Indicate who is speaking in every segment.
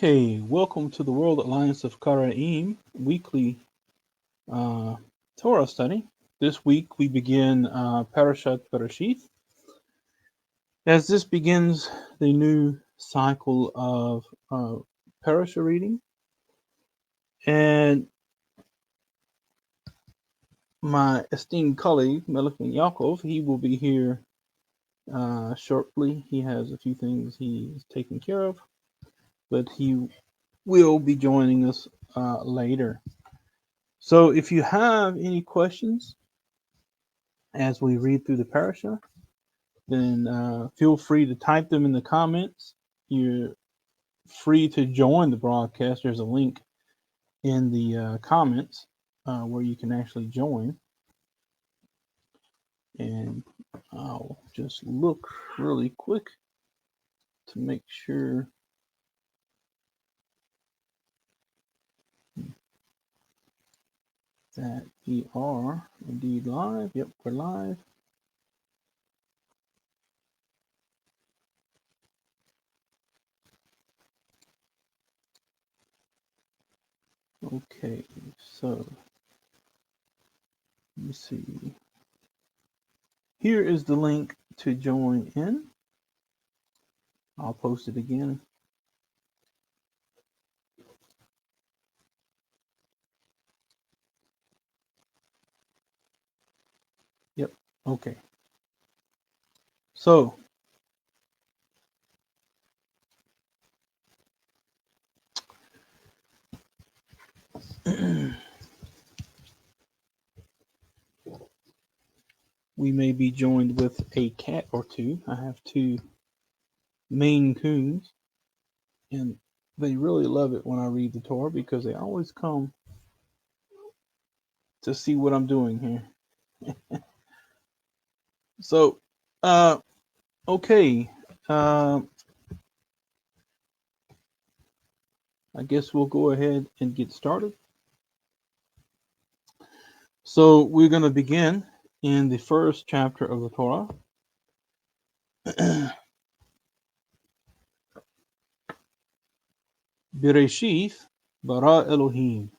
Speaker 1: Okay, welcome to the World Alliance of Qara'im weekly Torah study. This week we begin Parashath Bereshith. As this begins the new cycle of Parasha reading, and my esteemed colleague Melech Ben Yaakov, he will be here shortly. He has a few things he's taking care of, but he will be joining us later. So if you have any questions as we read through the parasha, then feel free to type them in the comments. You're free to join the broadcast. There's a link in the comments where you can actually join. And I'll just look really quick to make sure that we are indeed live. Yep, we're live. Okay, so let me see. Here is the link to join in. I'll post it again. Yep, okay. So, we may be joined with a cat or two. I have two Maine Coons, and they really love it when I read the Torah because they always come to see what I'm doing here. So, okay. I guess we'll go ahead and get started. So, we're going to begin in the first chapter of the Torah. Bereshith bara Elohim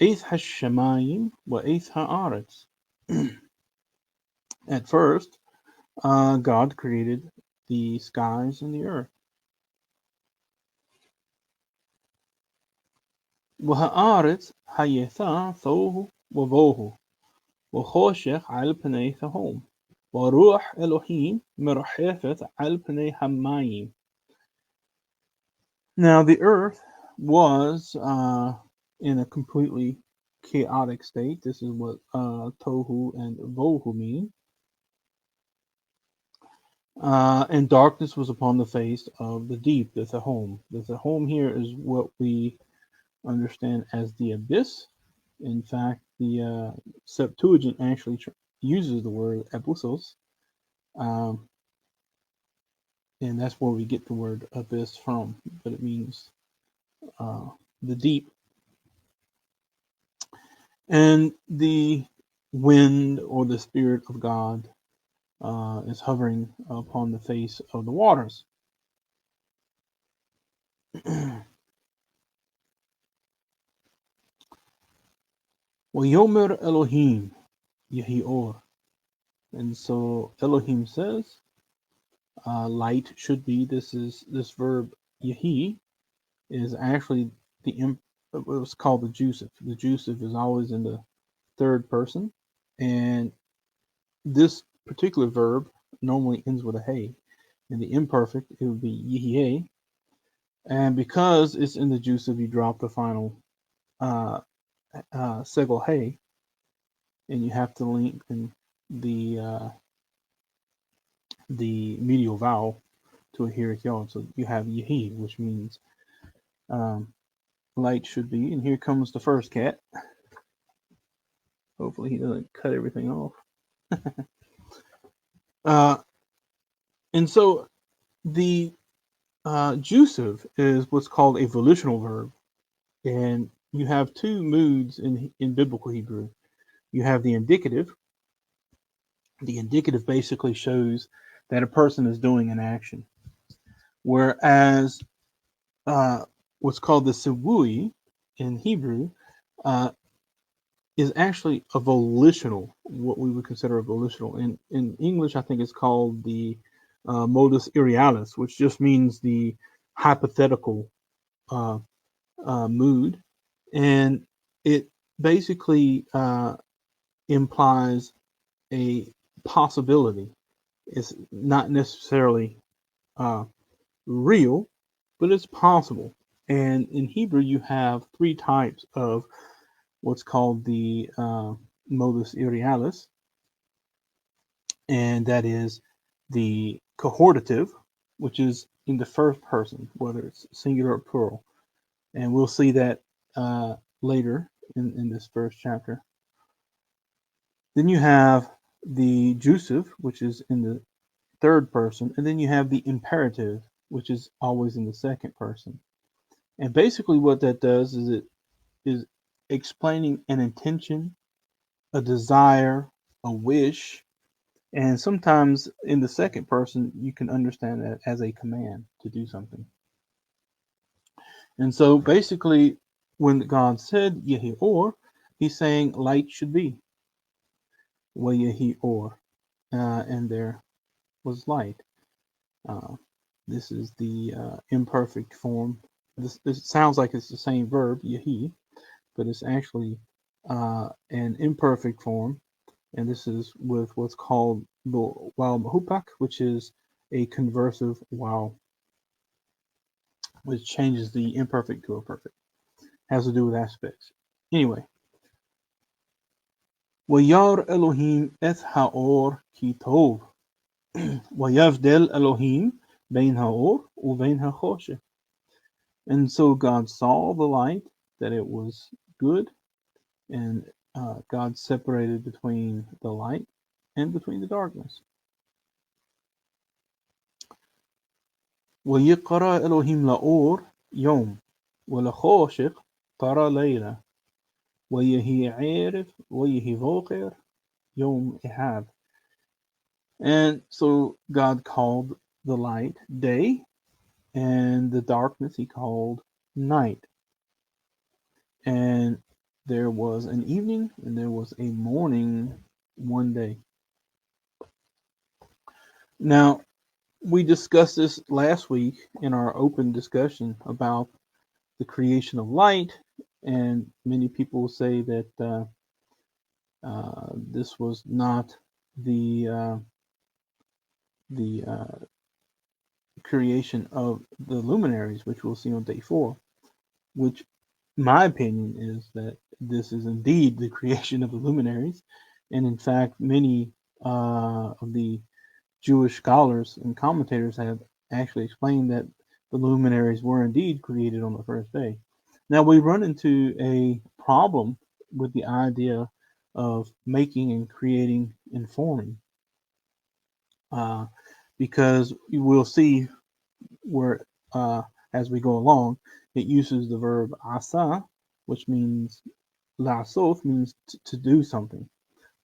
Speaker 1: Eith hashamayim wa eith haaretz. At first, God created the skies and the earth. وهآرت حيثا ثوه وضوه وخوشك على بني ثهوم وروح Elohim مرحفت على بني hamayim. Now the earth was in a completely chaotic state. This is what tohu and vohu mean. And darkness was upon the face of the deep, the Thahom. The Thahom here is what we understand as the abyss. In fact, the Septuagint actually uses the word abyssos, and that's where we get the word abyss from, but it means the deep. And the wind or the Spirit of God is hovering upon the face of the waters. وَيَوْمَرْ Elohim Yehi Or. And so Elohim says, light should be. This verb Yehi is actually it was called the Jusuf. The Jusuf is always in the third person, and this particular verb normally ends with a hey. In the imperfect, it would be Yehiyeh, and because it's in the Jusuf, you drop the final segel hey, and you have to lengthen the medial vowel to a hierarchy. So you have Yehi, which means light should be. And here comes the first cat. Hopefully he doesn't cut everything off. And so the Jusuf is what's called a volitional verb. And you have two moods in biblical Hebrew. You have the indicative. The indicative basically shows that a person is doing an action. Whereas what's called the sivui in Hebrew uh, is actually a volitional, what we would consider a volitional. In English, I think it's called the modus idealis, which just means the hypothetical uh, mood. And it basically implies a possibility. It's not necessarily uh, real, but it's possible. And in Hebrew, you have three types of what's called the modus idealis, and that is the cohortative, which is in the first person, whether it's singular or plural. And we'll see that later in this first chapter. Then you have the jussive, which is in the third person, and then you have the imperative, which is always in the second person. And basically, what that does is it is explaining an intention, a desire, a wish, and sometimes in the second person, you can understand that as a command to do something. And so basically, when God said Yehi Or, he's saying light should be. Wa Yehi Or. And there was light. Uh, this is the imperfect form. This sounds like it's the same verb, Yehi, but it's actually an imperfect form. And this is with what's called the waw mahupak, which is a conversive waw, which changes the imperfect to a perfect. Has to do with aspects. Anyway, وَيَرْ Elohim et ha'or ki tov, وَيَفْدَلْ Elohim bein ha'or uvein ha'choshech. And so God saw the light, that it was good, and God separated between the light and between the darkness. وَيَقْرَأ Elohim la'or yom, وَلَخوشech قَرَى لَيْلَةً, وَيَهِي عَرِف وَيَهِي بوقر yom ehad. And so God called the light day, and the darkness he called night. And there was an evening and there was a morning one day. Now, we discussed this last week in our open discussion about the creation of light, and many people say that this was not the creation of the luminaries, which we'll see on day 4, which my opinion is that this is indeed the creation of the luminaries. And in fact, many of the Jewish scholars and commentators have actually explained that the luminaries were indeed created on the first day. Now, we run into a problem with the idea of making and creating and forming, because we'll see where, as we go along, it uses the verb asa, which means la'asot, means to do something,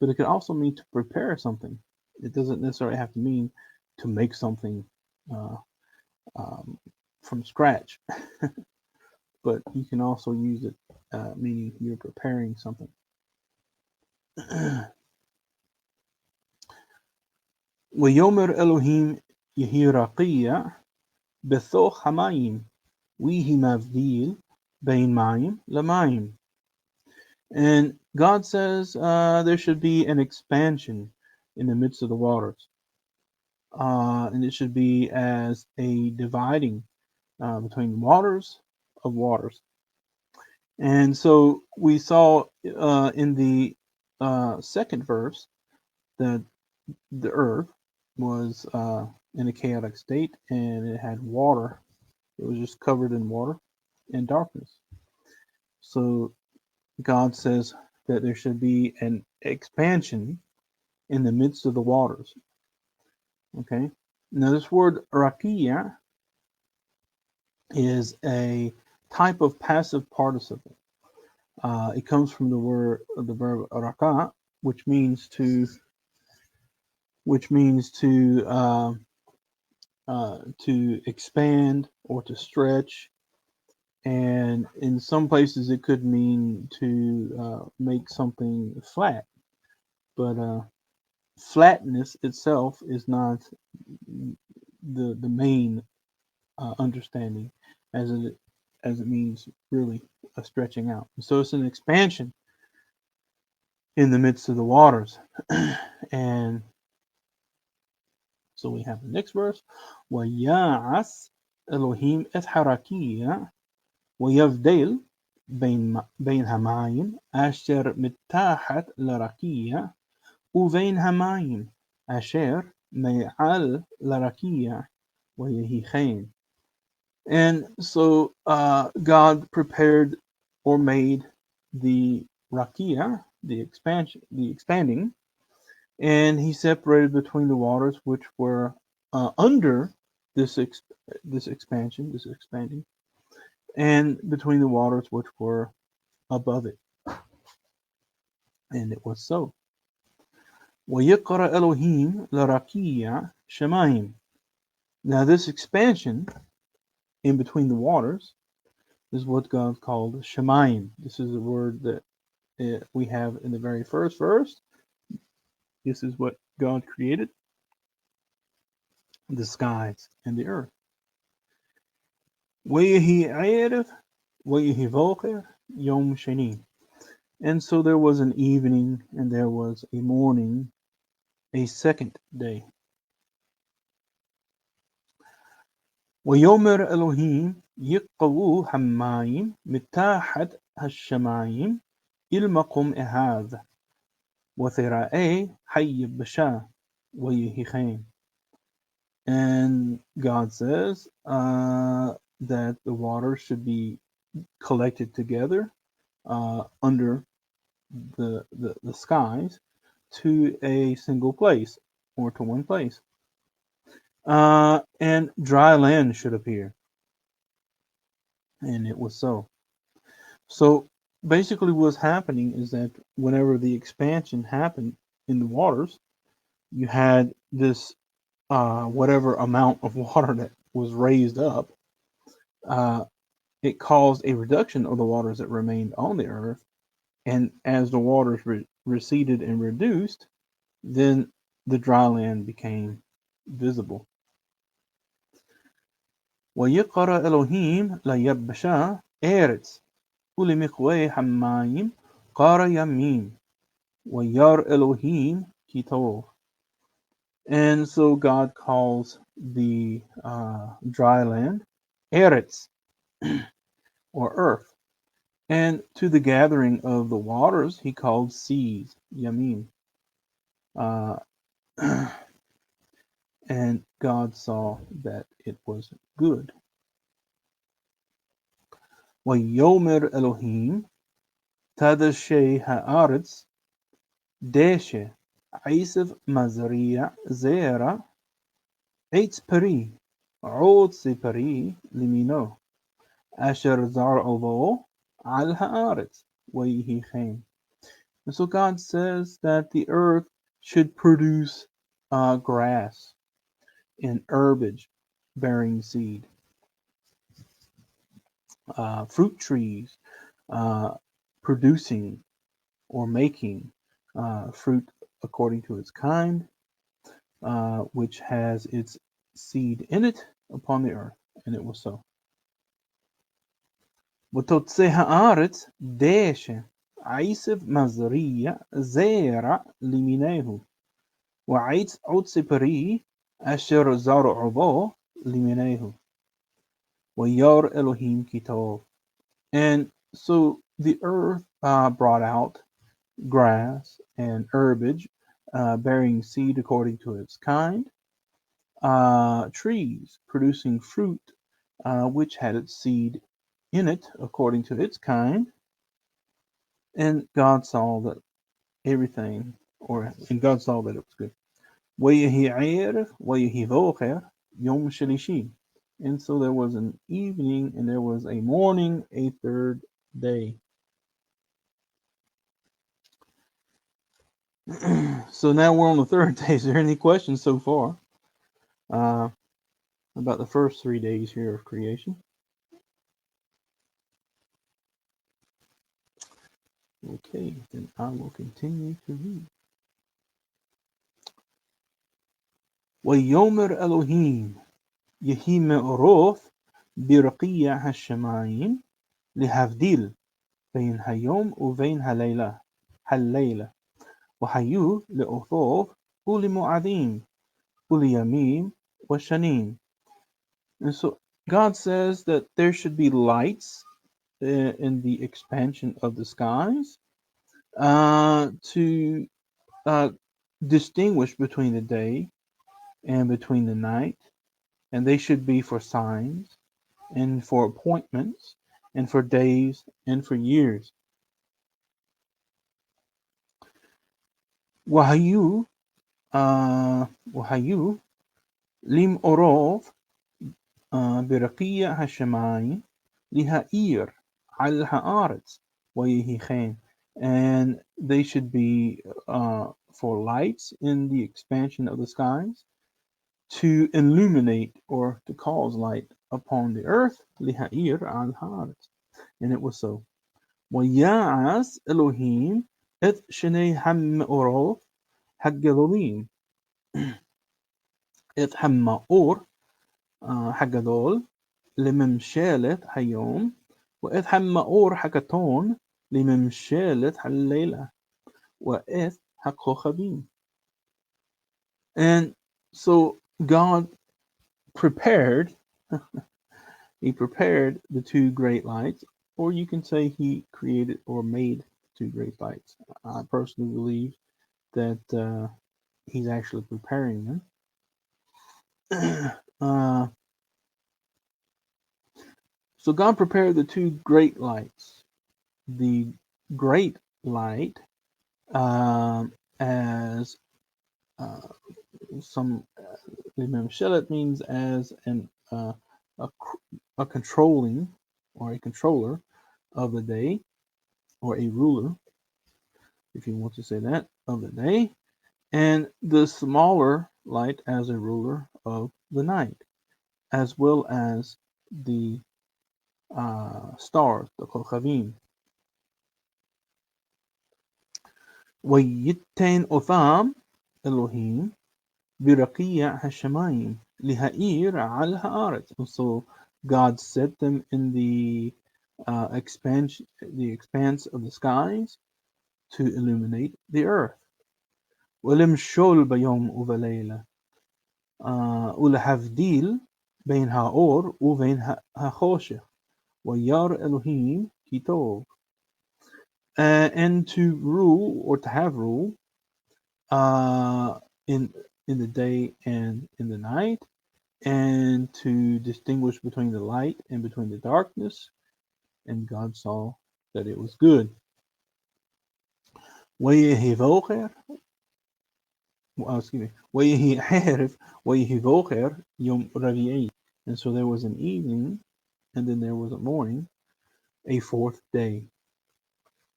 Speaker 1: but it could also mean to prepare something. It doesn't necessarily have to mean to make something uh, from scratch, but you can also use it meaning you're preparing something. ويومر إلهيم يهي رقية بثوخ hamayim ويهي مavdil بين mayim لmayim. And God says there should be an expansion in the midst of the waters. And it should be as a dividing between waters of waters. And so we saw in the second verse that the earth was in a chaotic state, and it had water. It was just covered in water and darkness. So God says that there should be an expansion in the midst of the waters. Okay. Now this word rakia is a type of passive participle. It comes from the verb raka, which means to expand or to stretch, And in some places, it could mean to make something flat. But flatness itself is not the main understanding, as it means really a stretching out. So it's an expansion in the midst of the waters. And so we have the next verse. وَيَعَسْ Elohim et harakiya وَيَفْدَيْل بين هَمَايم أشر متاحت لركية وبين هَمَايم أشر ميعل لركية ويهيخين. And so God prepared or made the rakia, the expanding, and He separated between the waters which were under this expansion, this expanding, and between the waters which were above it. And it was so. وَيَقْرَ Elohim لَرَكِيَّ شَمَايِم. Now this expansion in between the waters is what God called Shemayim. This is a word that we have in the very first verse. This is what God created, the skies and the earth. وَيَهِي عَيْرِف وَيَهِي فَوْقِر يَوْمْ شَنِي. And so there was an evening and there was a morning, a second day. وَيَوْمِرْ Elohim يِقَّوُ حَمَّايِم مِتَّاحَتْ هَالشَّمَايِم إِلْمَقُمْ إِهَاذ وَثِرَائِي حَيِّ بَشَا وَيِهِخَيْم. And God says that the water should be collected together under the skies to a single place or to one place. And dry land should appear. And it was so. So basically what's happening is that whenever the expansion happened in the waters, you had this whatever amount of water that was raised up, it caused a reduction of the waters that remained on the earth. And as the waters receded and reduced, then the dry land became visible. وَيَقْرَ Elohim لَيَبْشَا أَرَتْ وَلِمِقْوَي حَمَّايِم قَارَ يَمِّيم وَيَرْ Elohim kitov. And so God calls the dry land Eretz, or earth. And to the gathering of the waters, he called seas, Yamim. And God saw that it was good. وَيَوْمِرْ Elohim تَدَشَيْ هَآرِتْ دَشَ عِيسَف مَزْرِيَ زَيْرَ عِتْ پَرِي عُود سِپَرِي لِمِنَو أَشَرْ زَرْعُبَو عَلْ هَآرِتْ وَيِهِخَيْم. And so God says that the earth should produce grass and herbage bearing seed, fruit trees producing or making fruit according to its kind, which has its seed in it upon the earth. And it was so. وَتُطْسِي هَآرِتْ دَاشَ عِيسَف مَزْرِيَ زَيْرَ لِمِنَيْهُ وَعِتْ عُود سِپَرِي أَشَرْ زَرْعُبَو لِمِنَيْهُ وَيَرْ Elohim kitov. And so the earth brought out grass and herbage bearing seed according to its kind, trees producing fruit which had its seed in it according to its kind. And God saw that and God saw that it was good. وَيَهِي عَيْرِف وَيَهِي فَوْقِر يَوْمْ شَلِشِي. And so there was an evening and there was a morning, a third day. So now we're on the third day. Is there any questions so far about the first 3 days here of creation? Okay, then I will continue to read. وَيَوْمَرْ Elohim يهي مأروف برقية هالشمايم لهفديل بين هيوم وبين هالليلة وحيو لأطوف ولمعاديم وليميم وشنيم. And so God says that there should be lights in the expansion of the skies to distinguish between the day and between the night, and they should be for signs and for appointments and for days and for years. وهيو وهيو لم أروف برقية هالشماي لهائير على هآرتس ويهيخين, and they should be for lights in the expansion of the skies, to illuminate or to cause light upon the earth. لهائير على هآرتس, and it was so. ويعس إلهيم إذ شني هم أوروف حق ذوليم إذ هم أور حق ذول لممشالة هيوم وإذ هم أور حق تون لممشالة الليلة وإذ حق خبيم. And so God prepared he prepared the two great lights, or you can say he created or made two great lights. I personally believe that he's actually preparing them. So God prepared the two great lights. The great light, as some Shelet means as a controlling or a controller of the day, or a ruler, if you want to say that, of the day, and the smaller light as a ruler of the night, as well as the stars, the Kochavim. ويتين أثام Elohim برقيع هالشمايم لهائير على هآرت. And so God set them in the expanse of the skies to illuminate the earth. ولمشول بيوم وبليلة ولهفديل بين هاور وبين هخوشة ويار Elohim kitov. And to rule, or to have rule, in the day and in the night, and to distinguish between the light and between the darkness. And God saw that it was good. And so there was an evening, and then there was a morning, a fourth day.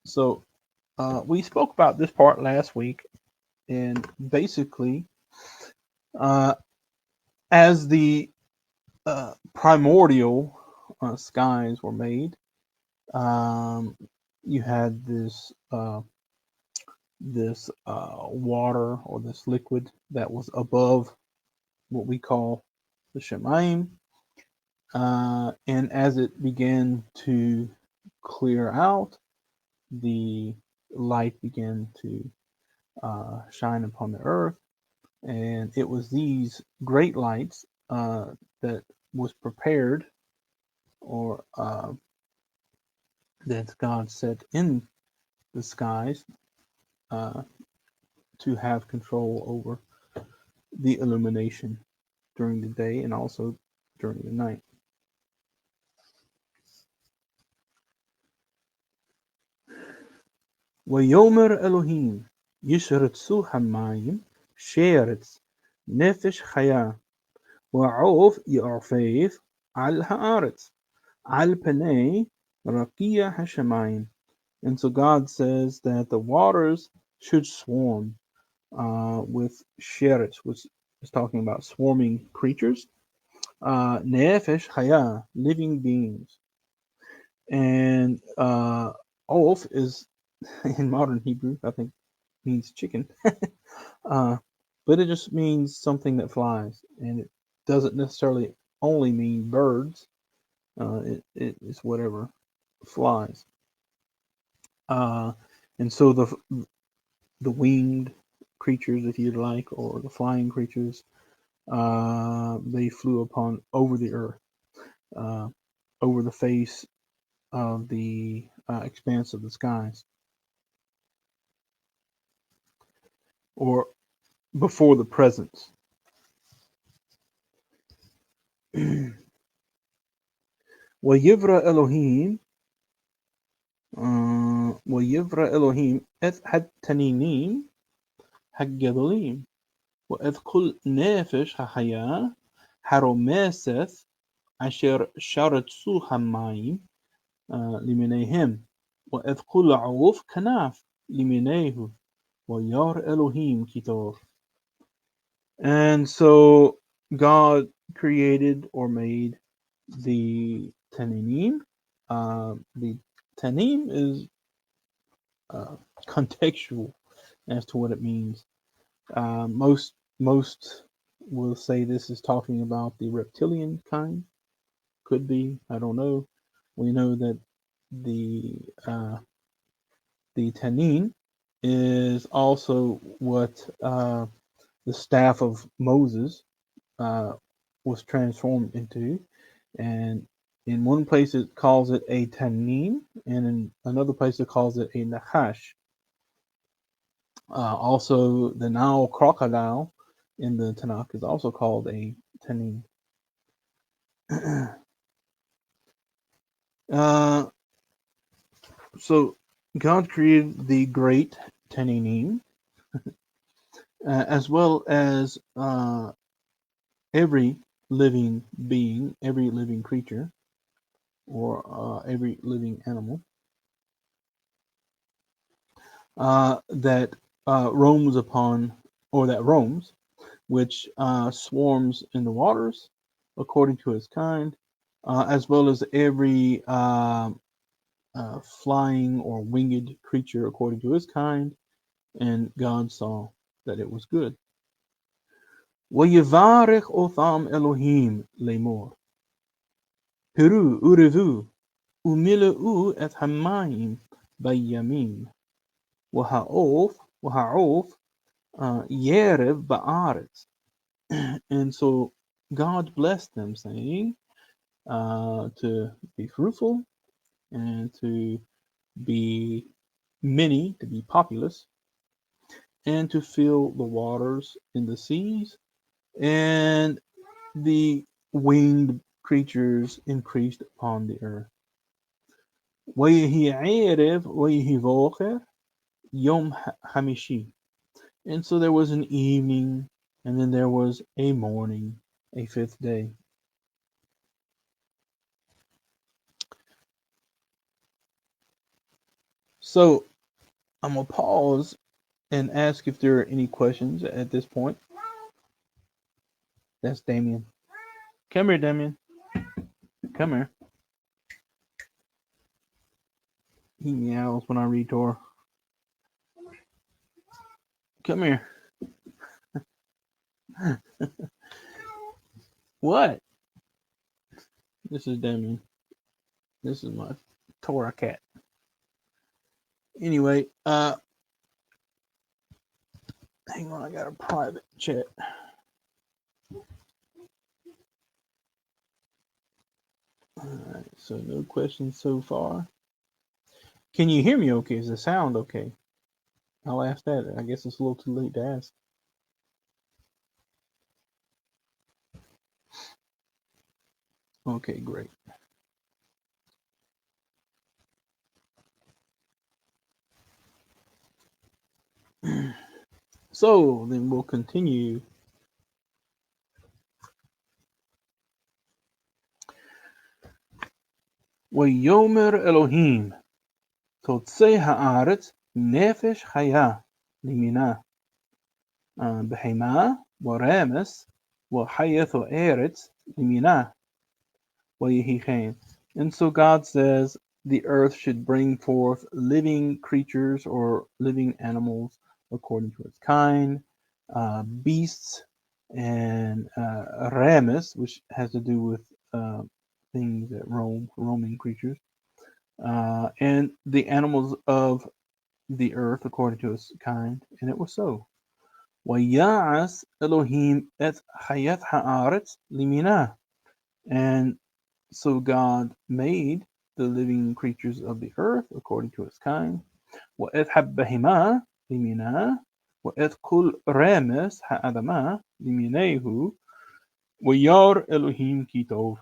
Speaker 1: So we spoke about this part last week, and basically, as the primordial skies were made, you had this water, or this liquid that was above what we call the Shemaim, and as it began to clear out, the light began to shine upon the earth, and it was these great lights that was prepared, or that God set in the skies to have control over the illumination during the day and also during the night. ويومر Elohim يشرتسو حمايم شيرتس نفش خيا وعوف يعفيف على هآرتس على بني رقية هشمايم. And so God says that the waters should swarm with sheretz, which is talking about swarming creatures. Nefesh chaya, living beings. And Olf is in modern Hebrew, I think means chicken. But it just means something that flies, and it doesn't necessarily only mean birds. It's whatever flies. And so the winged creatures, if you'd like, or the flying creatures, they flew upon over the earth, uh, over the face of the expanse of the skies, or before the presence. ويبرأ إلهيم ويبرأ إلهيم إذ التنينين الجبلين وإذ كل نافش حياة حرماسث عشر شرتسو همايم لمنيهم وإذ كل عوف كناف لمنيه ويار إلهيم كتار. And so God created or made the Tananim. The Tanim is contextual as to what it means. Most will say this is talking about the reptilian kind. Could be, I don't know. We know that the Tanin is also what the staff of Moses was transformed into, and in one place it calls it a tanin, and in another place it calls it a nachash. Also, the Nile crocodile in the Tanakh is also called a tanin. So God created the great taninim, as well as every living being, every living creature, or every living animal that roams upon, or that roams, which swarms in the waters according to its kind, as well as every flying or winged creature according to its kind. And God saw that it was good. وَيِبَارِكْ أُثَامْ إِلَهِيم لَيْمُورْ Peru urevu umilu et hamayim bayamim waha'of yerev ba'aretz. And so God blessed them, saying to be fruitful and to be many, to be populous, and to fill the waters in the seas, and the winged creatures increased upon the earth. وَيَهِي عَرَب وَيَهِي vocher Yom Hamishi. And so there was an evening, and then there was a morning, a fifth day. So I'm going to pause and ask if there are any questions at this point. That's Damien. Come here, Damien. Come here. He meows when I read Torah. Come here. What? This is Damien. This is my Torah cat. Anyway, hang on, I got a private chat. Alright, so no questions so far. Can you hear me okay? Is the sound okay? I'll ask that. I guess it's a little too late to ask. Okay, great. So then we'll continue. وَيَوْمِرْ Elohim תוצא הארץ נפש חיה למינה בהמה ורמס וחיות הארץ למינה ויהי כן. And so God says the earth should bring forth living creatures or living animals according to its kind, beasts, and ramis, which has to do with things that roaming creatures, and the animals of the earth according to its kind. And it was so. وَيَعَسْ Elohim et hayat ha'aretz liminah. And so God made the living creatures of the earth according to its kind. وَإِذْ حَبَّهِمَا لِمِنَا وَإِذْ كُلْ رَامَسْ هَأَدَمَا لِمِنَيْهُ وَيَارْ Elohim kitov.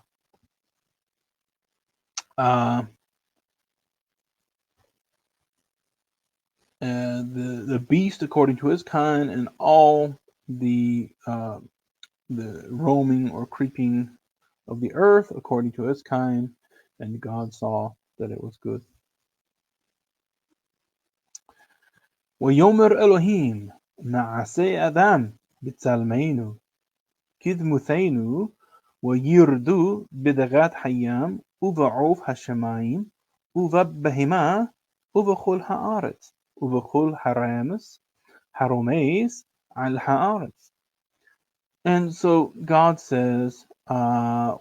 Speaker 1: The beast according to his kind, and all the roaming or creeping of the earth according to its kind, and God saw that it was good. ويومر Elohim نعسي أدم بتسلمينو كدمثينو ويردو بدغات حيام وبعوف هالشمايم وببهما وبخل هآرت وبخل حرامس حرميس على هآرت. And so God says,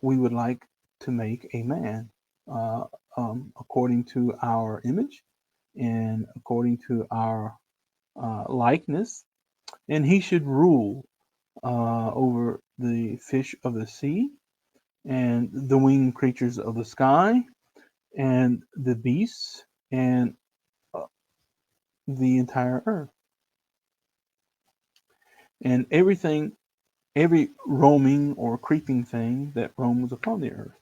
Speaker 1: we would like to make a man according to our image and according to our likeness, and he should rule over the fish of the sea and the winged creatures of the sky and the beasts and the entire earth and every roaming or creeping thing that roams upon the earth.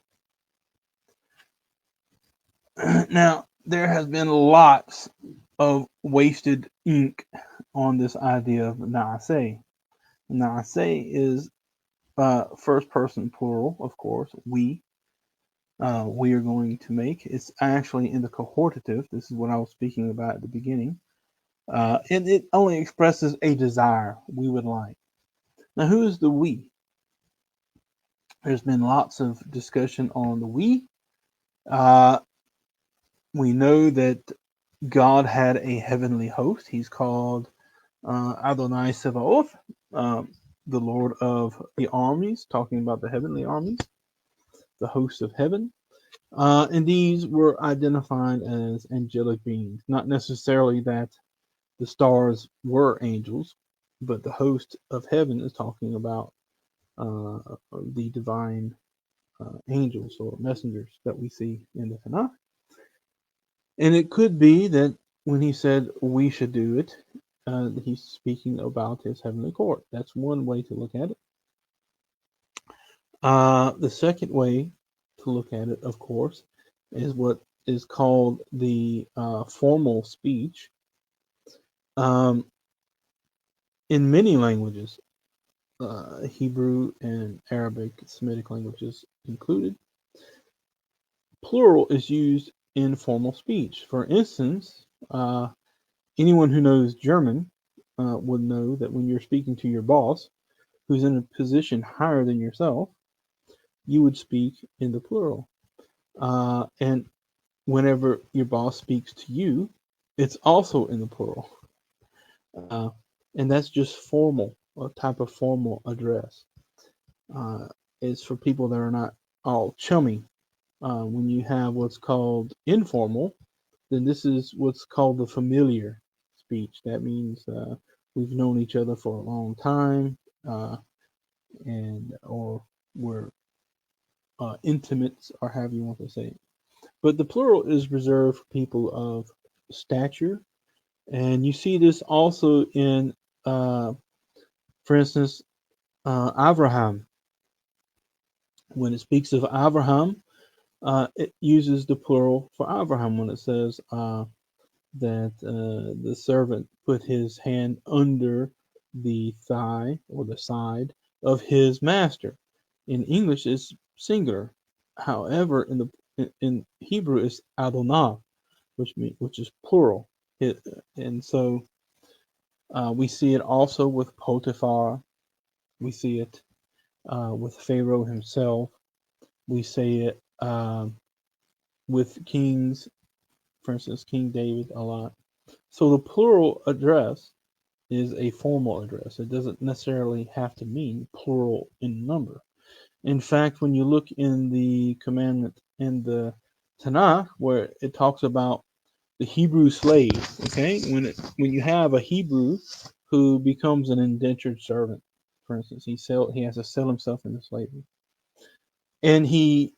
Speaker 1: Now, there has been lots of wasted ink on this idea of Naaseh. Naaseh is first person plural, of course. We are going to make. It's actually in the cohortative. This is what I was speaking about at the beginning. And it only expresses a desire we would like. Now, who is the we? There's been lots of discussion on the we. We know that God had a heavenly host. He's called Adonai Sevaoth, the Lord of the armies, talking about the heavenly armies, the hosts of heaven. And these were identified as angelic beings, not necessarily that the stars were angels, but the host of heaven is talking about the divine angels or messengers that we see in the Tanakh. And it could be that when he said we should do it, he's speaking about his heavenly court. That's one way to look at it. The second way to look at it, of course, is what is called the formal speech. In many languages, Hebrew and Arabic, Semitic languages included, plural is used in formal speech. For instance, anyone who knows German would know that when you're speaking to your boss, who's in a position higher than yourself, you would speak in the plural. And whenever your boss speaks to you, it's also in the plural. And that's just formal, a type of formal address. It's for people that are not all chummy. When you have what's called informal, then this is what's called the familiar speech. That means we've known each other for a long time, or we're intimates, or however you want to say it. But the plural is reserved for people of stature, and you see this also in, for instance, Abraham. When it speaks of Abraham, it uses the plural for Abraham when it says that the servant put his hand under the thigh or the side of his master. In English, it's singular. However, in Hebrew, it's Adonai, which is plural. And so we see it also with Potiphar. We see it with Pharaoh himself. We see it with kings for instance, King David a lot. So the plural address is a formal address. It doesn't necessarily have to mean plural in number. In fact, when you look in the commandment in the Tanakh, where it talks about the Hebrew slave, okay, when you have a Hebrew who becomes an indentured servant, for instance, he has to sell himself into slavery, and he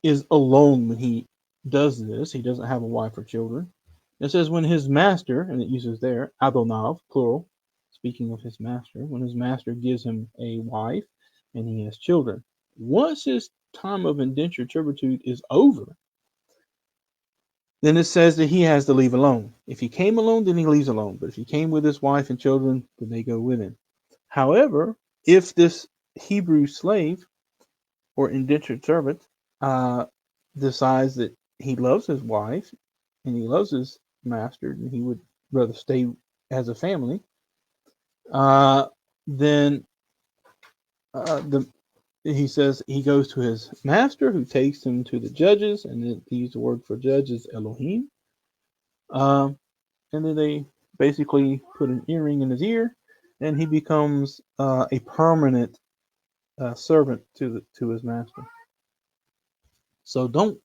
Speaker 1: is alone when he does this. He doesn't have a wife or children. It says when his master, and it uses there Adonav, plural, speaking of his master, when his master gives him a wife and he has children. Once his time of indentured servitude is over, then it says that he has to leave alone. If he came alone, then he leaves alone. But if he came with his wife and children, then they go with him. However, if this Hebrew slave or indentured servant decides that he loves his wife and he loves his master and he would rather stay as a family, then he says he goes to his master who takes him to the judges, and he used the word for judge is Elohim. And then they basically put an earring in his ear, and he becomes a permanent servant to his master. So don't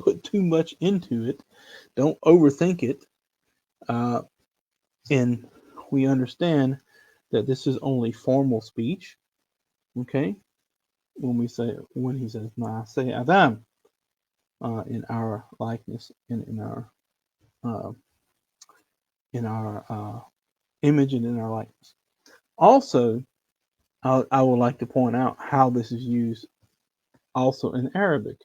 Speaker 1: put too much into it. Don't overthink it. And we understand that this is only formal speech. Okay, when he says "Na'aseh Adam," in our likeness and in our image and in our likeness. Also, I would like to point out how this is used also in Arabic.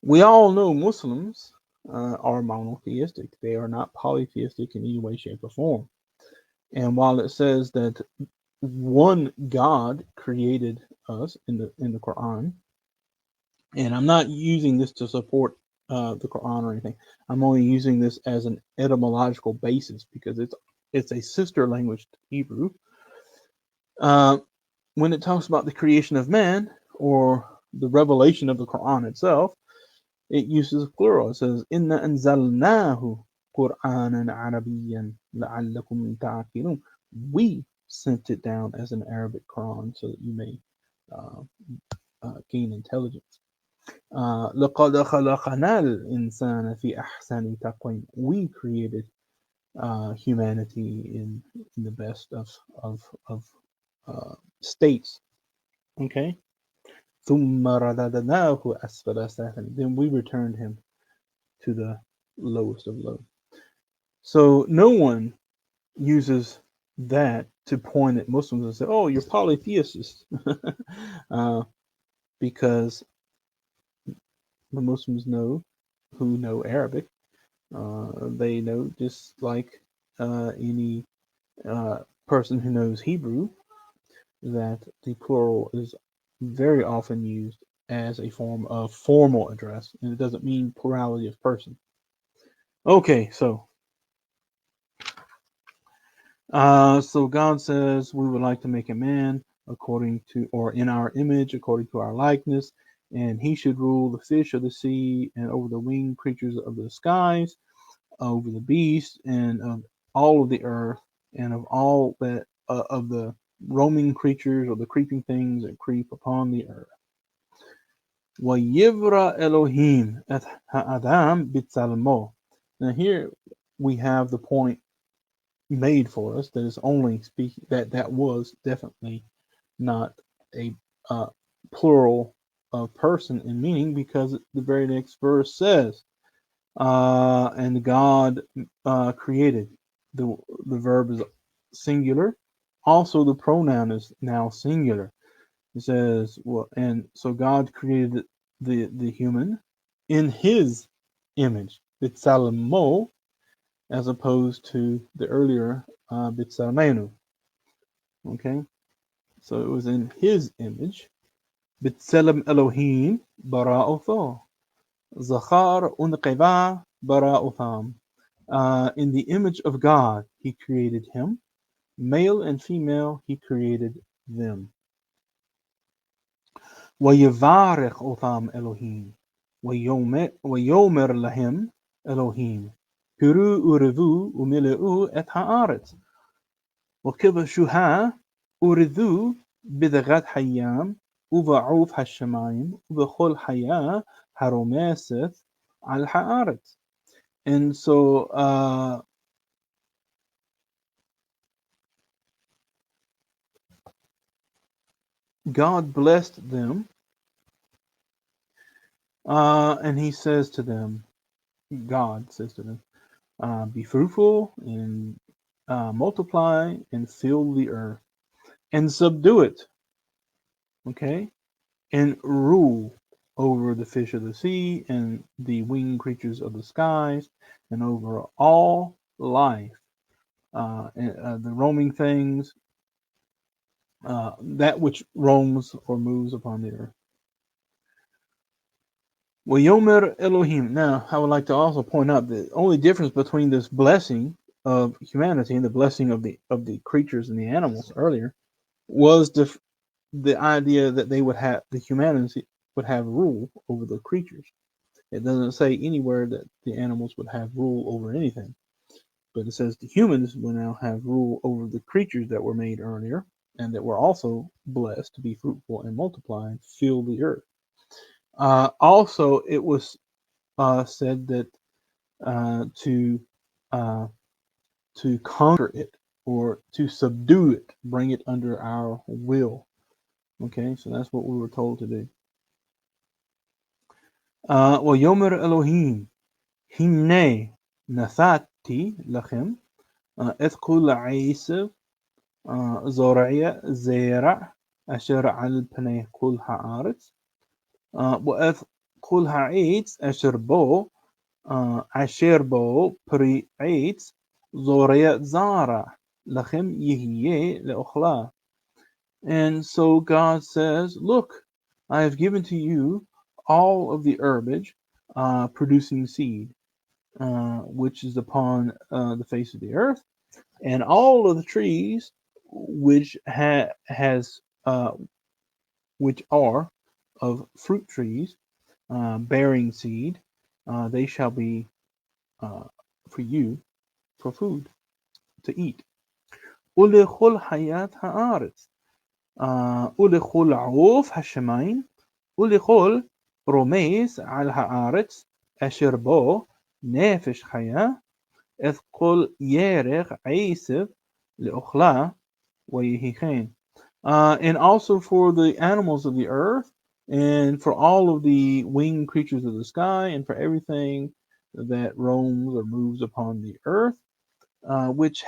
Speaker 1: We all know Muslims are monotheistic. They are not polytheistic in any way, shape, or form. And while it says that one God created us in the Quran, and I'm not using this to support the Quran or anything. I'm only using this as an etymological basis because it's a sister language to Hebrew. When it talks about the creation of man or the revelation of the Quran itself, it uses plural. It says, "Inna anzalnahu Qur'anan Arabiyyan la'allakum ta'qilun." We sent it down as an Arabic Quran so that you may gain intelligence. لَقَدْ خَلَقْنَا الْإِنسَانَ فِي أَحْسَنِ تَقْوِيمٍ. We created humanity in the best of states. Okay. ثُمَّ رَدَدْنَاهُ أَسْفَلَ سَافِلِينَ. Then we returned him to the lowest of low. So no one uses that to point at Muslims and say, "Oh, you're polytheists," because the Muslims who know Arabic. They know, just like any person who knows Hebrew, that the plural is very often used as a form of formal address, and it doesn't mean plurality of person. Okay, so God says we would like to make a man according to, or in our image, according to our likeness, and he should rule the fish of the sea and over the winged creatures of the skies, over the beasts and of all of the earth, and of all that of the roaming creatures or the creeping things that creep upon the earth. وَيِبْرَ Elohim et ha'adam b'tzalmo. Now here we have the point made for us that is only speaking that was definitely not a plural person in meaning, because the very next verse says, and God created. The verb is singular. Also, the pronoun is now singular. It says, well, and so God created the human in His image, bitsalmo, as opposed to the earlier bitsalmenu. Okay, so it was in His image. Bitsalam Elohim bara'otho. Zachar unqeba bara'otham. In the image of God, He created him. Male and female, He created them. وَيَvَارِخْ otham Elohim. ויאמר להם אלוהים, פרו ורבו ומילאו את הארץ, וכבשוה ורדו בדגת הים ובעוף השמיים ובכל חיה הרומסת על הארץ. And so God blessed them, and he says to them, God says to them, be fruitful and multiply and fill the earth and subdue it, okay, and rule over the fish of the sea and the winged creatures of the skies and over all life, the roaming things, that which roams or moves upon the earth. Yomer Elohim. Now, I would like to also point out the only difference between this blessing of humanity and the blessing of the creatures and the animals earlier was the idea that they would have, the humanity would have rule over the creatures. It doesn't say anywhere that the animals would have rule over anything, but it says the humans will now have rule over the creatures that were made earlier and that were also blessed to be fruitful and multiply and fill the earth. Also, it was said that to conquer it or to subdue it, bring it under our will. Okay, so that's what we were told to do. وَيَوْمَرْ Elohim هِنَّي نَثَاتِي لَخِمْ إِذْ كُلَّ عِيسَى زَرْعِيَ زَيْرَعْ أَشَرَ عَلْ پَنَيْ كُلْ هَآرِتْ وَإِذْ كُلْ هَعِيتْ أَشَرْ بَوْ عشر بو بري عيت زورية زارع لخم يهيه لأخلا. And so God says, look, I have given to you all of the herbage producing seed, which is upon the face of the earth, and all of the trees which which are of fruit trees bearing seed, they shall be for you for food to eat. ولكل حياة هآرت ولكل عوف هالشمين ولكل رميس على هآرت أشر بو نافش حياة إذ كل يارغ عيسب لأخلا ويهيخين. And also for the animals of the earth, and for all of the winged creatures of the sky, and for everything that roams or moves upon the earth, which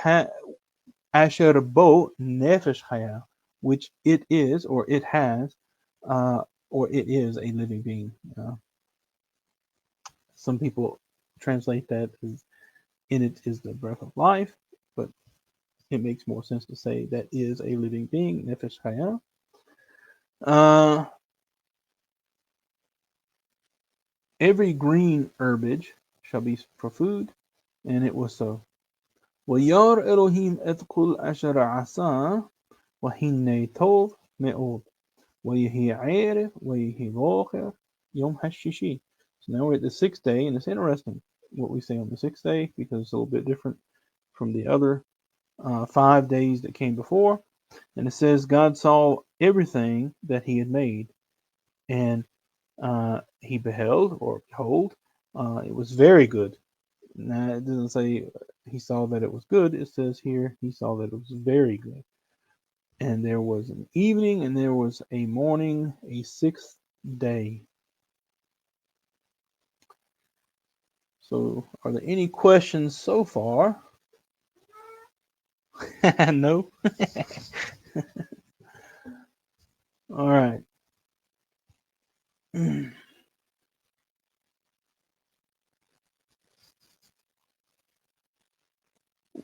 Speaker 1: asher bo nefesh chaya, which it is, or it has, or it is a living being. Some people translate that as in it is the breath of life, but it makes more sense to say that is a living being, nefesh chaya. Every green herbage shall be for food, and it was so. وَيَرْ Elohim et kul asher asa وَهِنَّي tov me'od وَيِهِي عَرِف وَيِهِي بَوْخِر yom hashishi. So now we're at the sixth day, and it's interesting what we say on the sixth day because it's a little bit different from the other 5 days that came before. And it says God saw everything that he had made, and he beheld or behold, it was very good. Now it doesn't say he saw that it was good. It says here he saw that it was very good. And there was an evening and there was a morning, a sixth day. So are there any questions so far? No? All right.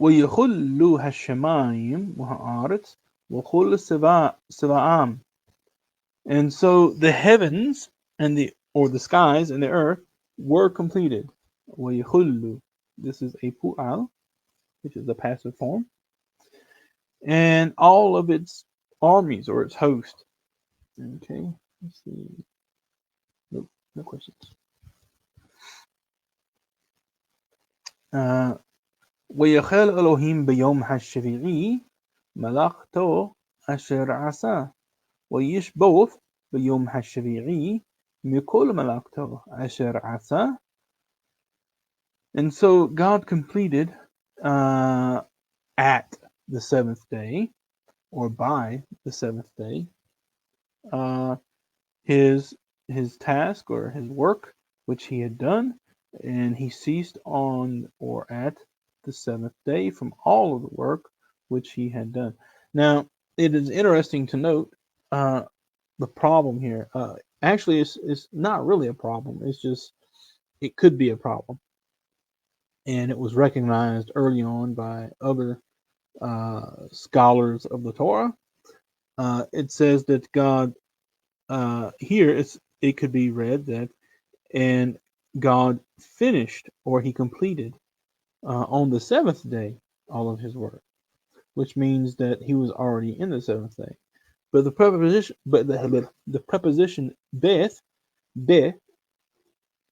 Speaker 1: ويخل هالشمايم وهآرت وخل سباعام. And so the heavens and the skies and the earth were completed. ويخل. This is a pu'al, which is a passive form. And all of its armies or its host. Okay, let's see. Nope, no questions. ויחל אלוהים ביום השביעי מלאכתו אשר עשה, וישבוף ביום השביעי מכל מלאכתו אשר עשה. And so God completed at the seventh day, or by the seventh day, uh, his task or his work which he had done, and he ceased on or at the seventh day from all of the work which he had done. Now, it is interesting to note the problem here. Actually, it's not really a problem. It's just it could be a problem, and it was recognized early on by other scholars of the Torah. It says that God here it could be read that and God finished or he completed on the seventh day all of his work, which means that he was already in the seventh day. But the preposition beth, be,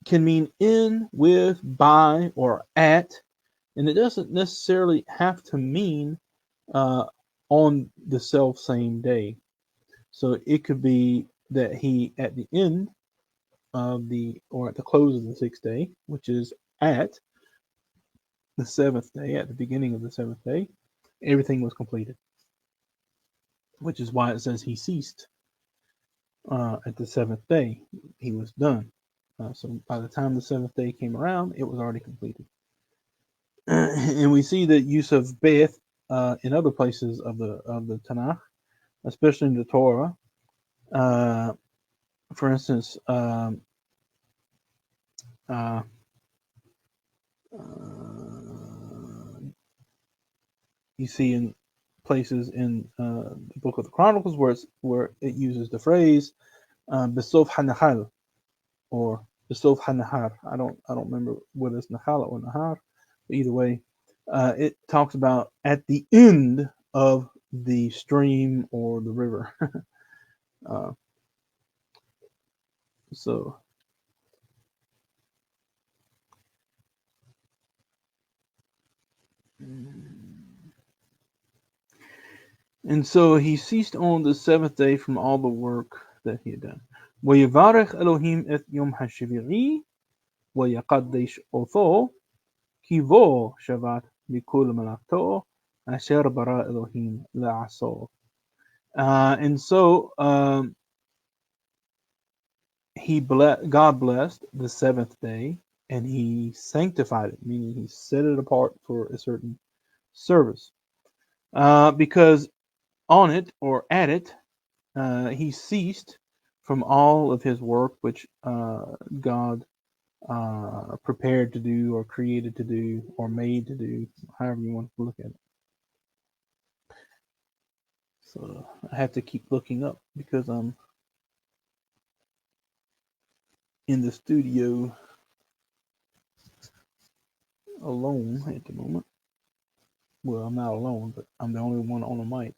Speaker 1: can mean in, with, by, or at, and it doesn't necessarily have to mean on the self same day. So it could be that he at the end of or at the close of the sixth day, which is at the seventh day, at the beginning of the seventh day, everything was completed, which is why it says he ceased at the seventh day. He was done. So by the time the seventh day came around, it was already completed. And we see the use of Beth in other places of the Tanakh, especially in the Torah. For instance, you see in places in the Book of the Chronicles where it uses the phrase "besof hanahal" or "besof hanahar." I don't remember whether it's nahal or nahar, but either way, it talks about at the end of the stream or the river. So. And so he ceased on the seventh day from all the work that he had done. ويبارك إلهيم את يوم השביעי ويقدش אותו כי בו שבת מכל מלאכתו אשר ברא אלוהים לעשות. And so God blessed the seventh day and he sanctified it, meaning he set it apart for a certain service. Because on it or at it, he ceased from all of his work which God prepared to do or created to do or made to do, however you want to look at it. So I have to keep looking up because I'm in the studio alone at the moment. Well, I'm not alone, but I'm the only one on the mic.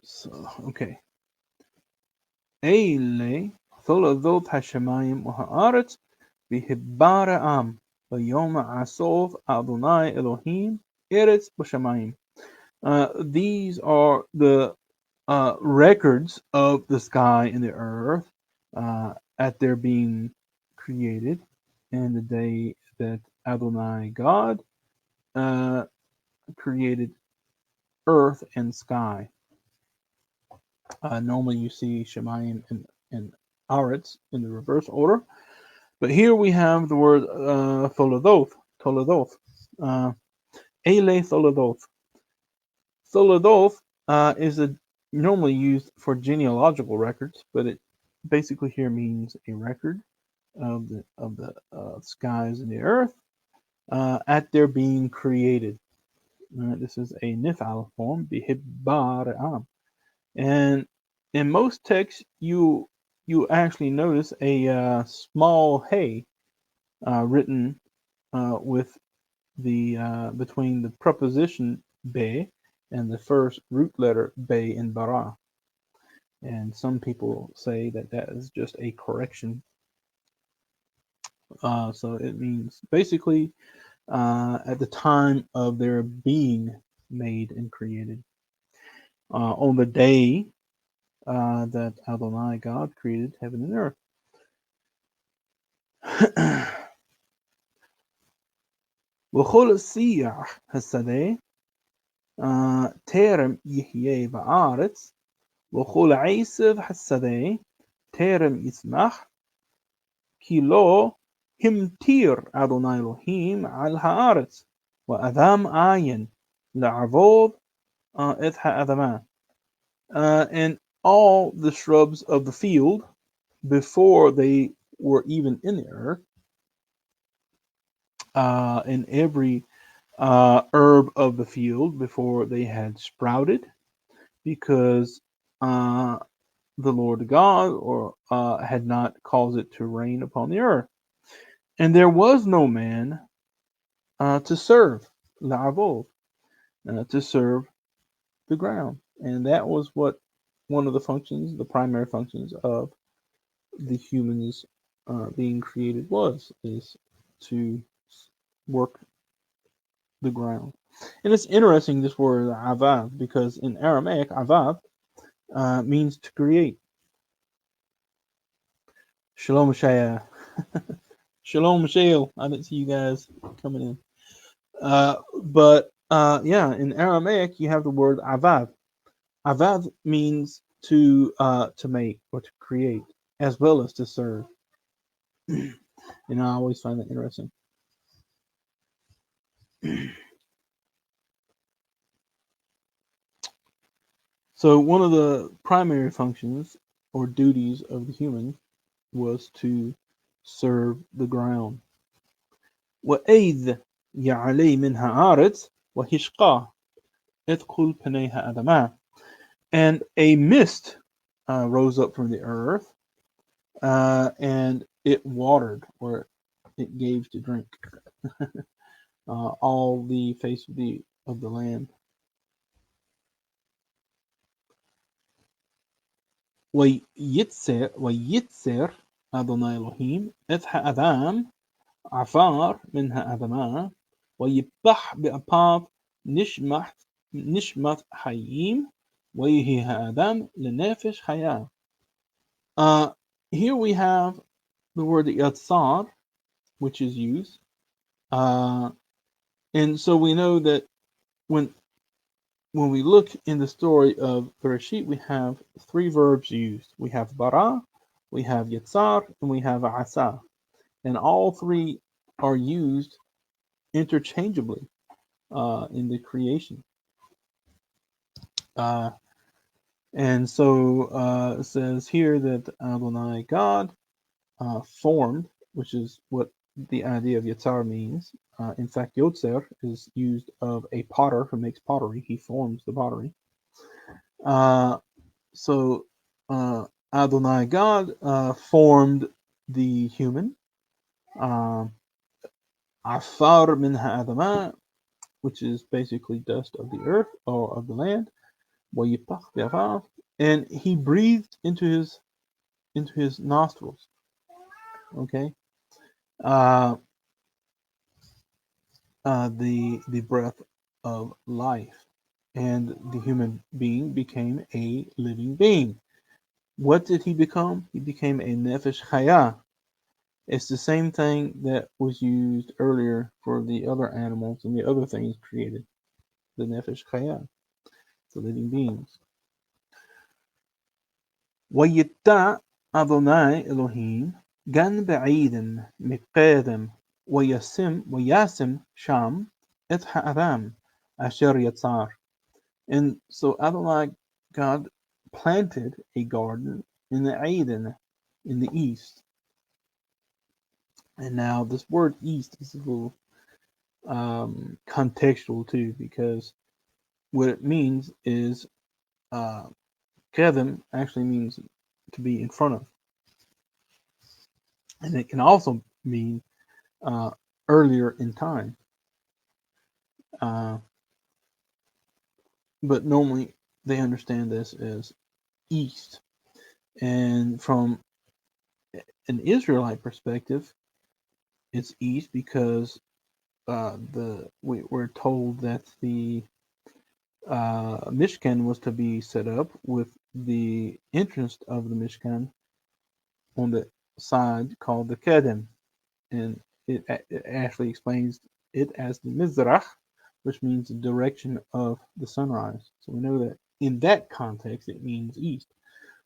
Speaker 1: So, okay. אלה תולדות השמיים והארץ בהיבר העם ביום עשוב אדוני אלוהים ארץ בשמיים. These are the records of the sky and the earth at their being created and the day that Adonai God created earth and sky. Normally you see Shemayim and Aretz in the reverse order, but here we have the word Tholodoth. Ele Tholodoth. Tholodoth is normally used for genealogical records, but it basically here means a record of the skies and the earth at their being created. This is a nifal form, bihibara'am. And in most texts, you actually notice a small hey written with the between the preposition be and the first root letter be in bara. And some people say that is just a correction So it means basically at the time of their being made and created. On the day that Adonai God created heaven and earth. وכל שיח השדה טרם יחיה בארץ, וכל עשב השדה טרם יצמח, כי לא המטיר אדוני אלוהים על הארץ, ואדם עין לעבוד את האדמה. And all the shrubs of the field, before they were even in the earth, and every herb of the field before they had sprouted, because the Lord God or had not caused it to rain upon the earth. And there was no man to serve, la'avov, to serve the ground. And that was what one of the functions, the primary functions of the humans being created is to work the ground. And it's interesting, this word avav, because in Aramaic, avav means to create. Shalom Shaya. Shalom Michelle. I didn't see you guys coming in. But yeah, in Aramaic, you have the word avav. Avav means to make or to create, as well as to serve. I always find that interesting. So one of the primary functions or duties of the human was to serve the ground. وَإِذْ يَعْلَي مِنْهَا أَرْضٌ وَهِشْقَى ادْخُلْ پَنَيْهَا أَدَمَا. And a mist rose up from the earth, and it watered, or it gave to drink, all the face of the land. ويتسر أدونai Elohim את האדם عفار מן האדמה ויפח באפיו נשמת חיים ויהי האדם לנפש חיה. Here we have the word yatsar, which is used. And so we know that when we look in the story of Bereshith, we have three verbs used. We have bara, we have yatsar, and we have asa. And all three are used interchangeably in the creation. And so it says here that Adonai God formed, which is what the idea of Yatzar means. In fact, Yotzer is used of a potter who makes pottery. He forms the pottery. So Adonai God formed the human. Afar min ha'adama, which is basically dust of the earth or of the land. And he breathed into his nostrils. Okay. The breath of life, and the human being became a living being. What did he become? He became a nefesh chaya. It's the same thing that was used earlier for the other animals and the other things created. The nefesh chaya, the living beings. وَيِتَّعْ أَدُونَي Elohim gan ba'iden miqadam وَيَاسِم sham et ha'adam asher yatzar. And so Adonai God planted a garden in the Eden, in the east. And now this word east is a little contextual too, because what it means is Kedem actually means to be in front of. And it can also mean earlier in time. But normally they understand this as east. And from an Israelite perspective, it's east because we're told that the Mishkan was to be set up with the entrance of the Mishkan on the side called the Kedem, and it actually explains it as the Mizrach, which means the direction of the sunrise. So we know that in that context it means east.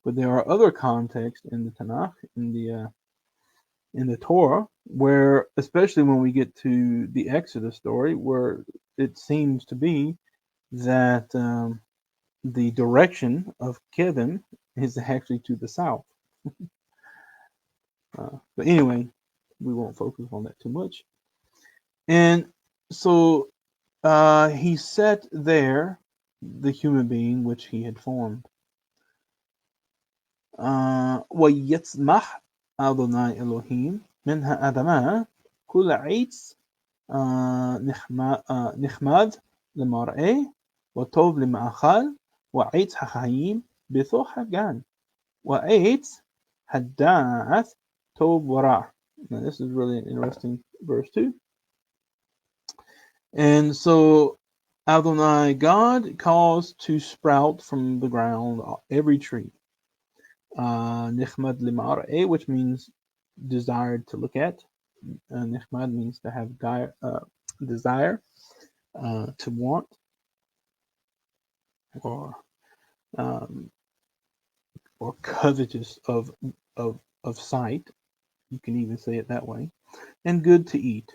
Speaker 1: But there are other contexts in the Tanakh, in the Torah, where, especially when we get to the Exodus story, where it seems to be that the direction of Kedem is actually to the south. But anyway, we won't focus on that too much. And so he set there the human being which he had formed. وَيَسْمَحْ أَدُونَي إِلَهِيم مِنْهَا أَدَمَا كُلَّ عِيدٍ נחמד למראה וטוב למאכל ועץ החיים בתוך הגן ועץ הדעת טוב ורע. Now this is really an interesting verse too. And so Adonai, God, caused to sprout from the ground every tree. Nechmad limar'e, which means desired to look at. Nechmad means to have desire, to want, or covetous of sight. You can even say it that way. And good to eat.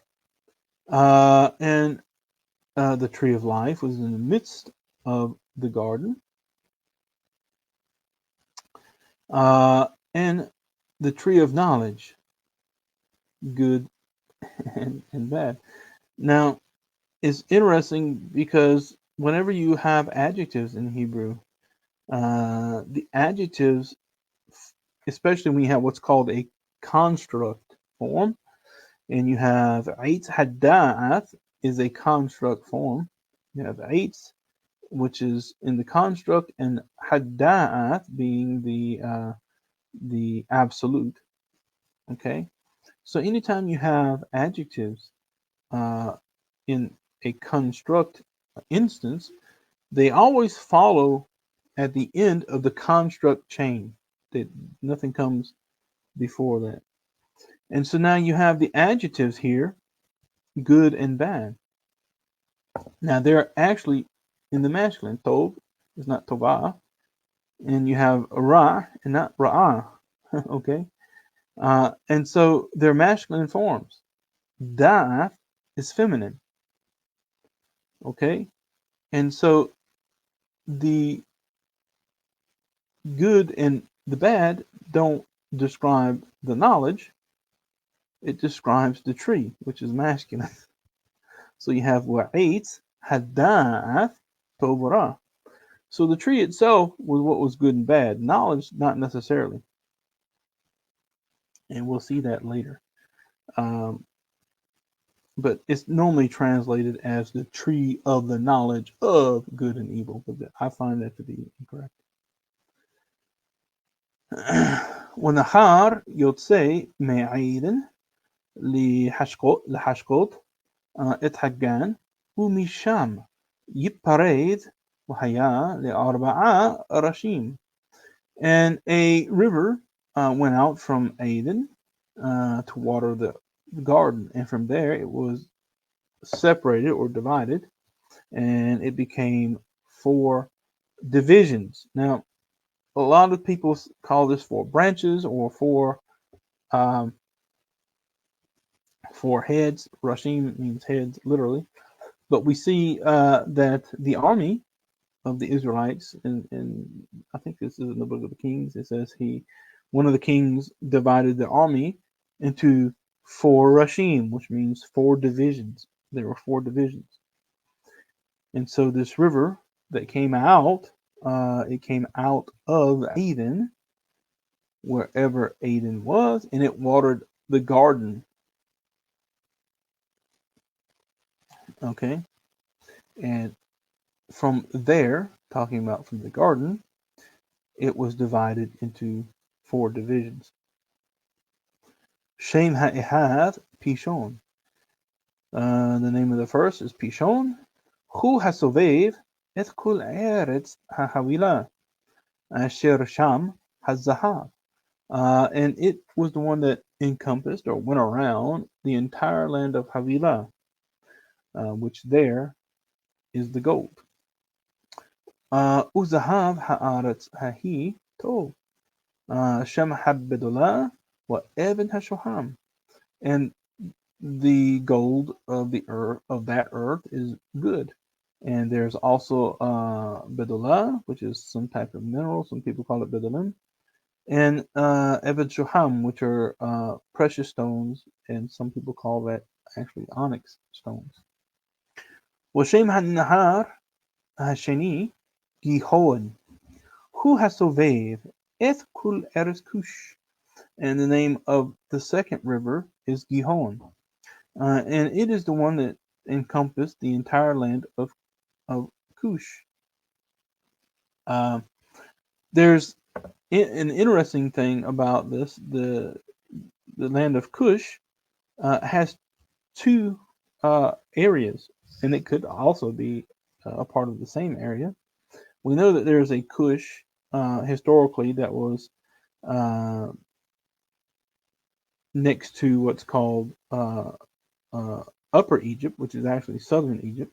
Speaker 1: And the tree of life was in the midst of the garden. And the tree of knowledge, good and bad. Now, it's interesting because whenever you have adjectives in Hebrew, the adjectives, especially when you have what's called a construct form, and you have Eitz Hadda'ath is a construct form. You have Eitz, which is in the construct, and Hadda'ath being the absolute. Okay, so anytime you have adjectives in a construct instance, they always follow at the end of the construct chain. That nothing comes before that. And so now you have the adjectives here, good and bad. Now they're actually in the masculine. Tov is not tovah, and you have ra and not ra'ah. Okay, and so they're masculine forms. Da'ath is feminine. Okay, and so the good and the bad don't describe the knowledge. It describes the tree, which is masculine. So you have wa'itz, hadda'ath, tovara. So the tree itself was what was good and bad. Knowledge, not necessarily. And we'll see that later. But it's normally translated as the tree of the knowledge of good and evil. But I find that to be incorrect. ונהר יוצא מעדן לחשקות את הגן ומשם ייפרד והיה לארבעה ראשים. And a river went out from Aden to water the garden, and from there it was separated or divided, and it became 4 divisions. Now, a lot of people call this 4 branches or 4 heads. Rashim means heads, literally. But we see that the army of the Israelites, and I think this is in the book of the Kings, it says one of the kings divided the army into 4 Rashim, which means 4 divisions. There were 4 divisions. And so this river that came out, it came out of Eden, wherever Eden was, and it watered the garden. Okay? And from there, talking about from the garden, it was divided into 4 divisions. Shem ha'ehad Pishon. The name of the first is Pishon. Hu hasovev et kol eretz ha'havila asher sham hazahav. And it was the one that encompassed or went around the entire land of Havilah, which there is the gold. Uzahav ha'aretz hahi tov. Shem habedolah wa even hashoham. And the gold of the earth of that earth is good. And there's also bedolah, which is some type of mineral. Some people call it bedolim. And Ebed Shoham, which are precious stones, and some people call that actually onyx stones. Washem HaNahar HaSheni Gihon, Hu HaSovev Et Kul Eretz Kush. And the name of the second river is Gihon. And it is the one that encompassed the entire land of Kush. There's an interesting thing about this. The land of Kush has two areas, and it could also be a part of the same area. We know that there's a Kush historically that was next to what's called Upper Egypt, which is actually southern Egypt,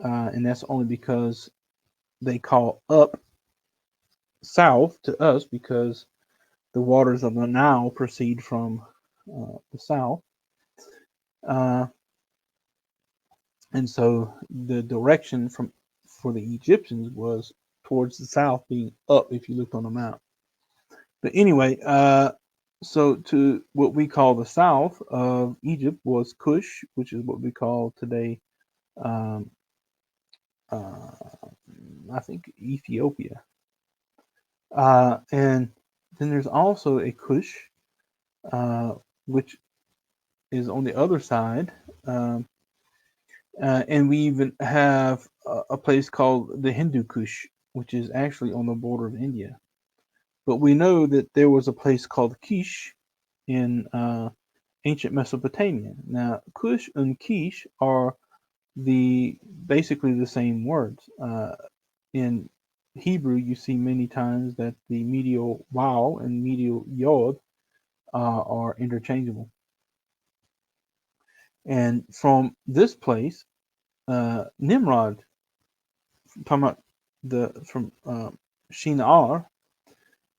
Speaker 1: and that's only because they call up south to us because the waters of the Nile proceed from the south. And so the direction for the Egyptians was towards the south, being up if you looked on the map. But anyway, so to what we call the south of Egypt was Cush, which is what we call today, I think, Ethiopia. And then there's also a Cush, which is on the other side. And we even have a place called the Hindu Kush, which is actually on the border of India. But we know that there was a place called Kish in ancient Mesopotamia. Now, Kush and Kish are basically the same words. In Hebrew, you see many times that the medial vowel and medial yod are interchangeable. And from this place, Nimrod, talking about from Shinar,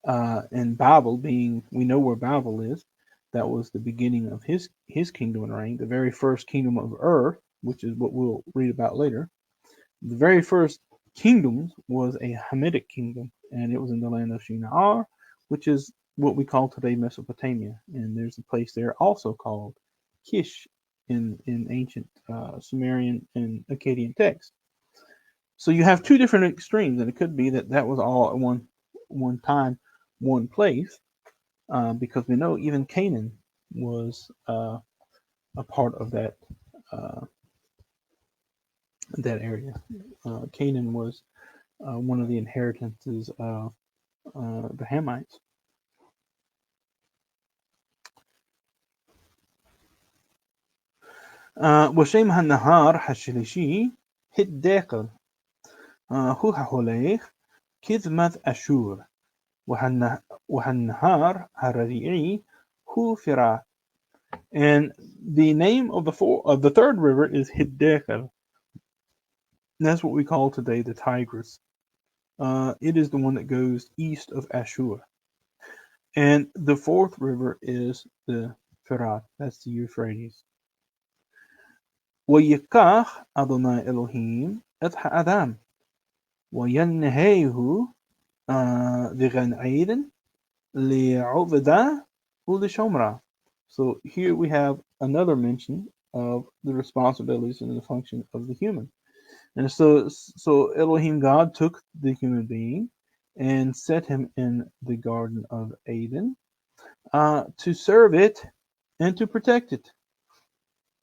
Speaker 1: and Babel being, we know where Babel is. That was the beginning of his kingdom and reign, the very first kingdom of earth, which is what we'll read about later. The very first kingdom was a Hamitic kingdom, and it was in the land of Shinar, which is what we call today Mesopotamia. And there's a place there also called Kish in ancient Sumerian and Akkadian texts. So you have two different extremes, and it could be that was all at one time, one place, because we know even Canaan was a part of that area. Canaan was one of the inheritances of the Hamites. وشيم هالنهار هالشليشي هالداخل هو هالهوليخ كذمة أشور وهالنهار هالربيعي هو فرات. And the name of the third river is Hiddekel. That's what we call today the Tigris. It is the one that goes east of Ashur. And the fourth river is the Firat. That's the Euphrates. ويكاخ أدونai Elohim et ha'adam وينهيه لغن عيدن لعبدا ولشomra. So here we have another mention of the responsibilities and the function of the human. And so Elohim God took the human being and set him in the Garden of Eden to serve it and to protect it.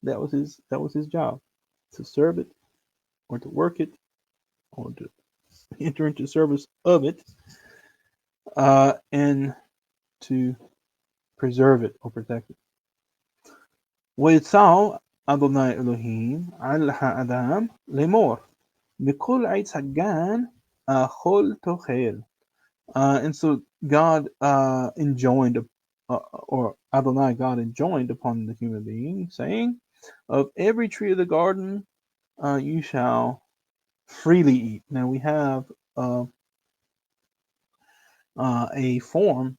Speaker 1: That was his job, to serve it, or to work it, or to enter into service of it, and to preserve it or protect it. ويتصاو أدونai Elohim al ha'adam lemor mikol eitz hagan chol tochel. And so God enjoined, or Adonai, God enjoined upon the human being, saying, of every tree of the garden you shall freely eat. Now we have a form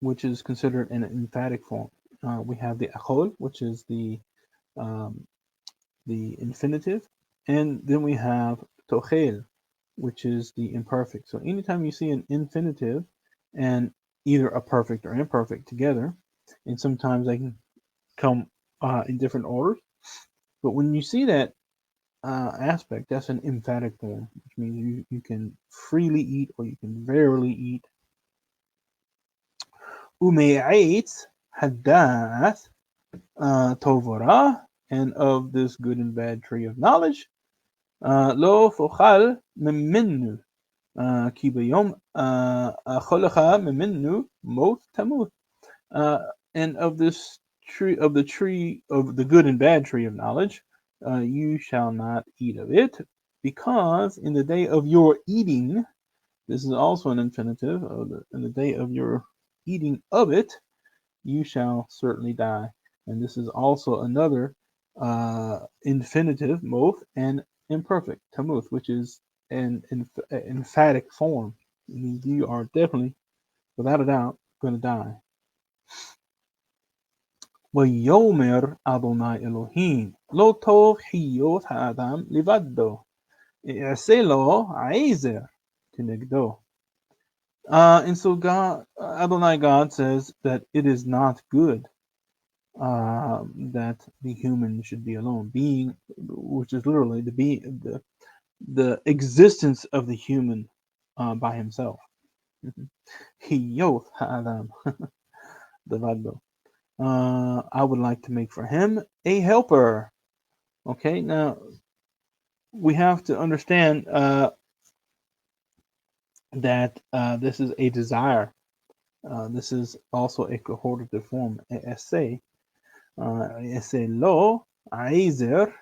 Speaker 1: which is considered an emphatic form. We have the achol, which is um, the infinitive, and then we have tochel, which is the imperfect. So anytime you see an infinitive and either a perfect or imperfect together, and sometimes they can come in different orders, but when you see that aspect, that's an emphatic form, which means you can freely eat or you can verily eat. Ume'ait hadath tovara, and of this good and bad tree of knowledge, lo fochal meminu, ki b'yom acholacha meminu mot tamut. And of this tree, of the tree of the good and bad tree of knowledge, you shall not eat of it, because in the day of your eating, this is also an infinitive, in the day of your eating of it, you shall certainly die. And this is also another infinitive, moth, and imperfect, tamuth, which is an emphatic form. It means you are definitely, without a doubt, going to die. ויאמר אדוני אלוהים לא טוב חיות האדם לבדו, אעשה לו עזר כנגדו. And so God, Adonai God says that it is not good that the human should be alone. Being, which is literally the existence of the human by himself. Hiyot ha'adam levado. I would like to make for him a helper. Okay, now we have to understand that this is a desire. This is also a cohortative form. Ese lo aizer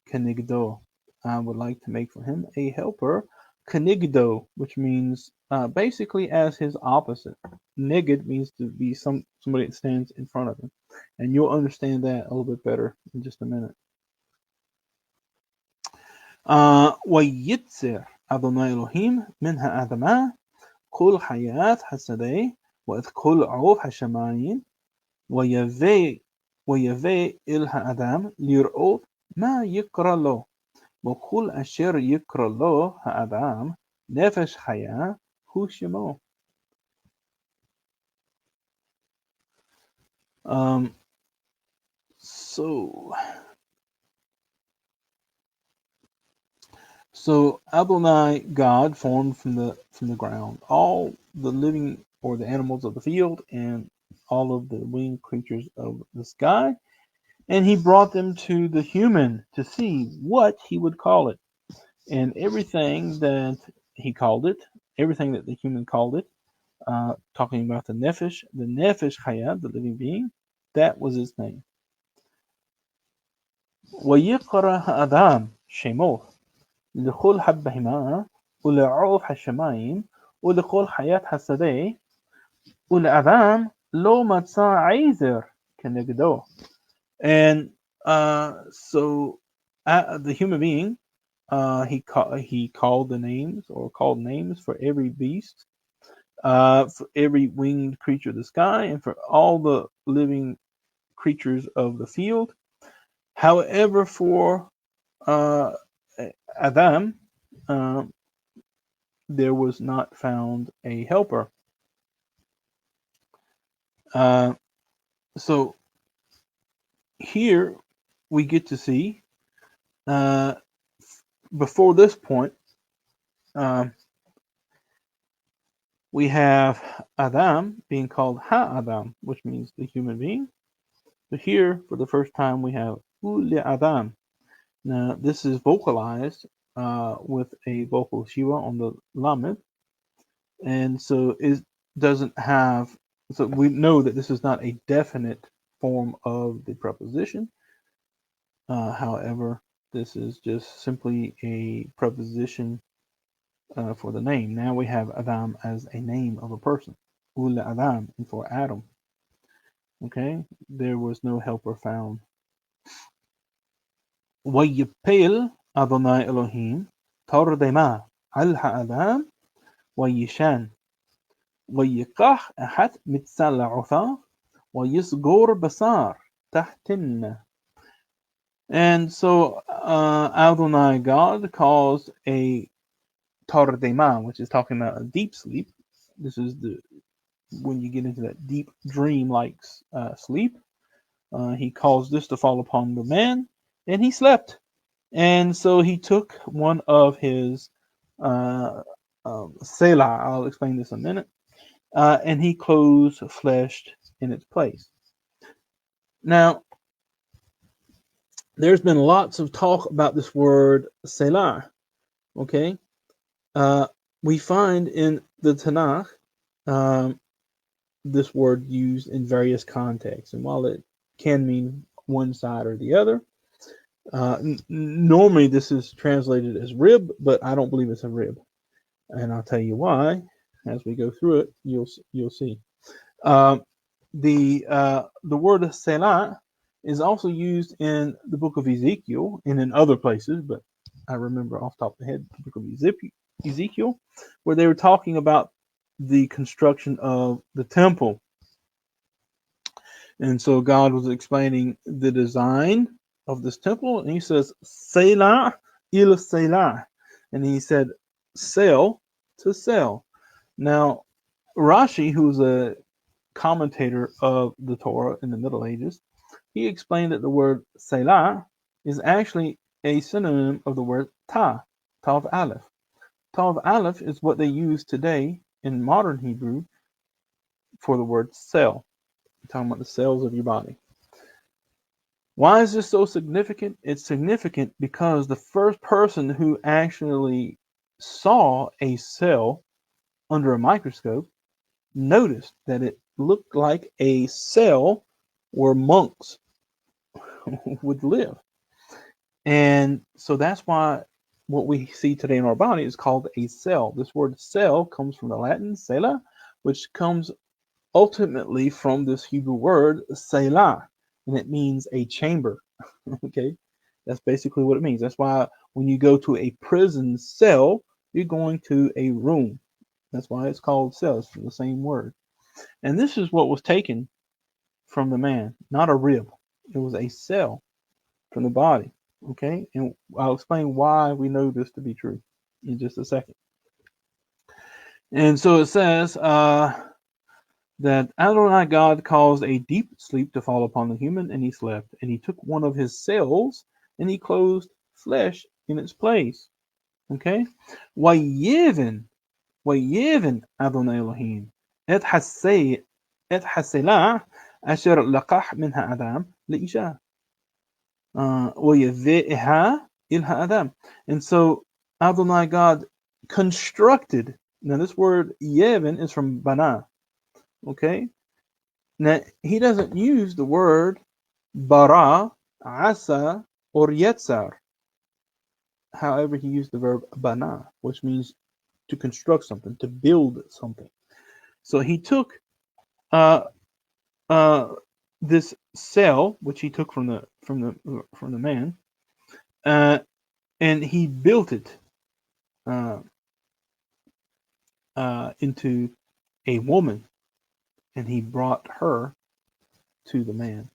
Speaker 1: kenigdo. I would like to make for him a helper, kenigdo, which means basically as his opposite. Nigid means to be somebody that stands in front of him, and you'll understand that a little bit better in just a minute. ويتسر أدونai Elohim من האדמה כל חיית השדה ואת כל עוף השמיים ויבא אל האדם לראות מה יקרא לו, וכל אשר יקרא לו האדם נפש חיה הוא שמו. So Adonai God formed from the ground all the living, or the animals of the field, and all of the winged creatures of the sky, and he brought them to the human to see what he would call it. And everything that he called it, everything that the human called it, talking about the nefesh chaya, the living being, that was his name. ويقرأ هَأَدَامْ شَمُوث لכל הבהמה ולעוף השמיים ולכל חיית השדה ולאדם לא מצא עזר כנגדו. And so the human being, he called the names, or called names for every beast, for every winged creature of the sky, and for all the living creatures of the field. However, for Adam, there was not found a helper. So here we get to see, before this point, we have Adam being called Ha-Adam, which means the human being. But here, for the first time, we have Ule Adam. Now, this is vocalized with a vocal shiva on the lamed, and so it doesn't have. So we know that this is not a definite form of the preposition. However, this is just simply a preposition for the name. Now we have Adam as a name of a person. Ul Adam, and for Adam. Okay, there was no helper found. ويبيل أدونai Elohim تردما على Adam ويشان ويقح أحد متسلع عثا ويسجور بصار تحتن. And so Adonai God caused a tardema, which is talking about a deep sleep. This is when you get into that deep dream-like sleep. He caused this to fall upon the man, and he slept. And so he took one of his selah. I'll explain this in a minute. And he closed flesh in its place. Now, there's been lots of talk about this word selah. Okay, we find in the Tanakh this word used in various contexts, and while it can mean one side or the other, normally this is translated as rib, but I don't believe it's a rib, and I'll tell you why as we go through it. You'll see. The word selah is also used in the book of Ezekiel and in other places, but I remember off the top of the head the book of Ezekiel, where they were talking about the construction of the temple. And so God was explaining the design of this temple, and he says, Selah il Selah. And he said, sell to sell. Now, Rashi, who's a commentator of the Torah in the Middle Ages, he explained that the word Selah is actually a synonym of the word Tav Aleph. Tav Aleph is what they use today in modern Hebrew for the word cell. I'm talking about the cells of your body. Why is this so significant? It's significant because the first person who actually saw a cell under a microscope noticed that it looked like a cell where monks would live. And so that's why what we see today in our body is called a cell. This word cell comes from the Latin cella, which comes ultimately from this Hebrew word selah, and it means a chamber. Okay, that's basically what it means. That's why when you go to a prison cell, you're going to a room. That's why it's called cell. It's from the same word. And this is what was taken from the man, not a rib. It was a cell from the body. Okay, and I'll explain why we know this to be true in just a second. And so it says that Adonai God caused a deep sleep to fall upon the human, and he slept. And he took one of his cells, and he closed flesh in its place. Okay? Wayeven Adonai Elohim et haselah asher laqah minha Adam leisha. وَيَذِئِهَا إِلْهَا Adam. And so Adonai God constructed. Now this word Yevin is from Bana. Okay? Now he doesn't use the word bara, asa, or yetzar. However, he used the verb bana, which means to construct something, to build something. So he took this cell, which he took from the man, and he built it into a woman, and he brought her to the man.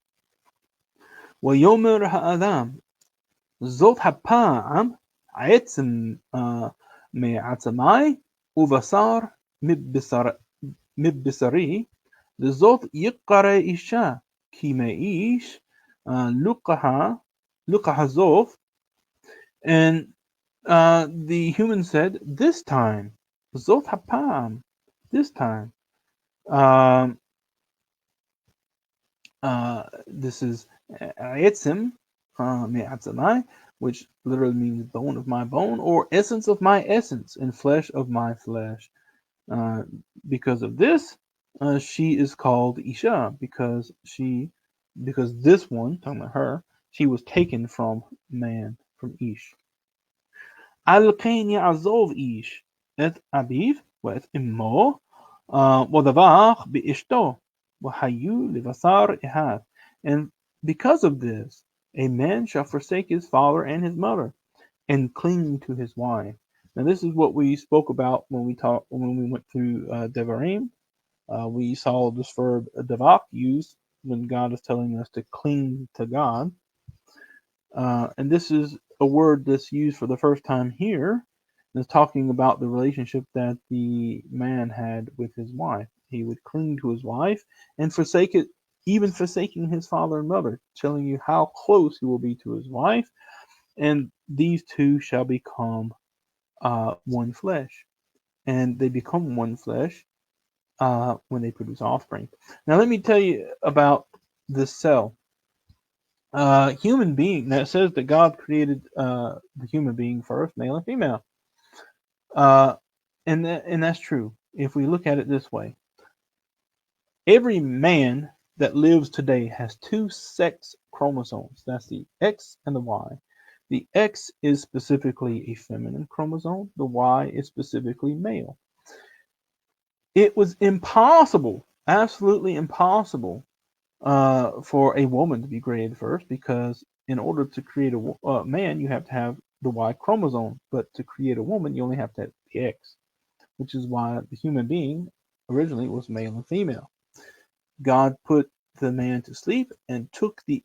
Speaker 1: ويومر هآدم זאת הפעם עצם מעצמי ובשר מבשרי לזאת יקרא אישה כי מאיש לוקחה זוף. And the human said, this time, zot hapam, this time. This is etzim me'atzamai, which literally means bone of my bone, or essence of my essence, and flesh of my flesh. Because of this, she is called Isha, because she because this one, talking about her, she was taken from man, from Ish. על כן יעזוב איש את אביו ואת אמו ודבח באשתו והיו לבשר אחד. And because of this, a man shall forsake his father and his mother and cling to his wife. Now this is what we spoke about when we went through Devarim. We saw this verb davak used when God is telling us to cling to God. And this is a word that's used for the first time here. It's talking about the relationship that the man had with his wife. He would cling to his wife and forsake it, even forsaking his father and mother, telling you how close he will be to his wife. And these two shall become one flesh. And they become one flesh when they produce offspring. Now, let me tell you about this cell. Human being, that says that God created the human being first, male and female. And that's true. If we look at it this way, every man that lives today has two sex chromosomes. That's the X and the Y. The X is specifically a feminine chromosome. The Y is specifically male. It was impossible, absolutely impossible, for a woman to be created first, because in order to create a man, you have to have the Y chromosome. But to create a woman, you only have to have the X, which is why the human being originally was male and female. God put the man to sleep and took the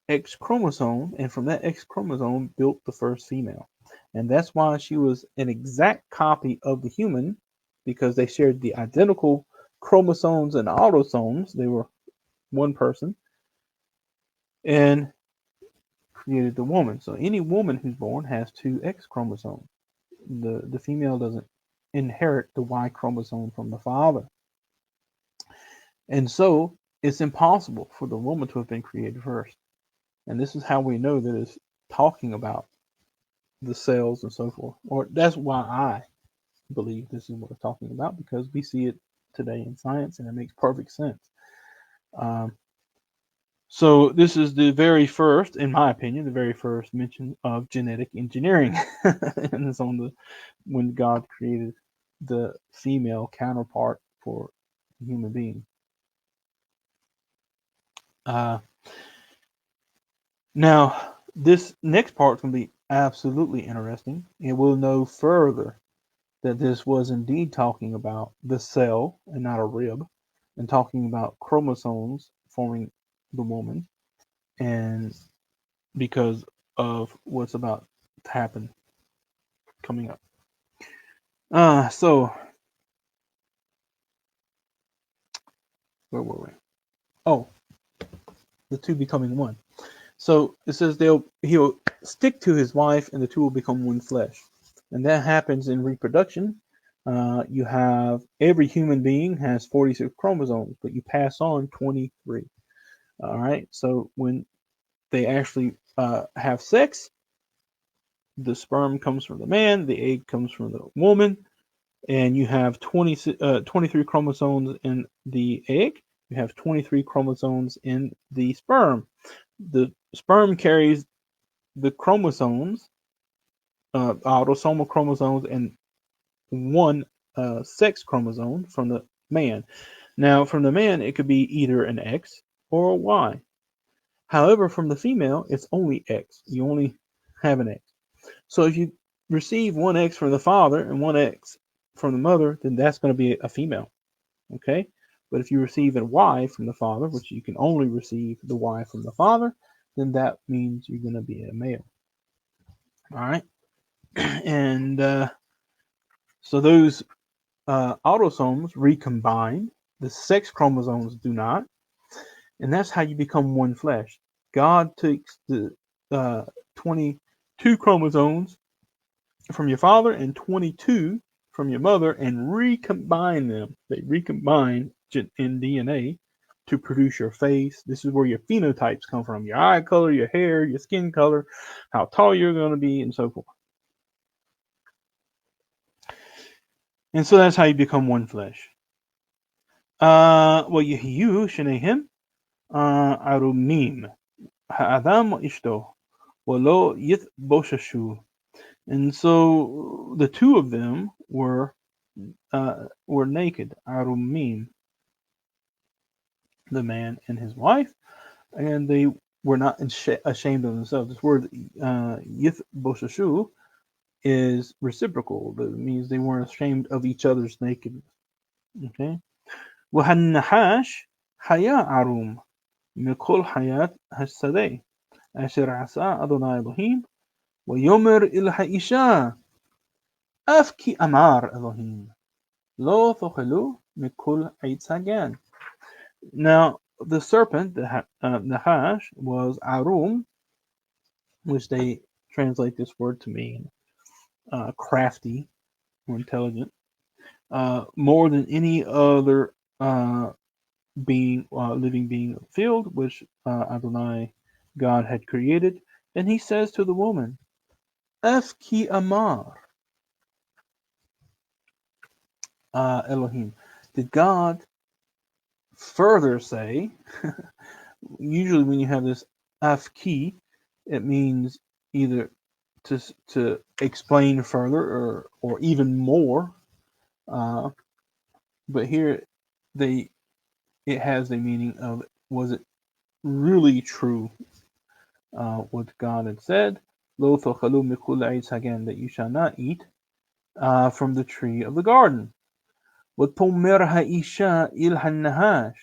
Speaker 1: X chromosome, and from that X chromosome built the first female. And that's why she was an exact copy of the human, because they shared the identical chromosomes and autosomes. They were one person, and created the woman. So any woman who's born has two X chromosomes. The female doesn't inherit the Y chromosome from the father. And so it's impossible for the woman to have been created first. And this is how we know that it's talking about the cells and so forth. Or that's why I believe this is what it's talking about, because we see it today in science and it makes perfect sense. So this is the very first, in my opinion, the very first mention of genetic engineering. And it's when God created the female counterpart for the human being. Now, this next part is going to be absolutely interesting, and we'll know further that this was indeed talking about the cell and not a rib, and talking about chromosomes forming the woman, and because of what's about to happen coming up. So where were we? Oh, the two becoming one. So it says he'll stick to his wife, and the two will become one flesh, and that happens in reproduction. You have every human being has 46 chromosomes, but you pass on 23. All right. So when they actually have sex, the sperm comes from the man, the egg comes from the woman, and you have 23 chromosomes in the egg. You have 23 chromosomes in the sperm. The sperm carries the chromosomes, autosomal chromosomes, and one sex chromosome from the man. Now, from the man, it could be either an X or a Y. However, from the female, it's only X. You only have an X. So if you receive one X from the father and one X from the mother, then that's going to be a female. Okay? But if you receive a Y from the father, which you can only receive the Y from the father, then that means you're going to be a male. All right? And so those autosomes recombine. The sex chromosomes do not. And that's how you become one flesh. God takes the 22 chromosomes from your father and 22 from your mother and recombine them. They recombine in DNA to produce your face. This is where your phenotypes come from: your eye color, your hair, your skin color, how tall you're going to be, and so forth. And so that's how you become one flesh. Well, you shenehim. arumim ha'adam ishto walo yithboshashu. And so the two of them were naked, arumim, the man and his wife, and they were not ashamed of themselves. This word yithboshashu is reciprocal. That means they weren't ashamed of each other's nakedness. Okay. وَهَالنَّحَاشِ حَيَا عَرُوم مِكُل حَيَاةِ هَالسَّدَيْ أَشَرْ عَسَى أَدُونَي إلهيم وَيُمِرْ إِلْهَا إِشَا أَفْكِي أَمَارْ إلهيم لو تخلو مِكُل عِيدْ سَجَان. Now, the serpent, the Nahash, was Arum, which they translate this word to mean crafty or intelligent, more than any other living being of the field, which Adonai, God, had created. And he says to the woman, Afki Amar Elohim. Did God further say, usually when you have this Afki, it means either to explain further or even more. But here it has the meaning of, was it really true what God had said? Lo tochalu mikul eitz hagan, that you shall not eat from the tree of the garden. وَتُمِّرْ هَإِشَا إِلْ هَالنَّهَاشِ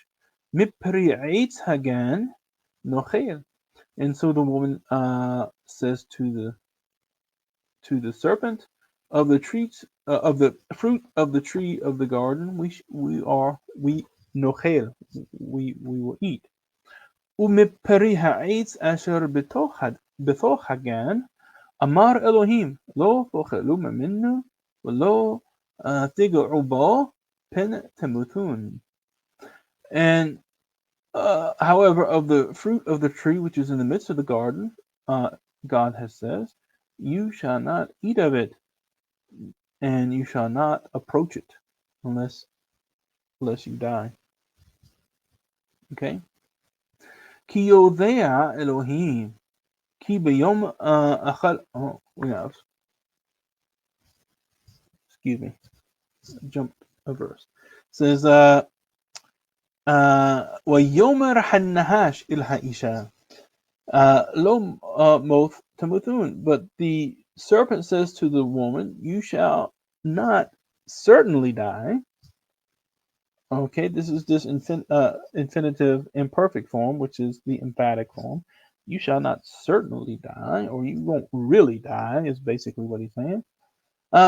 Speaker 1: مِبْرِي عِيتْ هَجَان نُخِيل. And so the woman says to the serpent, of the trees of the fruit of the tree of the garden we nochel, we will eat. ومبري העץ أشر בתוך הגן אמר אלוהים לא תאכלו ממנו ולא תגעו בו פן תמותון. And however, of the fruit of the tree which is in the midst of the garden, God has says, you shall not eat of it, and you shall not approach it unless you die. Okay? Ki yodea Elohim ki b'yom achal. Oh, excuse me, jumped a verse. It says, وَيَوْمَ رَحَ النَّهَاشِ إِلْ هَإِشَا lo moth tamutun. But the serpent says to the woman, you shall not certainly die. Okay, this is this infinitive imperfect form, which is the emphatic form. You shall not certainly die, or you won't really die, is basically what he's saying.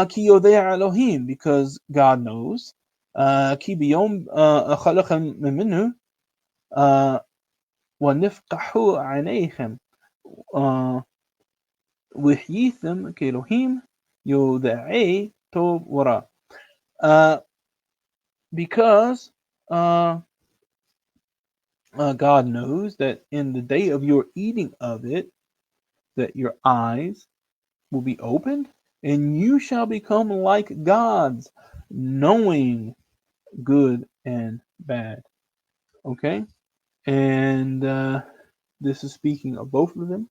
Speaker 1: Ki yodea Elohim, because God knows. Ki biyom khalaqam minhu wa nifqahu anayhim وحيثم كإلهيم يودعي tov wara. Because God knows that in the day of your eating of it, that your eyes will be opened, and you shall become like gods, knowing good and bad. Okay? And this is speaking of both of them,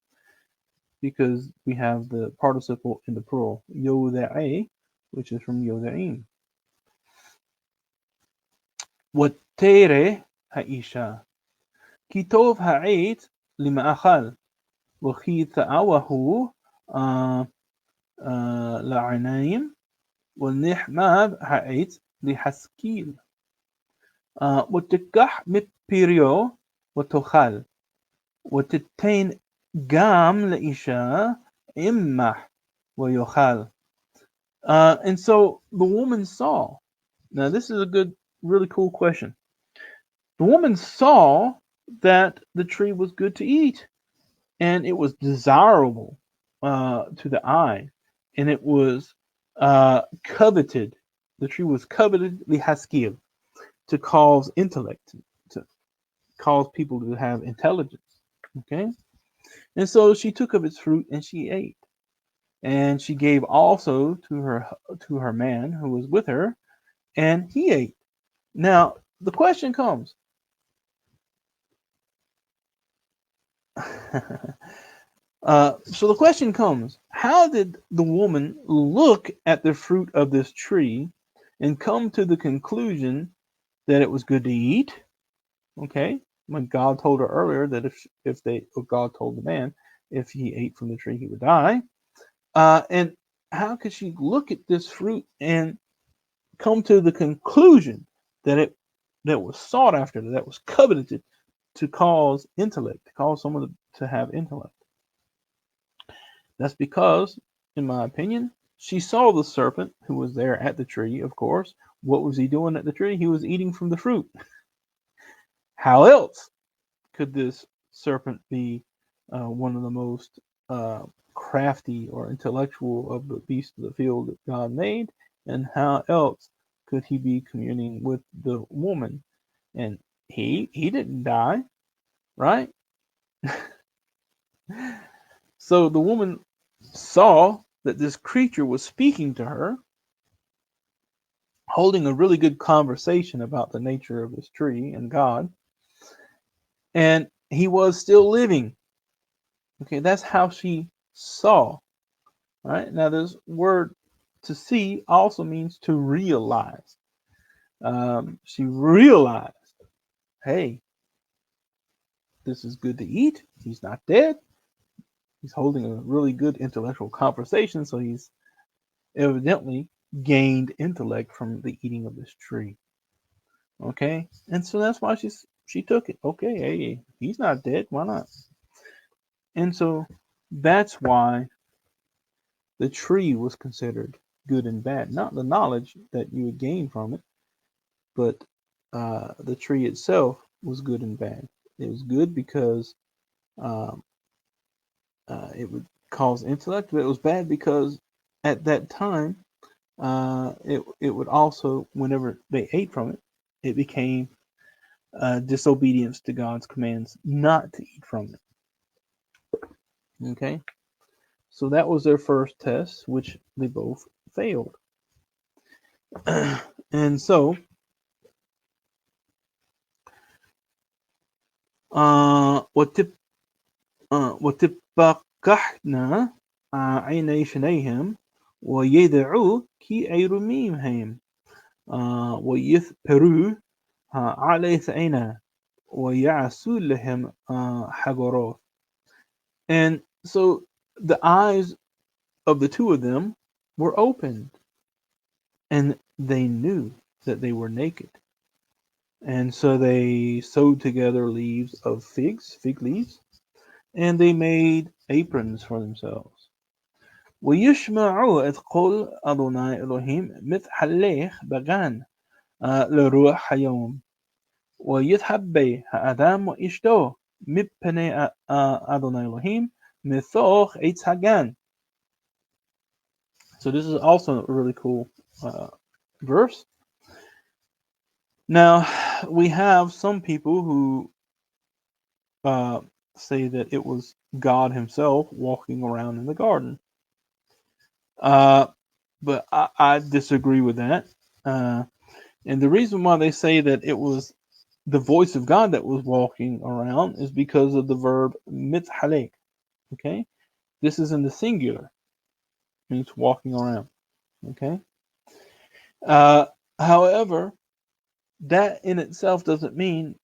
Speaker 1: because we have the participle in the plural, yoda'i, which is from yoda'im. وَالتَّيْرِ هَإِشَا כי טוב העץ למאכל, וכי תאוהו לעיניים, ונחמד העץ להשכיל. ותיקח מפריו ותאכל, ותיתן גם לאישה עמך ויאכל. And so the woman saw. Now this is a good, really cool question. The woman saw that the tree was good to eat, and it was desirable to the eye, and it was coveted. The tree was coveted, lihaskil, to cause intellect, to cause people to have intelligence. Okay, and so she took of its fruit and she ate, and she gave also to her man who was with her, and he ate. Now the question comes: So the question comes, how did the woman look at the fruit of this tree and come to the conclusion that it was good to eat? Okay, when God told her earlier that if God told the man if he ate from the tree he would die, and how could she look at this fruit and come to the conclusion that was sought after, that was coveted to cause intellect, to cause someone to have intellect? That's because, in my opinion, she saw the serpent who was there at the tree, of course. What was he doing at the tree? He was eating from the fruit. How else could this serpent be one of the most crafty or intellectual of the beasts of the field that God made? And how else could he be communing with the woman? And he didn't die, right? So the woman saw that this creature was speaking to her, holding a really good conversation about the nature of this tree and God, and he was still living. Okay, that's how she saw. Right now, this word "to see" also means to realize. She realized, hey, this is good to eat. He's not dead. He's holding a really good intellectual conversation, so he's evidently gained intellect from the eating of this tree. Okay, and so that's why she took it. Okay, hey, he's not dead. Why not? And so that's why the tree was considered good and bad, not the knowledge that you would gain from it, but the tree itself was good and bad. It was good because um, it would cause intellect, but it was bad because at that time it would also, whenever they ate from it, it became disobedience to God's commands not to eat from it. Okay, so that was their first test, which they both failed. And so وتبقحنا عيني شنيهم ويدعو كي أيرميمهم ويثبروا على ثعينا ويعسوا لهم حجرات. And so the eyes of the two of them were opened, and they knew that they were naked. And so they sewed together leaves of fig leaves, and they made aprons for themselves. ويشمعوا إذ قل أدونai إلهim متحليخ بغان لروح يوم ويتحبي האדם وإشتو مپני أدونai إلهim מתוך עץ הגן. So this is also a really cool verse. Now, we have some people who say that it was God himself walking around in the garden. But I disagree with that. And the reason why they say that it was the voice of God that was walking around is because of the verb mithalek. Okay? This is in the singular. It means walking around. Okay? However, that in itself doesn't mean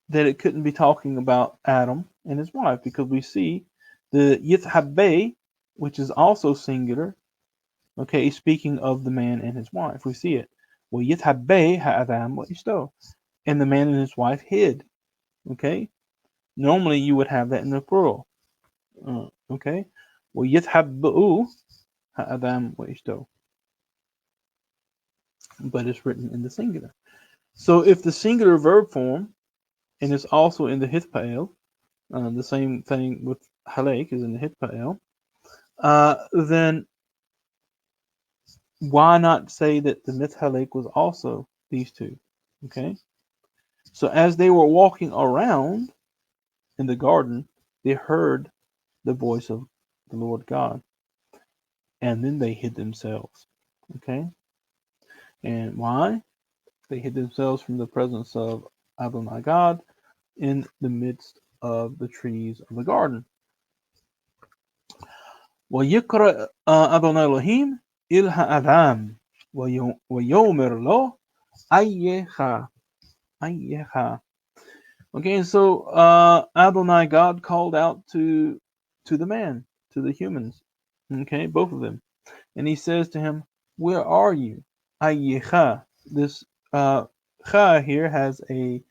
Speaker 1: that it couldn't be talking about Adam and his wife, because we see the yithabbe, which is also singular, okay, speaking of the man and his wife. We see it. Well, yithabbe ha'adam wa ishto, and the man and his wife hid. Okay, normally you would have that in the plural. Okay, well, yithabbu ha'adam wa ishto, but it's written in the singular. So if the singular verb form, and it's also in the hitpael, the same thing with halek is in the hitpael, then why not say that the mithalek was also these two? Okay, so as they were walking around in the garden, they heard the voice of the Lord God, and then they hid themselves. Okay, and why? They hid themselves from the presence of Adonai God in the midst of the trees of the garden. ويقرأ أدونai Elohim إل هآدم ويومر له أيها. Okay, so Adonai, God, called out to the man, to the humans, okay, both of them, and he says to him, "Where are you?" Ayyecha. This cha here has a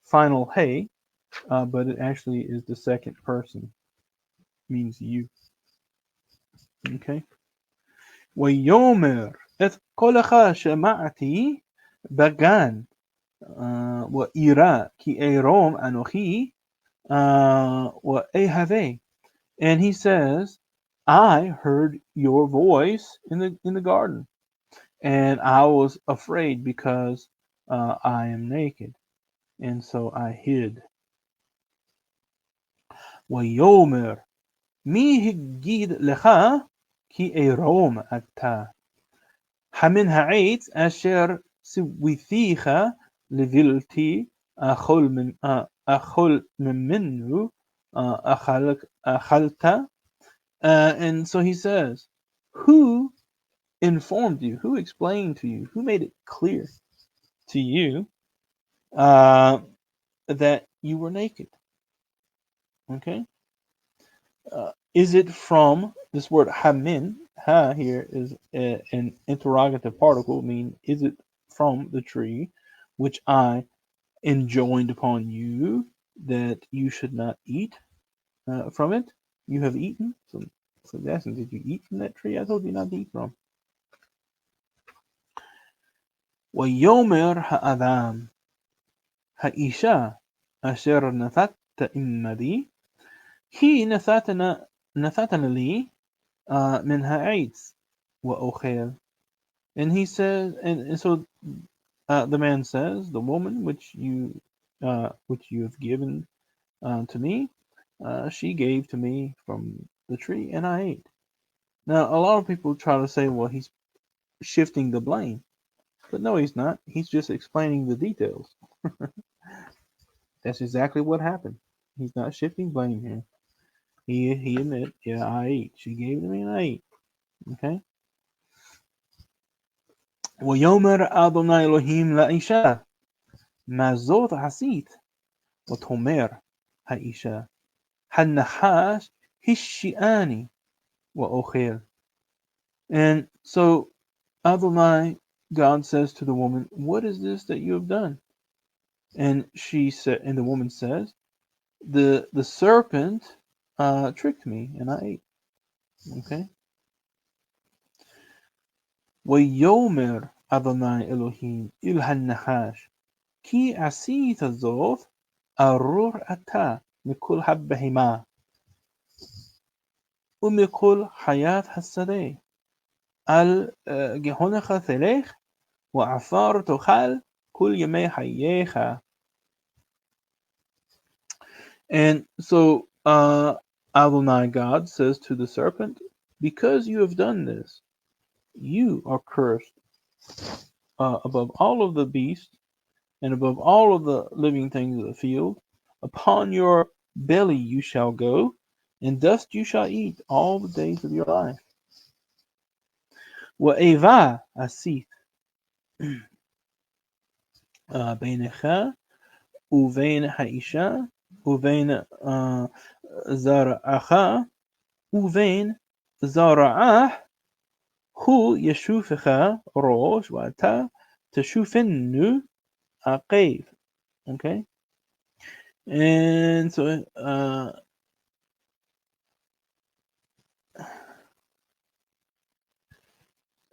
Speaker 1: final hey, but it actually is the second person, means you. Okay. ويومر إذ قلخ شمعتي بغان وإيرا كي إيروم أنوخي وإيهave. And he says, I heard your voice in the garden, and I was afraid because I am naked, and so I hid. ويومر مي هجيد لخا كي إيروم أتا حمن هعيت أشر سويثيخ لذلتي أخل من منه أخلت. And so he says, who informed you? Who explained to you? Who made it clear to you that you were naked? Okay. Is it from this word hamin? Ha here is an interrogative particle, meaning is it from the tree which I enjoined upon you that you should not eat from it? You have eaten. So that's, did you eat from that tree? I told you not to eat from. ويومر هآدم هإيشا أشر نثت إمدي هي نثتنا لي من هعيتس وأخيل. And he says, and so the man says, the woman which you have given to me, she gave to me from the tree, and I ate. Now, a lot of people try to say, well, he's shifting the blame, but no, he's not. He's just explaining the details. That's exactly what happened. He's not shifting blame here. He admit, yeah, I ate. She gave to me, and I ate. Okay. ويومر أدونai Elohim לאישה מה זאת עשית ותאמר האישה הנחש הששיעני ואוכל. And so Adonai, God, says to the woman, what is this that you have done? And she said, and the woman says, the serpent tricked me and I ate. Okay. ويومر أدونai Elohim إل هالنحاش كي عسيت الزوف أرور أتا مكل حبهما ومكل حياة السدي الجهنخ ثليخ وعفار تخال كل يمي حييخا. And so Adonai, God, says to the serpent, because you have done this, you are cursed above all of the beasts and above all of the living things of the field. Upon your belly you shall go, and dust you shall eat all the days of your life. وإيva أسيت بينك وبين האישה وبين زرعך وبين زرعه הוא ישופך ראש ואתה תשופנו עקב. Okay. And so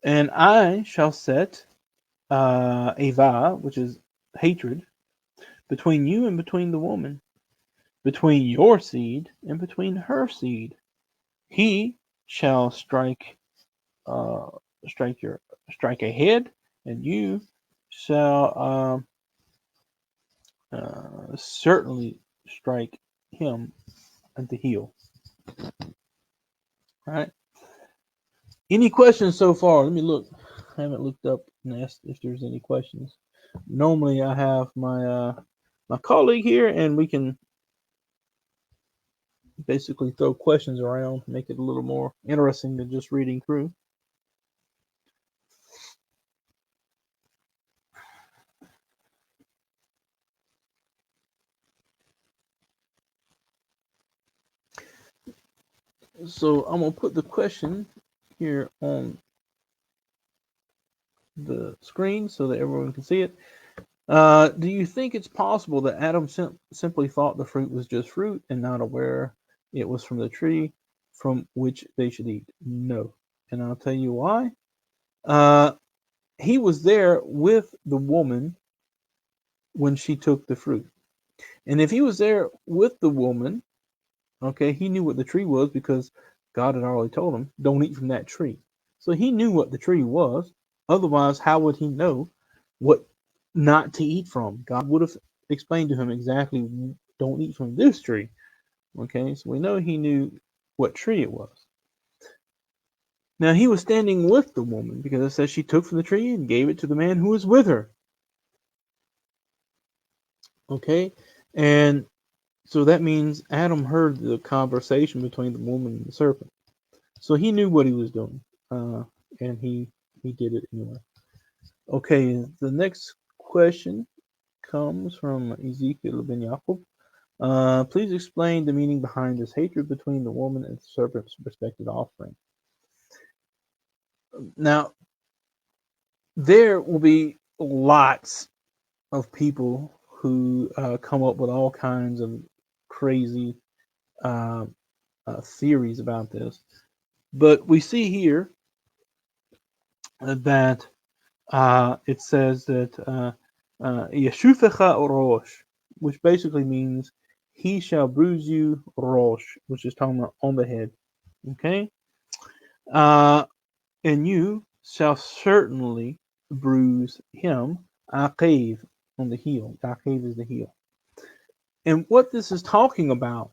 Speaker 1: and I shall set Ava, which is hatred, between you and between the woman, between your seed and between her seed. He shall strike a head, and you shall certainly strike him at the heel. All right. Any questions so far? Let me look. I haven't looked up and asked if there's any questions. Normally, I have my my colleague here, and we can basically throw questions around, make it a little more interesting than just reading through. So I'm going to put the question here on the screen so that everyone can see it. Do you think it's possible that Adam simply thought the fruit was just fruit and not aware it was from the tree from which they should eat? No. And I'll tell you why. He was there with the woman when she took the fruit. And if he was there with the woman, okay, he knew what the tree was because God had already told him, don't eat from that tree. So he knew what the tree was. Otherwise, how would he know what not to eat from? God would have explained to him exactly, don't eat from this tree. Okay, so we know he knew what tree it was. Now he was standing with the woman because it says she took from the tree and gave it to the man who was with her. Okay, and so that means Adam heard the conversation between the woman and the serpent. So he knew what he was doing, and he did it anyway. Okay, the next question comes from Ezekiel ben Yaakov. Please explain the meaning behind this hatred between the woman and the serpent's respected offspring. Now, there will be lots of people who come up with all kinds of crazy theories about this. But we see here that it says that Yeshufecha Rosh, which basically means he shall bruise you Rosh, which is talking about on the head. Okay? And you shall certainly bruise him Akev on the heel. Akev is the heel. And what this is talking about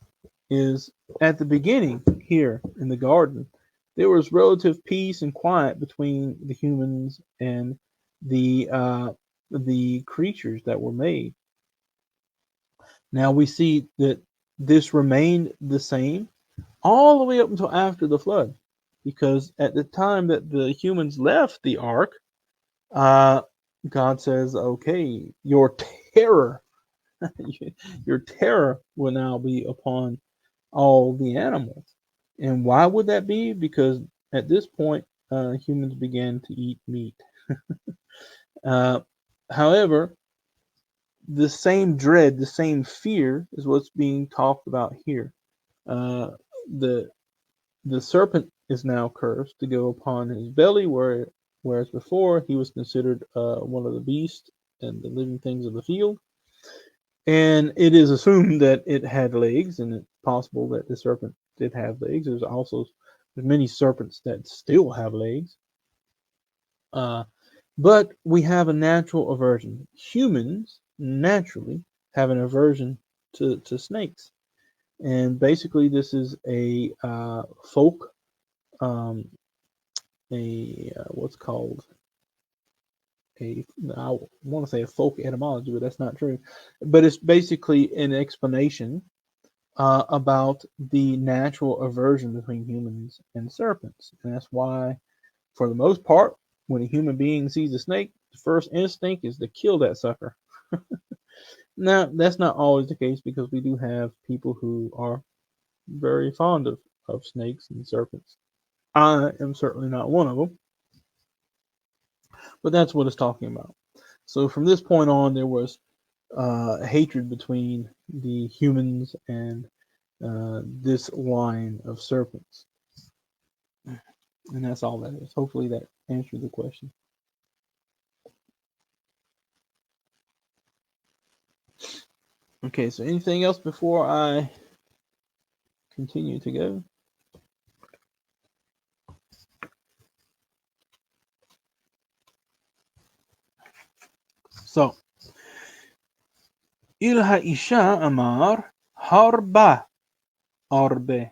Speaker 1: is at the beginning here in the garden, there was relative peace and quiet between the humans and the creatures that were made. Now we see that this remained the same all the way up until after the flood, because at the time that the humans left the ark, God says, "Okay, your terror, your terror will now be upon all the animals." And why would that be? Because at this point, humans began to eat meat. However, the same dread, the same fear is what's being talked about here. The serpent is now cursed to go upon his belly, whereas before he was considered one of the beasts and the living things of the field. And it is assumed that it had legs, and it's possible that the serpent did have legs. There's many serpents that still have legs. But we have a natural aversion. Humans naturally have an aversion to snakes. And basically this is a folk, what's called I want to say a folk etymology, but that's not true. But it's basically an explanation about the natural aversion between humans and serpents. And that's why, for the most part, when a human being sees a snake, the first instinct is to kill that sucker. Now, that's not always the case, because we do have people who are very fond of snakes and serpents. I am certainly not one of them. But that's what it's talking about. So from this point on, there was hatred between the humans and this line of serpents. And that's all that is. Hopefully that answered the question. Okay, so anything else before I continue to go? So, Ilha Isha Amar Harba Arbe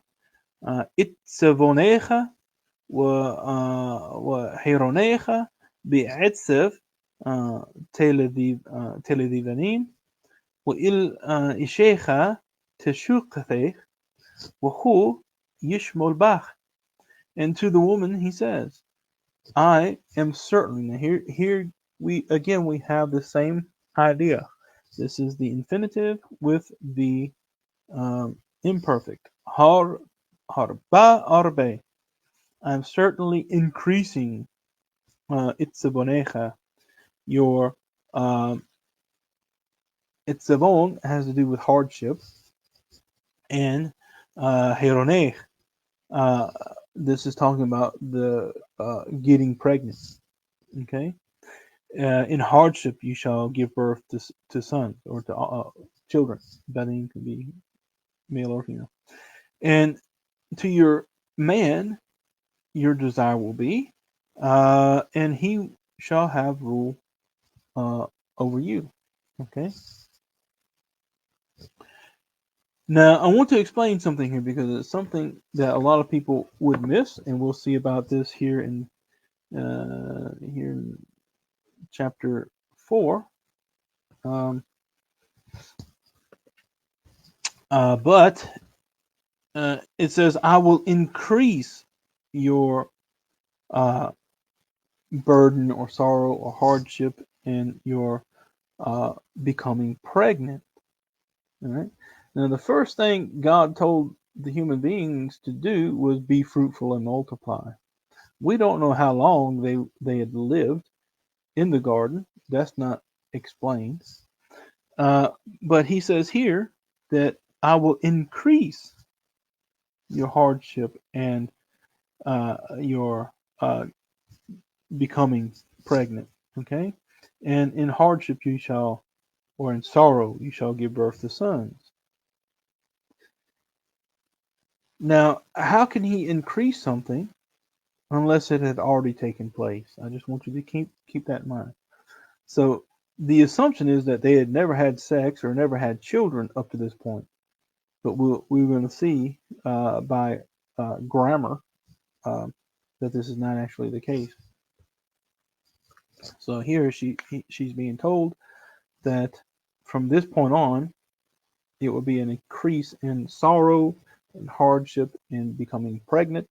Speaker 1: Itzavonecha وحيرونيخا بعتسف تلذيذانين وإل إشيخا تشوقثيخ Wahu yishmol bach. And to the woman he says, I am certainly. Now here we have the same idea. This is the infinitive with the imperfect. Harba arbe. I'm certainly increasing itzabonecha. Your itzabon has to do with hardship, and heronech. Uh, this is talking about the getting pregnant. Okay. In hardship you shall give birth to sons or to children. Banin can be male or female. And to your man, your desire will be, and he shall have rule over you. Okay. Now I want to explain something here because it's something that a lot of people would miss, and we'll see about this here in chapter 4. Um, but it says, I will increase your burden or sorrow or hardship and your becoming pregnant. All right. Now, the first thing God told the human beings to do was be fruitful and multiply. We don't know how long they had lived in the garden. That's not explained. But he says here that I will increase your hardship and your becoming pregnant. Okay? And in hardship you shall, or in sorrow, you shall give birth to sons. Now, how can he increase something unless it had already taken place? I just want you to keep that in mind. So the assumption is that they had never had sex or never had children up to this point. But we're going to see by grammar that this is not actually the case. So here she's being told that from this point on, it will be an increase in sorrow and hardship in becoming pregnant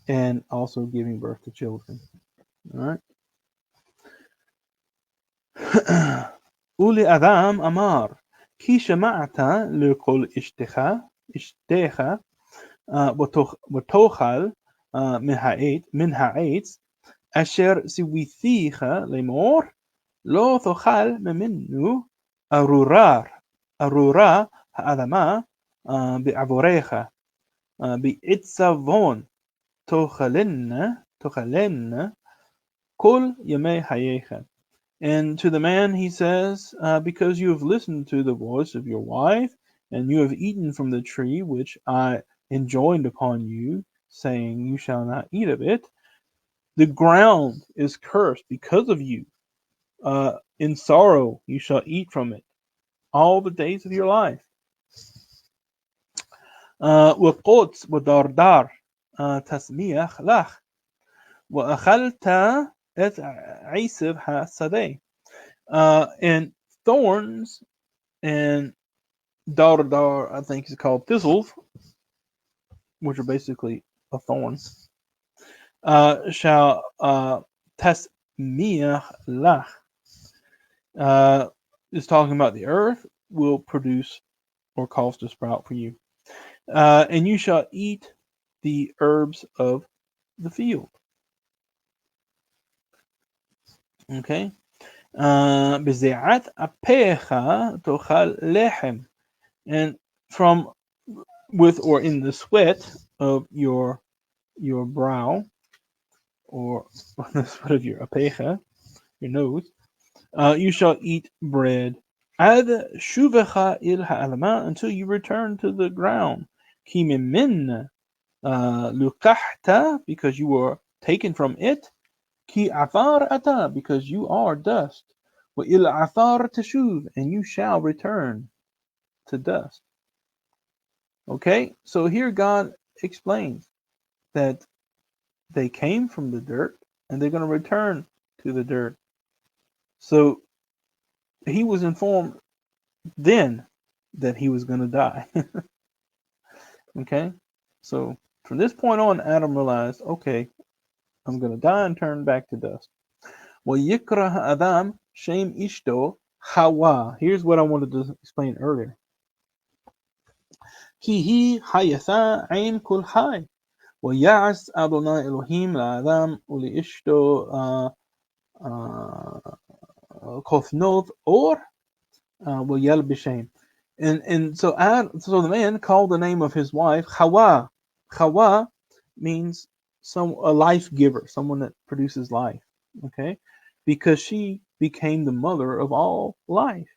Speaker 1: and also giving birth to children. All right. Uli Adam Amar, Ki Shama'ata Lukul Ishtecha, Watochal min ha'etz, Asher Siwithicha Lemor, Lo Tochal Meminu, Arura Ha'adama, Bi'avorecha, Bi'itzavon, Tochalenna, Kol Yamei Hayecha. And to the man he says, because you have listened to the voice of your wife, and you have eaten from the tree which I enjoined upon you, saying, you shall not eat of it, the ground is cursed because of you. In sorrow you shall eat from it all the days of your life. وقدس ودردار تسميح لك وأخلت et عيسب حسدي. And thorns and dar, I think is called thistles, which are basically a thorn, shall tasmiach lach, is talking about the earth will produce or cause to sprout for you. And you shall eat the herbs of the field. Okay. بزيعت أبيها تخل لحم. And from with or in the sweat of your brow, or the sweat of your apecha, your nose, you shall eat bread. Ad shuvecha il ha'alama, until you return to the ground. Ki min lukahta, because you were taken from it. Ki afar ata, because you are dust. Wa il afar teshuv, and you shall return to dust. Okay, so here God explains that they came from the dirt and they're going to return to the dirt. So he was informed then that he was going to die. Okay? So from this point on, Adam realized, okay, I'm going to die and turn back to dust. وَيِكْرَهَ Adam Shem Ishto Hawa. Here's what I wanted to explain earlier. He hayatha ain kul hay. وَيَعَسْ Adonai Elohim la'adam u'li'ishto kofnoth or وَيَلْبِشَيْم. And so the man called the name of his wife Hawa. Hawa means a life giver, someone that produces life. Okay, because she became the mother of all life.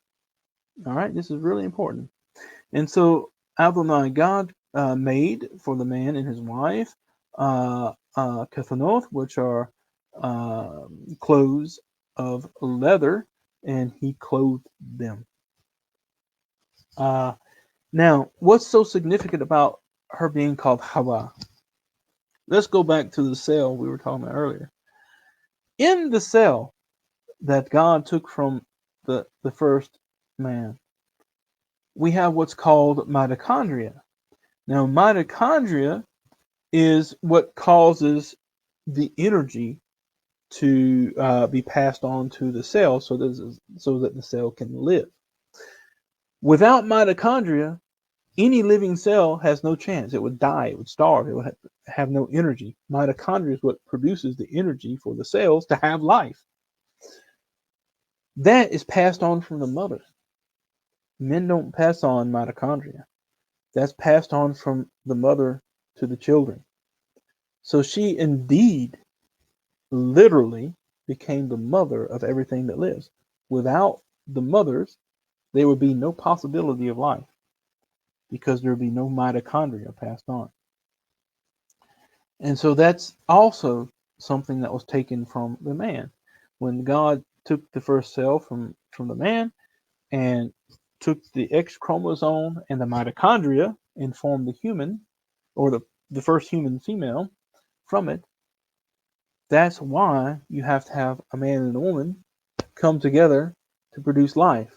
Speaker 1: All right, this is really important. And so Adonai, God, made for the man and his wife kathanoth, which are clothes of leather, and he clothed them. Now, what's so significant about her being called Hawa? Let's go back to the cell we were talking about earlier. In the cell that God took from the first man, we have what's called mitochondria. Now, mitochondria is what causes the energy to be passed on to the cell so that the cell can live. Without mitochondria, any living cell has no chance. It would die. It would starve. It would have no energy. Mitochondria is what produces the energy for the cells to have life. That is passed on from the mother. Men don't pass on mitochondria. That's passed on from the mother to the children. So she indeed, literally, became the mother of everything that lives. Without the mothers, there would be no possibility of life because there would be no mitochondria passed on. And so that's also something that was taken from the man. When God took the first cell from the man and took the X chromosome and the mitochondria and formed the human, or the first human female from it, that's why you have to have a man and a woman come together to produce life.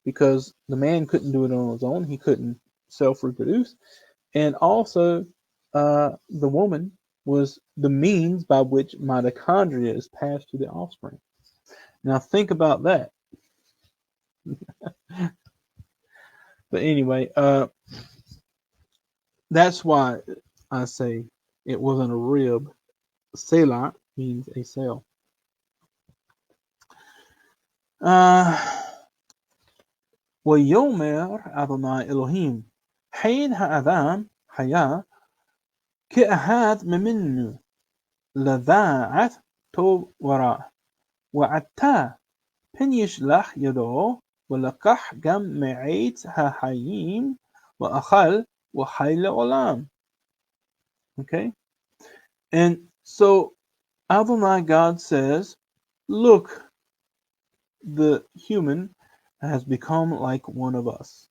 Speaker 1: Because the man couldn't do it on his own. He couldn't self-reproduce. And also, the woman was the means by which mitochondria is passed to the offspring. Now think about that. But anyway, that's why I say it wasn't a rib. Selah means a cell. ويومر أدونai Elohim حين هأذام حياة كأهاد ممنه لذاعت طوب وراء وعتا פן ישלח ידו ולקח גם מעץ החיים ואכל וחי לעולם. Okay? And so Adonai God says, look, the human has become like one of us,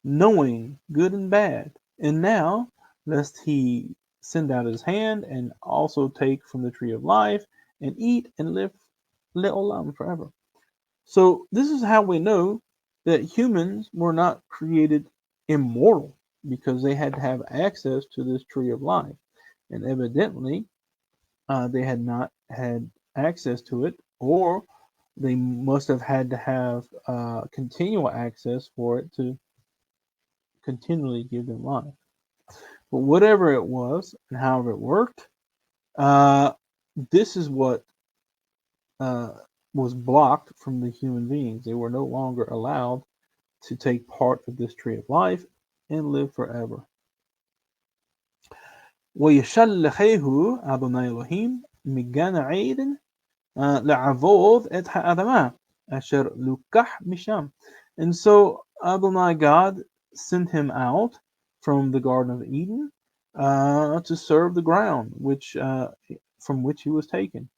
Speaker 1: knowing good and bad. And now, lest he send out his hand and also take from the tree of life and eat and live le'olam forever. So this is how we know that humans were not created immortal, because they had to have access to this tree of life. And evidently, they had not had access to it, or they must have had to have continual access for it to continually give them life. But whatever it was and however it worked, this is what was blocked from the human beings. They were no longer allowed to take part of this tree of life and live forever. ويشلخه أدونai Elohim מגן عدن לעבוד את האדמה אשר לוקח משם. And so Adonai God sent him out from the Garden of Eden to serve the ground from which he was taken.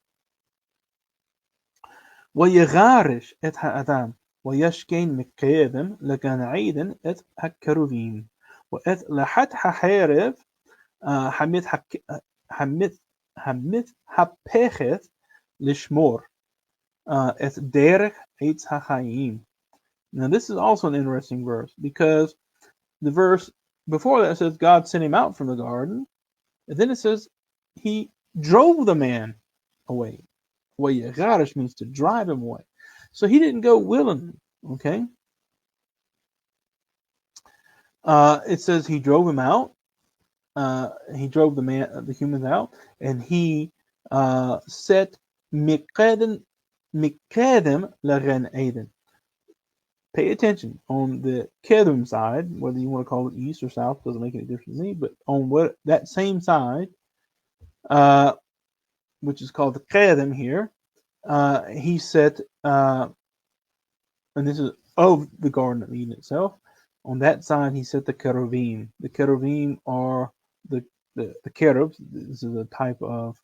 Speaker 1: ويغارش את האדם ويشكن מקדם לגן עדן את הכרובים ואת לחת החרב המתהפכת לשמור את דרך עץ החיים. Now this is also an interesting verse, because the verse before that it says God sent him out from the garden, and then it says he drove the man away. Yagarish means to drive him away. So he didn't go willingly. Okay. It says he drove him out. He drove the humans out, and he set mikadem laren Aden. Pay attention on the kedem side, whether you want to call it east or south, doesn't make any difference to me. But on what that same side, which is called the kedem here, he set, and this is of the Garden of Eden itself. On that side, he set the cherubim. The cherubim are the cherubs. This is a type of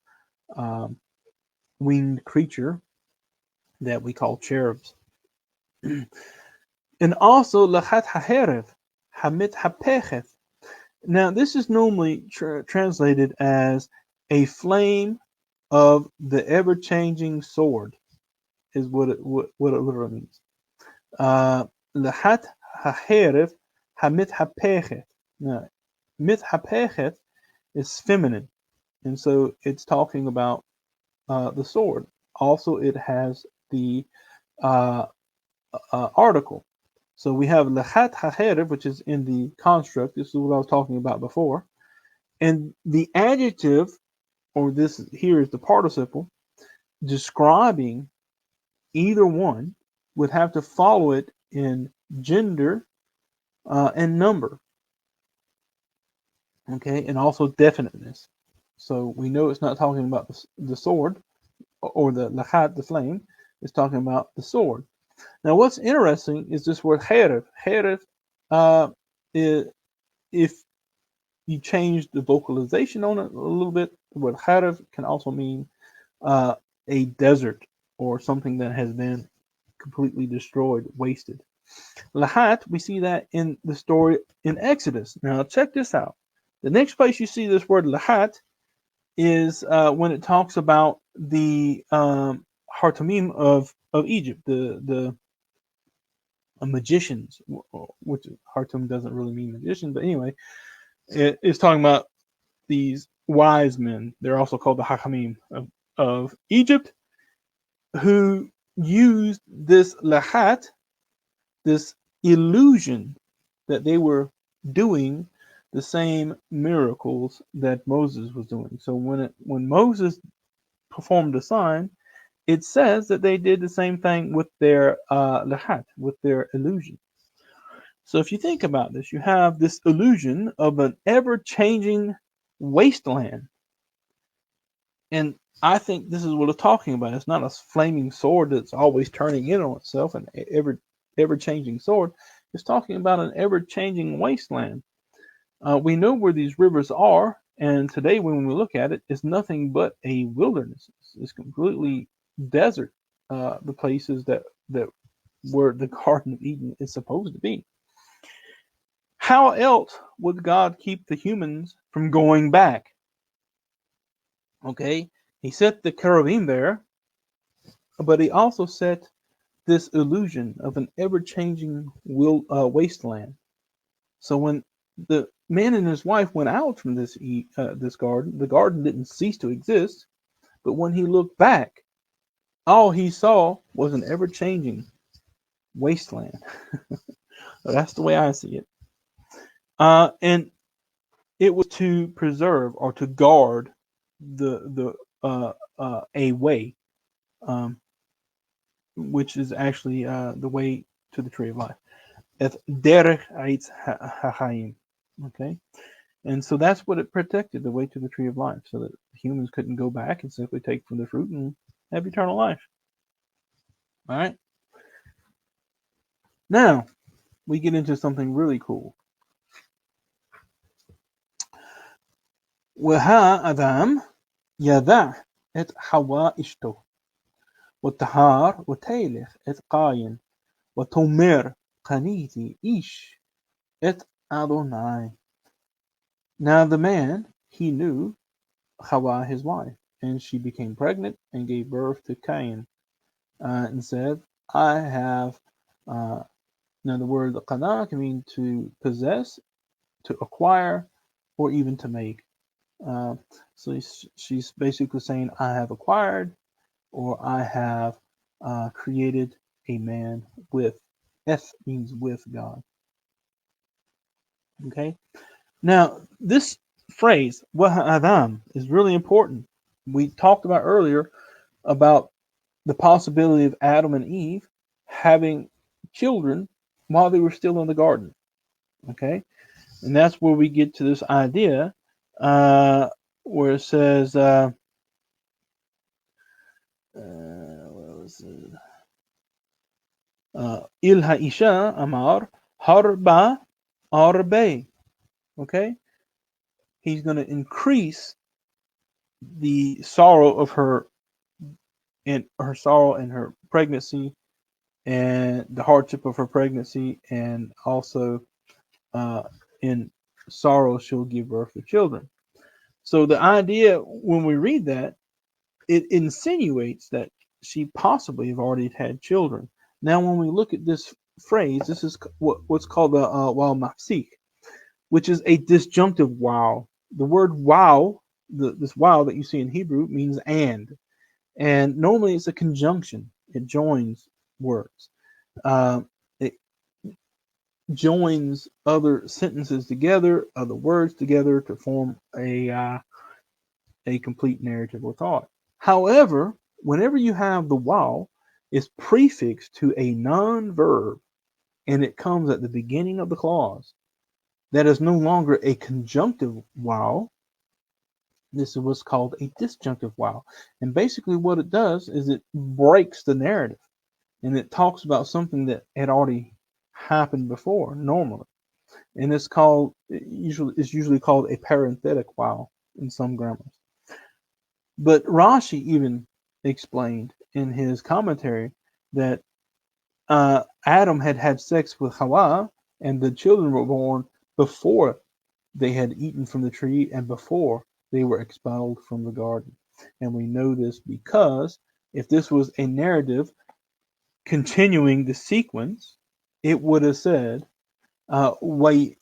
Speaker 1: winged creature that we call cherubs. And also, lachat haherev, hamit hapechet. Now, this is normally translated as a flame of the ever-changing sword, is what it literally means. Lachat haherev, hamit hapechet. Now, mit hapechet is feminine, and so it's talking about the sword. Also, it has the article. So we have lachat haherev, which is in the construct. This is what I was talking about before. And the adjective, or this here is the participle, describing either one would have to follow it in gender and number. Okay, and also definiteness. So we know it's not talking about the sword or the lachat, the flame. It's talking about the sword. Now, what's interesting is this word herev. Herev, if you change the vocalization on it a little bit, the word herev can also mean a desert or something that has been completely destroyed, wasted. Lahat, we see that in the story in Exodus. Now, check this out. The next place you see this word lahat is when it talks about the Hartamim of Egypt, the magicians, which Hartum doesn't really mean magician, but anyway, it's talking about these wise men. They're also called the Hakhamim of Egypt, who used this lahat, this illusion that they were doing the same miracles that Moses was doing. So when Moses performed a sign, it says that they did the same thing with their lahat, with their illusion. So if you think about this, you have this illusion of an ever-changing wasteland. And I think this is what it's talking about. It's not a flaming sword that's always turning in on itself, an ever-changing sword. It's talking about an ever-changing wasteland. We know where these rivers are, and today when we look at it, it's nothing but a wilderness. It's completely desert, the places that where the Garden of Eden is supposed to be. How else would God keep the humans from going back? Okay, he set the cherubim there, but he also set this illusion of an ever-changing wasteland. So when the man and his wife went out from this garden, the garden didn't cease to exist, but when he looked back, all he saw was an ever-changing wasteland. That's the way I see it. And it was to preserve or to guard a way, which is actually the way to the tree of life. Derech Eitz HaChaim. Okay, and so that's what it protected, the way to the tree of life, so that humans couldn't go back and simply take from the fruit and have eternal life. All right. Now we get into something really cool. Waha Adam Yada et Hawa Ishto Watahar Wataylech et Qayin Watomer Qaniti Ish et Adonai. Now the man, he knew Hawa, his wife, and she became pregnant and gave birth to Cain, and said, I have, now the word qana can mean to possess, to acquire, or even to make. So she's basically saying, I have acquired, or I have created a man with. Eth means with God. Okay. Now, this phrase, Adam, is really important. We talked about earlier about the possibility of Adam and Eve having children while they were still in the garden. Okay. And that's where we get to this idea where it says, Il Ha'isha Amar Harba Arbe. Okay? He's going to increase the sorrow of her and her sorrow in her pregnancy and the hardship of her pregnancy, and also in sorrow she'll give birth to children. So the idea when we read that, it insinuates that she possibly have already had children. Now, when we look at this phrase, this is what's called the waw mafsik, which is a disjunctive wow. The word wow, this wow that you see in Hebrew, means and normally it's a conjunction. It joins words. It joins other sentences together, other words together to form a complete narrative or thought. However, whenever you have the wow, it's prefixed to a non-verb and it comes at the beginning of the clause. That is no longer a conjunctive wow. This is what's called a disjunctive wow. And basically what it does is it breaks the narrative and it talks about something that had already happened before normally. And it's usually called a parenthetic wow in some grammars. But Rashi even explained in his commentary that Adam had had sex with Hawa, and the children were born before they had eaten from the tree and before they were expelled from the garden. And we know this because if this was a narrative continuing the sequence, it would have said, وَيَدَعْ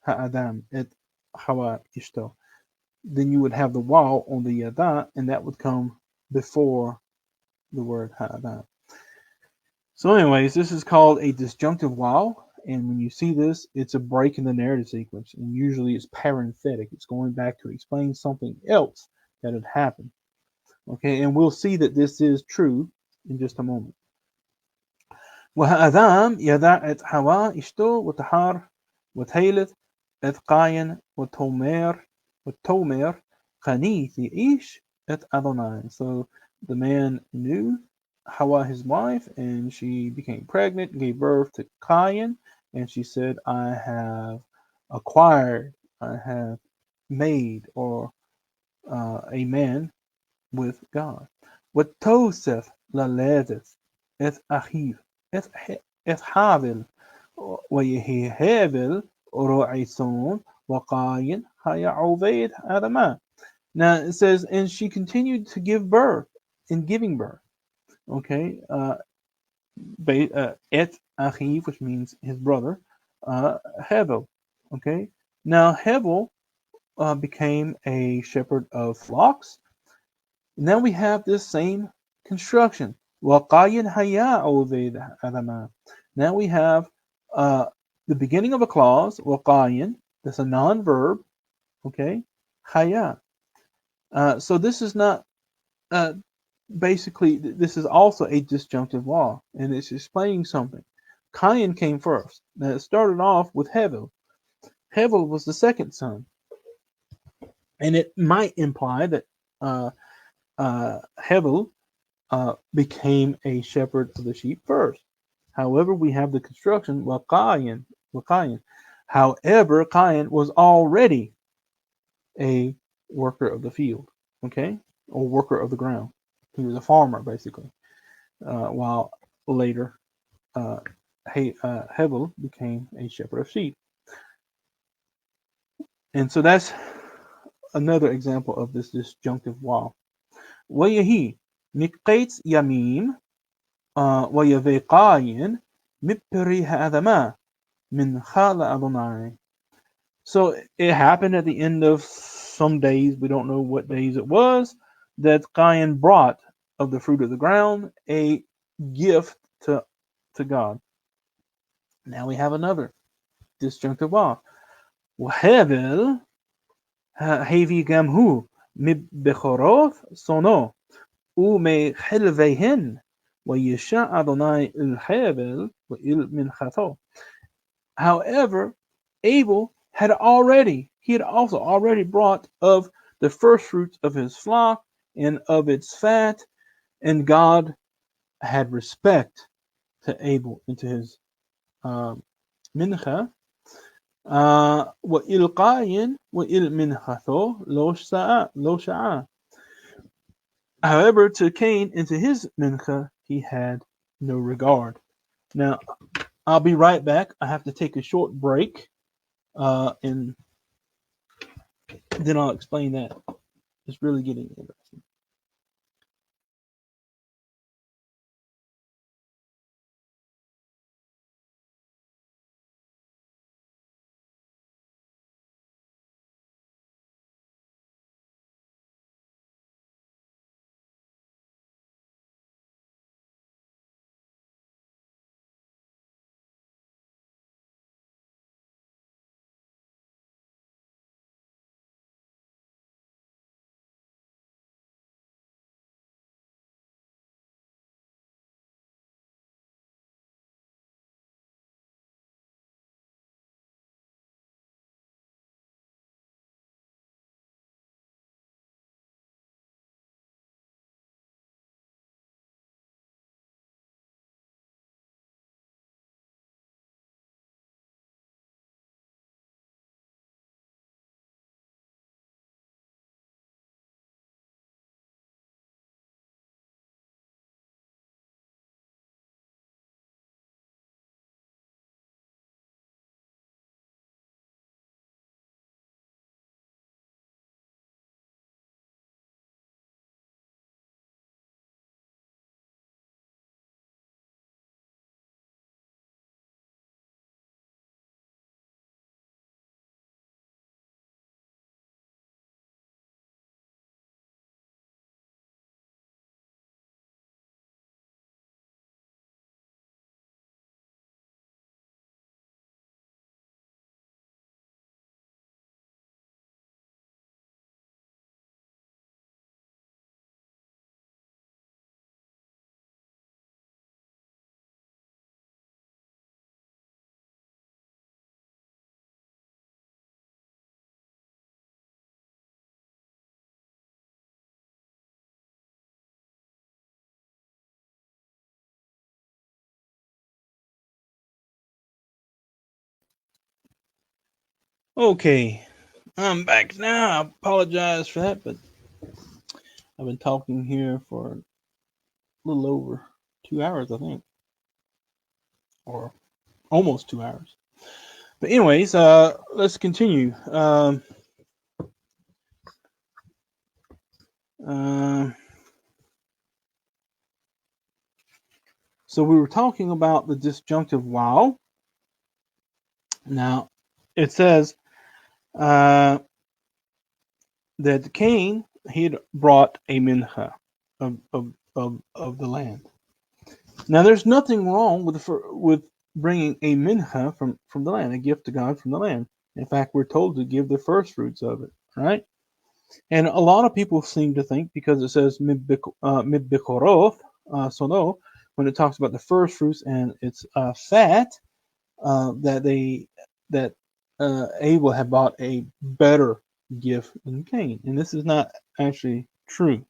Speaker 1: ha'adam et Hawa ishto. Then you would have the waw on the yada, and that would come before the word ha'adam. So anyways, this is called a disjunctive waw, and when you see this, it's a break in the narrative sequence, and usually it's parenthetic. It's going back to explain something else that had happened. Okay, and we'll see that this is true in just a moment. وهذام يدع ات حواء اشتو وتحار وتهيلت ات قاين وتومر خنيث ish ات Adonai. So the man knew Hawa his wife, and she became pregnant and gave birth to Cain, and she said, I have acquired, I have made, or a man with God. وتوسف للادث ات أخيف ات حابل ويهي هابل رعيسون وقاين هيا عبيد آدم. Now it says, and she continued to give birth, in giving birth. Okay, et achiv, which means his brother, Hevel. Okay, now Hevel became a shepherd of flocks. Now we have this same construction. وَقَايٍ هَيَا عُبَيْدَ آدَمَ. Now we have the beginning of a clause, وَقَايٍ, that's a non-verb, okay, haya. So this is not, basically, this is also a disjunctive law, and it's explaining something. Cain came first. Now it started off with Hevel. Hevel was the second son. And it might imply that Hevel became a shepherd of the sheep first. However, we have the construction, Waqayin. However, Cain was already a worker of the field, okay, or worker of the ground. He was a farmer, basically. While later, Hevel became a shepherd of sheep. And so that's another example of this disjunctive waw. ويهي نقيت يميم ويفي قاين مبري هذا. mincha la'Adonai. So it happened at the end of some days, we don't know what days it was, that Cain brought of the fruit of the ground a gift to God. Now we have another disjunctive law. Hevel hevi gam hu מבכורות שונו ומחלביהן וישע אדוני אל חבל ואל מנחתו. However, Abel had also already brought of the first fruits of his flock and of its fat, and God had respect to Abel and to his mincha. وإل قاين وإل منحته لو شاء. However, to Cain and to his mincha, he had no regard. Now, I'll be right back. I have to take a short break, and then I'll explain that. It's really getting interesting. Okay, I'm back now. I apologize for that, but I've been talking here for a little over 2 hours, I think, or almost 2 hours. But anyways, let's continue. So we were talking about the disjunctive wow. Now, it says that Cain, he had brought a mincha of the land. Now, there's nothing wrong with bringing a mincha from the land, a gift to God from the land. In fact, we're told to give the first fruits of it, right? And a lot of people seem to think, because it says midbikoroth, sono, when it talks about the first fruits and its fat, that Abel had bought a better gift than Cain, and this is not actually true.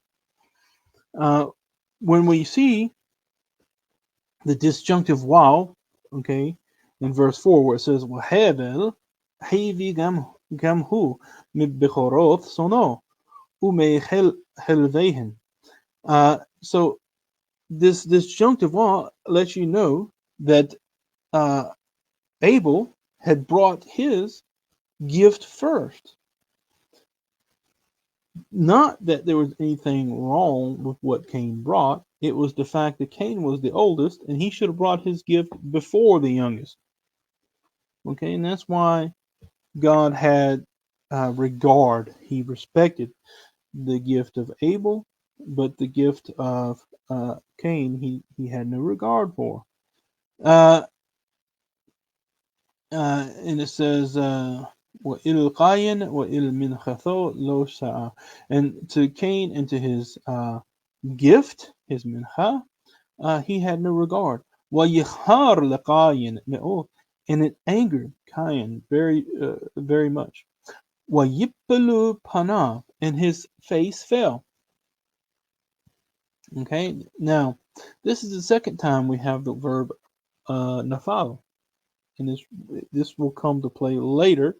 Speaker 1: When we see the disjunctive wow, okay, in verse 4, where it says "Hevel hevi gam hu midbikoroth sono ume helvehen." So this disjunctive wow lets you know that Abel had brought his gift first. Not that there was anything wrong with what Cain brought. It was the fact that Cain was the oldest, and he should have brought his gift before the youngest. Okay, and that's why God had regard. He respected the gift of Abel, but the gift of Cain, he had no regard for. And it says, وَإِلَى الْقَايِنْ وَإِلَى مِنْخَثُ لَوْ شَاءَ. And to Cain and to his gift, his mincha, he had no regard. وَيِخْهَارْ لَقَايِنْ مِئُوْ. And it angered Cain very much. وَيِبْلُ panav. And his face fell. Okay, now this is the second time we have the verb nafal, and this will come to play later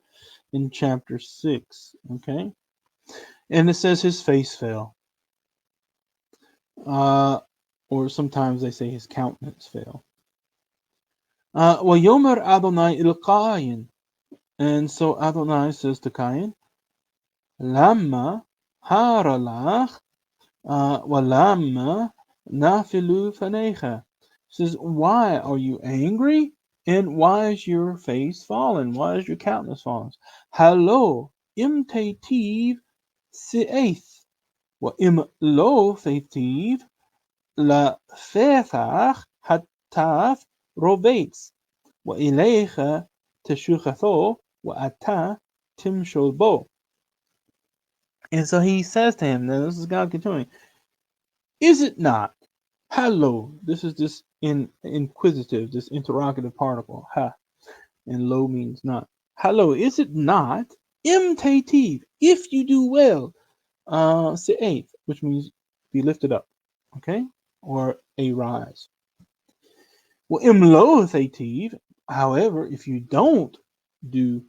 Speaker 1: in chapter 6. Okay, and it says his face fell, or sometimes they say his countenance fell. وَيَوْمَرْ Adonai il Qayin, and so Adonai says to Cain, Lama haralach Walama nafilu fanecha. Says, why are you angry? And why is your face fallen? Why is your countenance fallen? Halo im tetiv se'eth. Wa im lo tetiv la fethach hataf rovetz. Wa ilecha teshuchatho wa ata timshol bo. And so he says to him, now this is God continuing, is it not? Hello. This is this inquisitive, this interrogative particle. Ha. And lo means not. Hello. Is it not? Imtative. If you do well. Se'eth, which means be lifted up. Okay? Or a rise. Well, imlo thetiv. However, if you don't do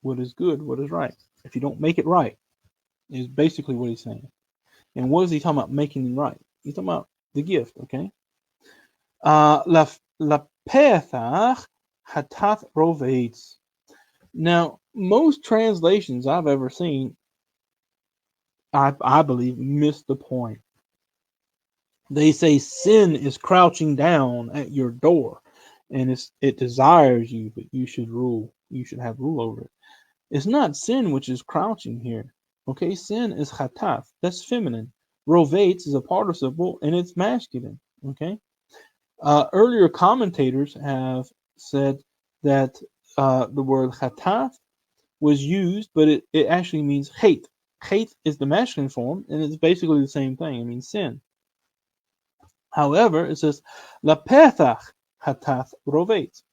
Speaker 1: what is good, what is right, if you don't make it right, is basically what he's saying. And what is he talking about making it right? He's talking about the gift, okay? La pethach hatat rovetz. Now, most translations I've ever seen, I believe, miss the point. They say sin is crouching down at your door, and it desires you, but you should rule. You should have rule over it. It's not sin which is crouching here. Okay, sin is chataf. That's feminine. Rovetz is a participle, and it's masculine. Okay. Earlier commentators have said that the word chataf was used, but it actually means hate. Hate is the masculine form, and it's basically the same thing. It means sin. However, it says la pethach hataf rovetz.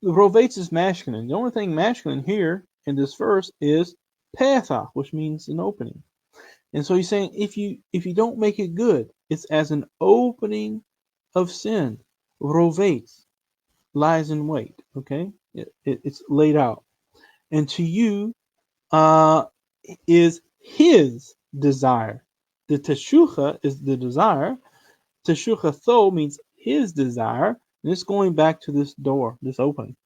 Speaker 1: Rovetz is masculine. The only thing masculine here in this verse is pethach, which means an opening. And so he's saying if you don't make it good, it's as an opening of sin. Rovetz lies in wait. Okay, it's laid out, and to you is his desire. The teshucha is the desire. Teshucha tho means his desire, and it's going back to this door, this opening.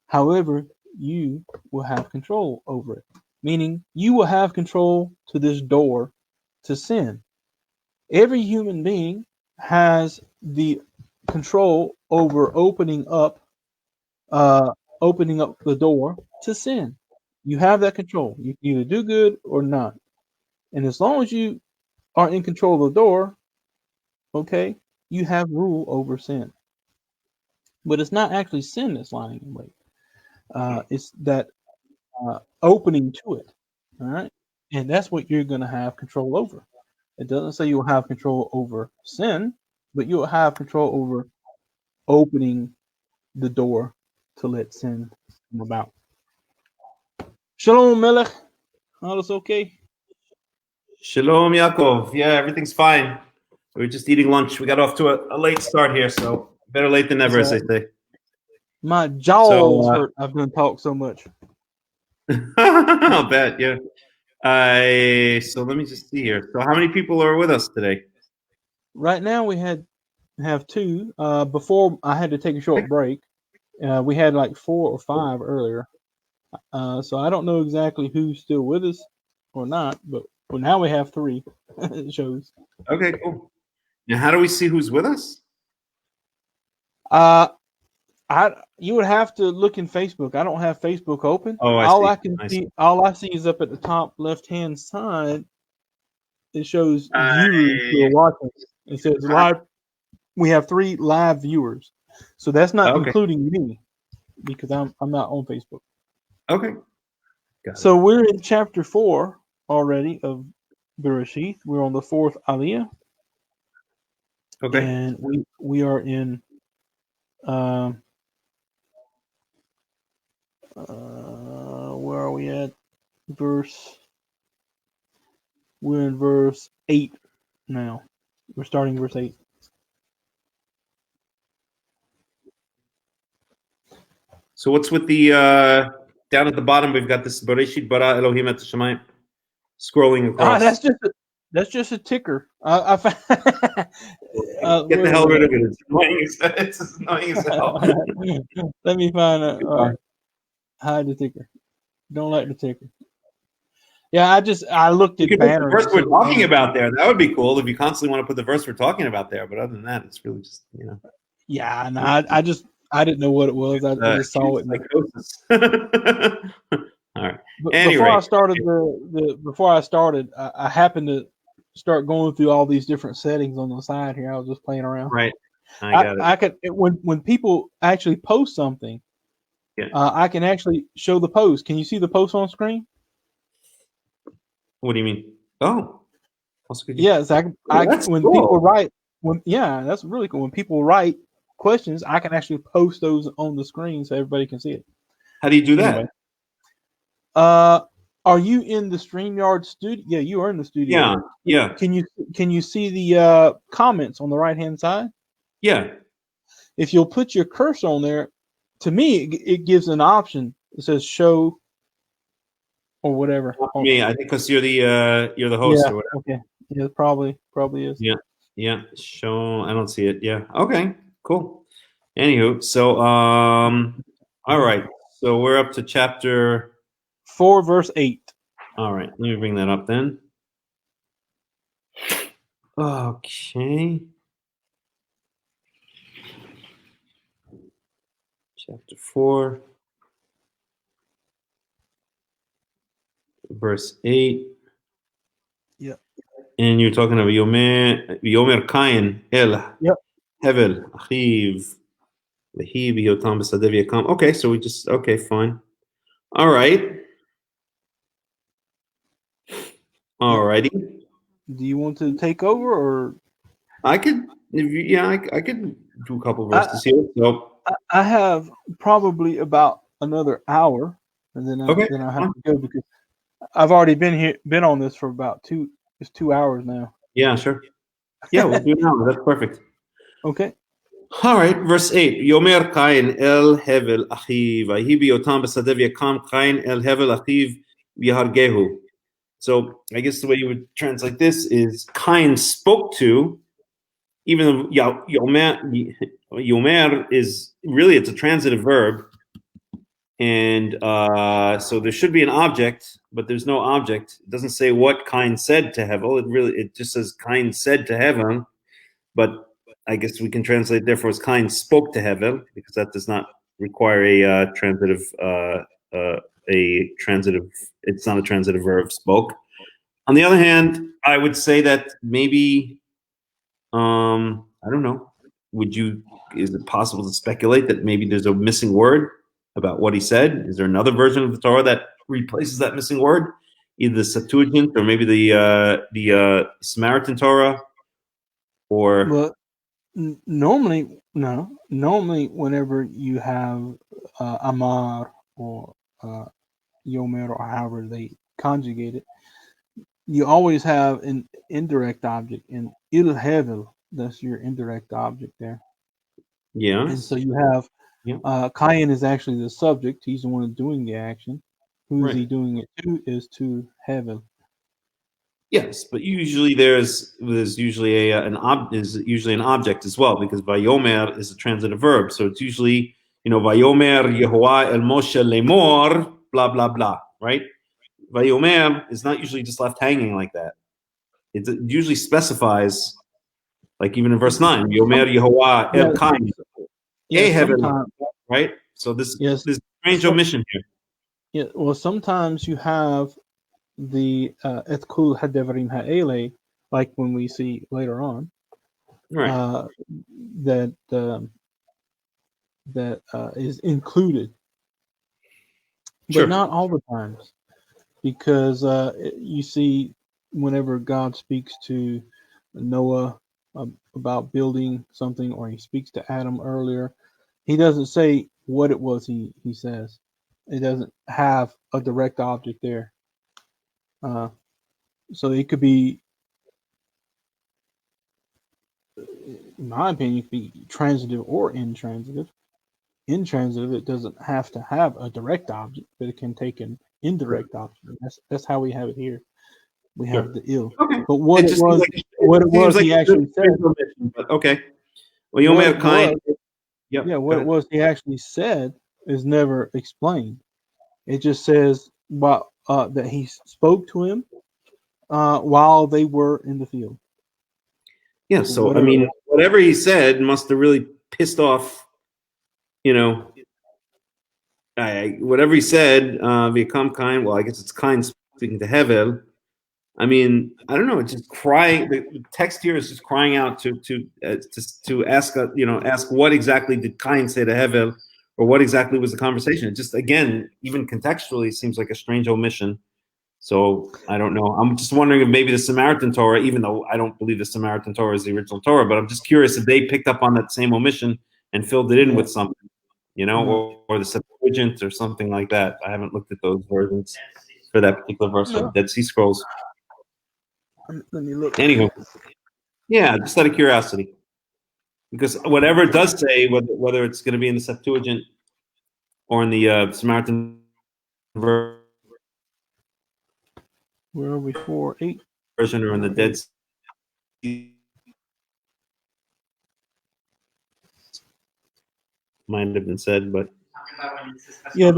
Speaker 1: However, you will have control over it, meaning you will have control to this door to sin. Every human being has the control over opening up the door to sin. You have that control. You can either do good or not. And as long as you are in control of the door, okay, you have rule over sin. But it's not actually sin that's lying in wait. It's that opening to it. All right. And that's what you're going to have control over. It doesn't say you'll have control over sin, but you'll have control over opening the door to let sin come about. Shalom, Melech. All is okay?
Speaker 2: Shalom, Yaakov. Yeah, everything's fine. We're just eating lunch. We got off to a late start here, so better late than never, as they say.
Speaker 1: My jaws hurt. I've been talking so much.
Speaker 2: I'll bet, yeah. So let me just see here. So how many people are with us today?
Speaker 1: Right now we have two. Before I had to take a short break. We had like 4 or 5 earlier. So I don't know exactly who's still with us or not, but now we have 3. It shows.
Speaker 2: Okay, cool. Now, how do we see who's with us?
Speaker 1: I You would have to look in Facebook. I don't have Facebook open.
Speaker 2: Oh, I
Speaker 1: all
Speaker 2: see.
Speaker 1: I can
Speaker 2: I
Speaker 1: see,
Speaker 2: see.
Speaker 1: all I see is up at the top left-hand side. It shows viewers who are watching. It says live. We have 3 live viewers, so that's not
Speaker 2: Okay.
Speaker 1: including me because I'm not on Facebook.
Speaker 2: Okay. Got
Speaker 1: So we're in chapter 4 already of Bereshith. We're on the 4th aliyah.
Speaker 2: Okay.
Speaker 1: And we are in where are we at? We're in verse 8 now. We're starting verse 8.
Speaker 2: So what's with the down at the bottom? We've got this Bereshit bara Elohim et Hashemayim scrolling across.
Speaker 1: That's just a ticker. I
Speaker 2: Get the hell rid of it. It's annoying. It's annoying as hell.
Speaker 1: Let me find a hide the ticker. Don't like the ticker. Yeah, I looked at banners.
Speaker 2: The verse we're talking about there. That would be cool if you constantly want to put the verse we're talking about there. But other than that, it's really just
Speaker 1: Yeah, no, I didn't know what it was. I just saw it.
Speaker 2: Psychosis. All right. Anyway.
Speaker 1: Before I started, I happened to start going through all these different settings on the side here. I was just playing around.
Speaker 2: Right. I got it.
Speaker 1: I could when people actually post something, I can actually show the post. Can you see the post on screen?
Speaker 2: What do you mean? Oh.
Speaker 1: Yes, when cool. People write. That's really cool. When people write questions, I can actually post those on the screen so everybody can see it.
Speaker 2: How do you do that?
Speaker 1: Are you in the StreamYard studio? Yeah, you are in the studio.
Speaker 2: Yeah.
Speaker 1: Can you see the comments on the right hand side?
Speaker 2: Yeah.
Speaker 1: If you'll put your cursor on there, to me it gives an option. It says show or whatever.
Speaker 2: Me, I think because you're the host or whatever.
Speaker 1: Okay. Yeah, probably is.
Speaker 2: Yeah. Show. I don't see it. Yeah. Okay. Cool. Anywho, so all right. So we're up to chapter
Speaker 1: 4, verse 8.
Speaker 2: All right. Let me bring that up then. Okay. Chapter 4, verse 8.
Speaker 1: Yep.
Speaker 2: And you're talking about Yomer Kain El Hevel Achiv Lehi B'yotam B'sadev Yakam. Okay, so fine. All right. Alrighty.
Speaker 1: Do you want to take over or?
Speaker 2: I could, I could do a couple verses here. So
Speaker 1: I have probably about another hour, and then I have to go because I've already been on this for about 2 hours now.
Speaker 2: Yeah, sure. Yeah, we'll do it now. That's perfect.
Speaker 1: Okay.
Speaker 2: All right, verse 8. Yomer Kain el Hevel Achiv Vahi B'yotam B'sadev Yakam Kain el Hevel Achiv V'Yahargehu. So I guess the way you would translate this is Kain spoke to, even though Yomer is really, it's a transitive verb. And so there should be an object, but there's no object. It doesn't say what Kain said to Hevel. It just says Kain said to Hevel. But I guess we can translate therefore as Kain spoke to Hevel, because that does not require a transitive. It's not a transitive verb, spoke. On the other hand, I would say that maybe, I don't know. Is it possible to speculate that maybe there's a missing word about what he said? Is there another version of the Torah that replaces that missing word? Either the Septuagint or maybe the Samaritan Torah, or.
Speaker 1: Well, normally, whenever you have Amar or Yomer or however they conjugate it, you always have an indirect object, and Il Hevel, that's your indirect object there.
Speaker 2: Yeah.
Speaker 1: And so you have Kain is actually the subject. He's the one doing the action. Who is he doing it to? Is to Hevel.
Speaker 2: Yes, but usually there's usually an object as well, because Vayomer is a transitive verb. So it's usually, Vayomer Yehovah el Moshe lemor, blah blah blah, right? Vayomer is not usually just left hanging like that. It usually specifies, like even in verse 9, Yomer Yehovah el Kain.
Speaker 1: Yeah,
Speaker 2: right? So this
Speaker 1: Yes.
Speaker 2: strange omission here.
Speaker 1: Yeah. Well, sometimes you have the etkul hadevrim ha'ele, like when we see later on,
Speaker 2: Right.
Speaker 1: that is included, but
Speaker 2: Sure.
Speaker 1: not all the times, because you see whenever God speaks to Noah about building something, or he speaks to Adam earlier, he doesn't say what it was he says. It doesn't have a direct object there. So it could be, in my opinion, it could be transitive or intransitive. Intransitive, it doesn't have to have a direct object, but it can take an
Speaker 2: Sure.
Speaker 1: indirect object. That's how we have it here. We
Speaker 2: Sure.
Speaker 1: have the ill.
Speaker 2: Okay.
Speaker 1: But what
Speaker 2: It
Speaker 1: it
Speaker 2: just seems
Speaker 1: was,
Speaker 2: like
Speaker 1: what it
Speaker 2: it seems
Speaker 1: was,
Speaker 2: like
Speaker 1: he
Speaker 2: a
Speaker 1: actually said.
Speaker 2: strange omission, but okay. Well,
Speaker 1: What
Speaker 2: Yom
Speaker 1: it
Speaker 2: kind.
Speaker 1: was, yeah,
Speaker 2: Yep. Go
Speaker 1: what it
Speaker 2: ahead.
Speaker 1: was he actually said is never explained. It just says about that he spoke to him while they were in the field.
Speaker 2: Yeah.
Speaker 1: So
Speaker 2: So I
Speaker 1: whatever.
Speaker 2: mean, whatever he said must have really pissed off. You know, whatever he said, V'yakam kind. Well, I guess it's kind speaking to Hevel. I mean, I don't know. It's just crying. The text here is just crying out to ask, ask what exactly did Cain say to Hevel, or what exactly was the conversation. It just again, even contextually, seems like a strange omission. So I don't know. I'm just wondering if maybe the Samaritan Torah, even though I don't believe the Samaritan Torah is the original Torah, but I'm just curious if they picked up on that same omission and filled it in
Speaker 1: Yeah.
Speaker 2: with something, or the Septuagint or something like that. I haven't looked at those versions for that particular verse of
Speaker 1: No.
Speaker 2: Dead Sea Scrolls.
Speaker 1: Let me look.
Speaker 2: Anywho, yeah, just out of curiosity, because whatever it does say, whether it's going to be in the Septuagint or in the Samaritan version
Speaker 1: Where are we? 4:8.
Speaker 2: or in the Dead Sea, might have been said, but
Speaker 1: Yeah,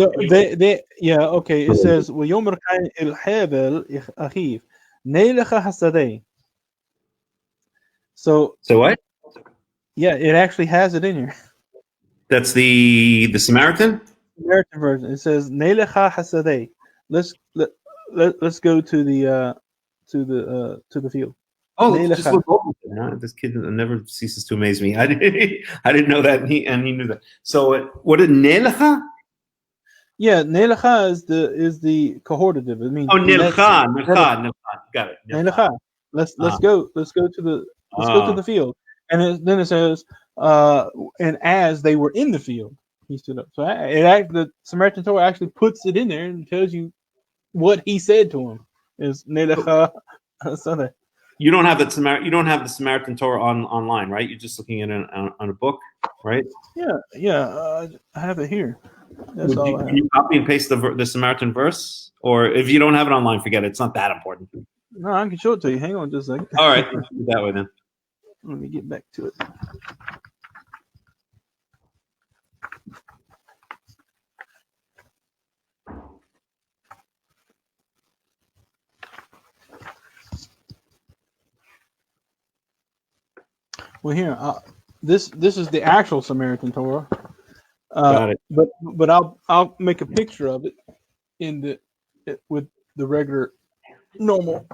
Speaker 1: yeah, okay. It says ويوم كان الحابل أخيف نيلخ حسدي. So
Speaker 2: what?
Speaker 1: yeah, it actually has it in here.
Speaker 2: That's the Samaritan.
Speaker 1: American version. It says نيلخ حسدي. Let's go to the field.
Speaker 2: Oh, let's just
Speaker 1: نيلخ.
Speaker 2: look over it. Huh? This kid never ceases to amaze me. I didn't know that, and he knew that. So what did Nelecha?
Speaker 1: Yeah, نيلخ is the cohortative. It means
Speaker 2: Oh,
Speaker 1: let's.
Speaker 2: Nilcha. Got it. Nilcha.
Speaker 1: نيلخ. Let's go to the field. And then it says, and as they were in the field, he stood up. So the Samaritan Torah actually puts it in there and tells you what he said to him. Is Nelecha Sada.
Speaker 2: You don't have the Samaritan Torah online, right? You're just looking at it on a book, right?
Speaker 1: Yeah. I have it here. That's all I have.
Speaker 2: Can you copy and paste the Samaritan verse, or if you don't have it online, forget it. It's not that important.
Speaker 1: No, I can show it to you. Hang on just a second.
Speaker 2: All right, let's do it that way then.
Speaker 1: Let me get back to it. Well, here, this is the actual Samaritan Torah.
Speaker 2: Got it.
Speaker 1: But I'll make a picture of it with the regular normal.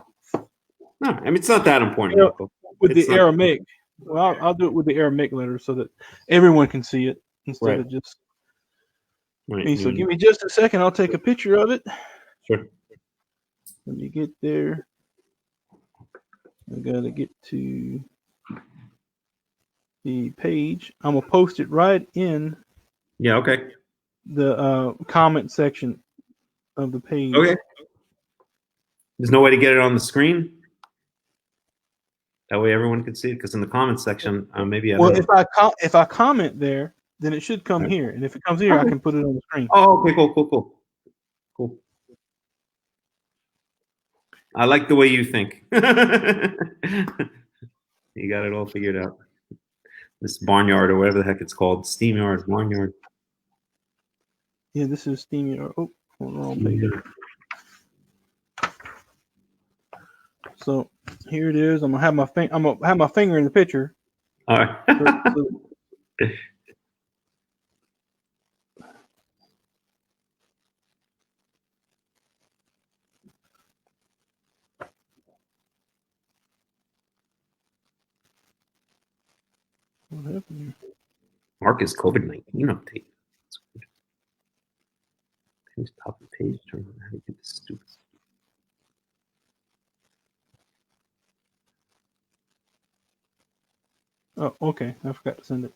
Speaker 2: No, I mean it's not that important.
Speaker 1: You know, with
Speaker 2: It's
Speaker 1: the
Speaker 2: not-
Speaker 1: Aramaic. Well, I'll do it with the Aramaic letter so that everyone can see it instead
Speaker 2: Right.
Speaker 1: of just
Speaker 2: Right.
Speaker 1: me. So give me just a second. I'll take a picture of it.
Speaker 2: Sure.
Speaker 1: Let me get there. I gotta get to the page. I'm gonna post it right in
Speaker 2: Yeah. Okay.
Speaker 1: the comment section of the page.
Speaker 2: Okay. There's no way to get it on the screen. That way everyone can see it. Because in the comments section, maybe.
Speaker 1: Well, if I comment there, then it should come here, and if it comes here, I can put it on the screen.
Speaker 2: Oh, okay. Cool. I like the way you think. You got it all figured out. This barnyard or whatever the heck it's called, steam yard, barnyard.
Speaker 1: Yeah, this is Steamy. Oh, on the wrong page. So here it is. I'm gonna have my finger in the picture.
Speaker 2: All right.
Speaker 1: What happened here?
Speaker 2: Marcus COVID-19 update. Page top of the page. Turn on how to get this stupid.
Speaker 1: Oh, okay. I forgot to send it.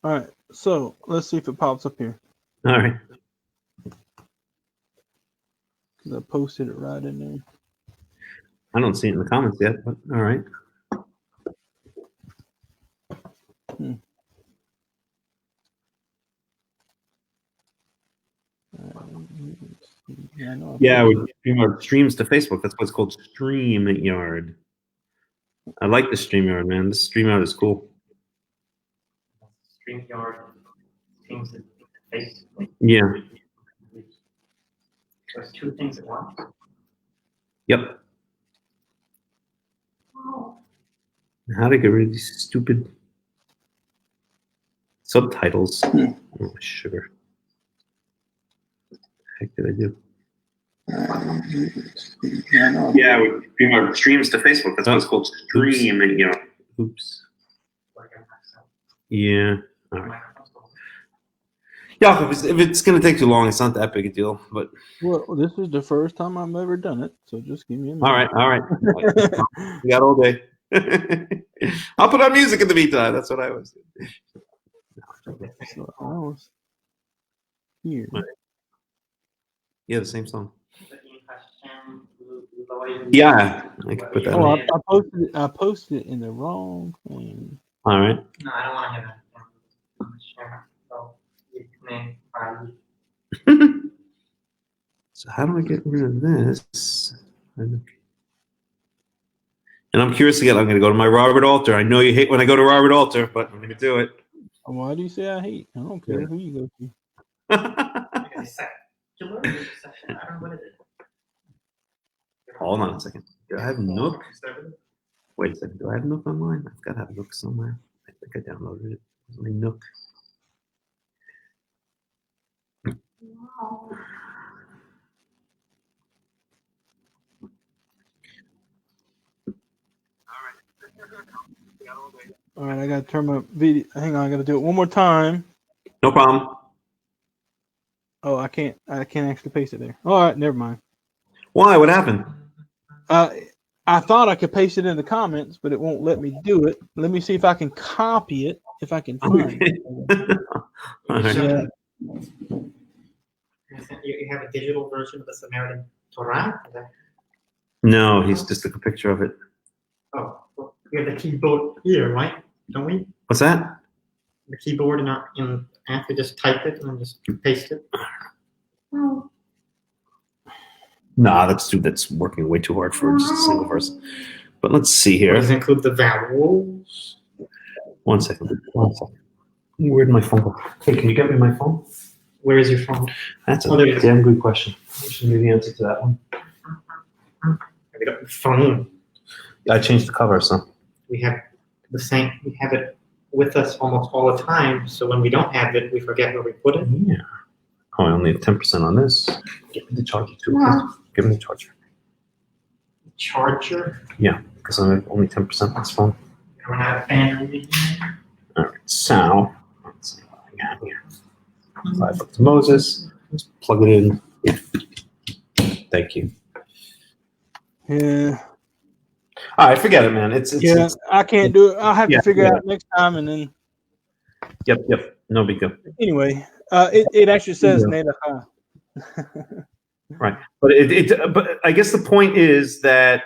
Speaker 1: All right. So let's see if it pops up here.
Speaker 2: All right.
Speaker 1: Because I posted it right in there.
Speaker 2: I don't see it in the comments yet, but all right. Yeah, we stream our streams to Facebook. That's what's called StreamYard. I like the StreamYard, man. This StreamYard is cool.
Speaker 3: StreamYard streams to Facebook.
Speaker 2: Yeah.
Speaker 3: There's two things at once.
Speaker 2: Yep. How to get rid of these stupid subtitles? Oh, sugar. What the heck did I do? Yeah, we stream our streams to Facebook. That's what's called StreamYard. Oops. Yeah. All right. Yeah, if it's going to take too long, it's not that big a deal. But
Speaker 1: well, this is the first time I've ever done it, so just give me a minute.
Speaker 2: All right. We got all day. I'll put on music in the meantime. That's what I was doing.
Speaker 1: So I was here.
Speaker 2: Yeah, the same song. Yeah, I can put that.
Speaker 1: Oh,
Speaker 2: on.
Speaker 1: I posted it in the wrong thing.
Speaker 2: All right.
Speaker 3: No, I don't want to have that. So you can
Speaker 2: So how do I get rid of this? And I'm curious again. I'm going to go to my Robert Alter. I know you hate when I go to Robert Alter, but I'm going to do it.
Speaker 1: Why do you say I hate? I don't care who you go to.
Speaker 3: secular section. I don't know what it is.
Speaker 2: Hold on a second. Do I have Nook? Wait a second. Do I have Nook online? I've got to have Nook somewhere. I think I downloaded it. It's my Nook.
Speaker 1: All right, I gotta turn my video. Hang on, I gotta do it one more time.
Speaker 2: No problem.
Speaker 1: Oh, I can't actually paste it there. All right, never mind.
Speaker 2: Why? What happened?
Speaker 1: I thought I could paste it in the comments, but it won't let me do it. Let me see if I can copy it. If I can find it.
Speaker 2: All right.
Speaker 1: Yeah.
Speaker 3: You have a digital version of the Samaritan Torah?
Speaker 2: No, he's just took a picture of it.
Speaker 3: Oh, well, we have the keyboard here, right? Don't we?
Speaker 2: What's that?
Speaker 3: The keyboard and after just type it and just paste it. Oh.
Speaker 2: Nah, that's working way too hard for just a single verse. But let's see here.
Speaker 3: Does it include the vowels?
Speaker 2: One second. Where'd my phone go? Hey, can you get me my phone?
Speaker 3: Where is your phone?
Speaker 2: That's a damn good question. I should know the answer to that one.
Speaker 3: Have you got the phone?
Speaker 2: I changed the cover, so.
Speaker 3: We have the same. We have it with us almost all the time. So when we don't have it, we forget where we put it.
Speaker 2: Yeah. Oh, I only have 10% on this. Give me the charger too. Please. Give me the charger.
Speaker 3: Charger?
Speaker 2: Yeah, because I'm only 10% on this phone.
Speaker 3: We're not a fan.
Speaker 2: All right, so let's see what I got here. 5 up to Moses. Let's plug it in. Yeah. Thank you.
Speaker 1: Yeah.
Speaker 2: All right, forget it, man. It's
Speaker 1: I can't do it. I'll have to figure
Speaker 2: yeah.
Speaker 1: out next time, and then.
Speaker 2: Yep. No big deal.
Speaker 1: Anyway, it actually says Nedacha.
Speaker 2: Right, but but I guess the point is that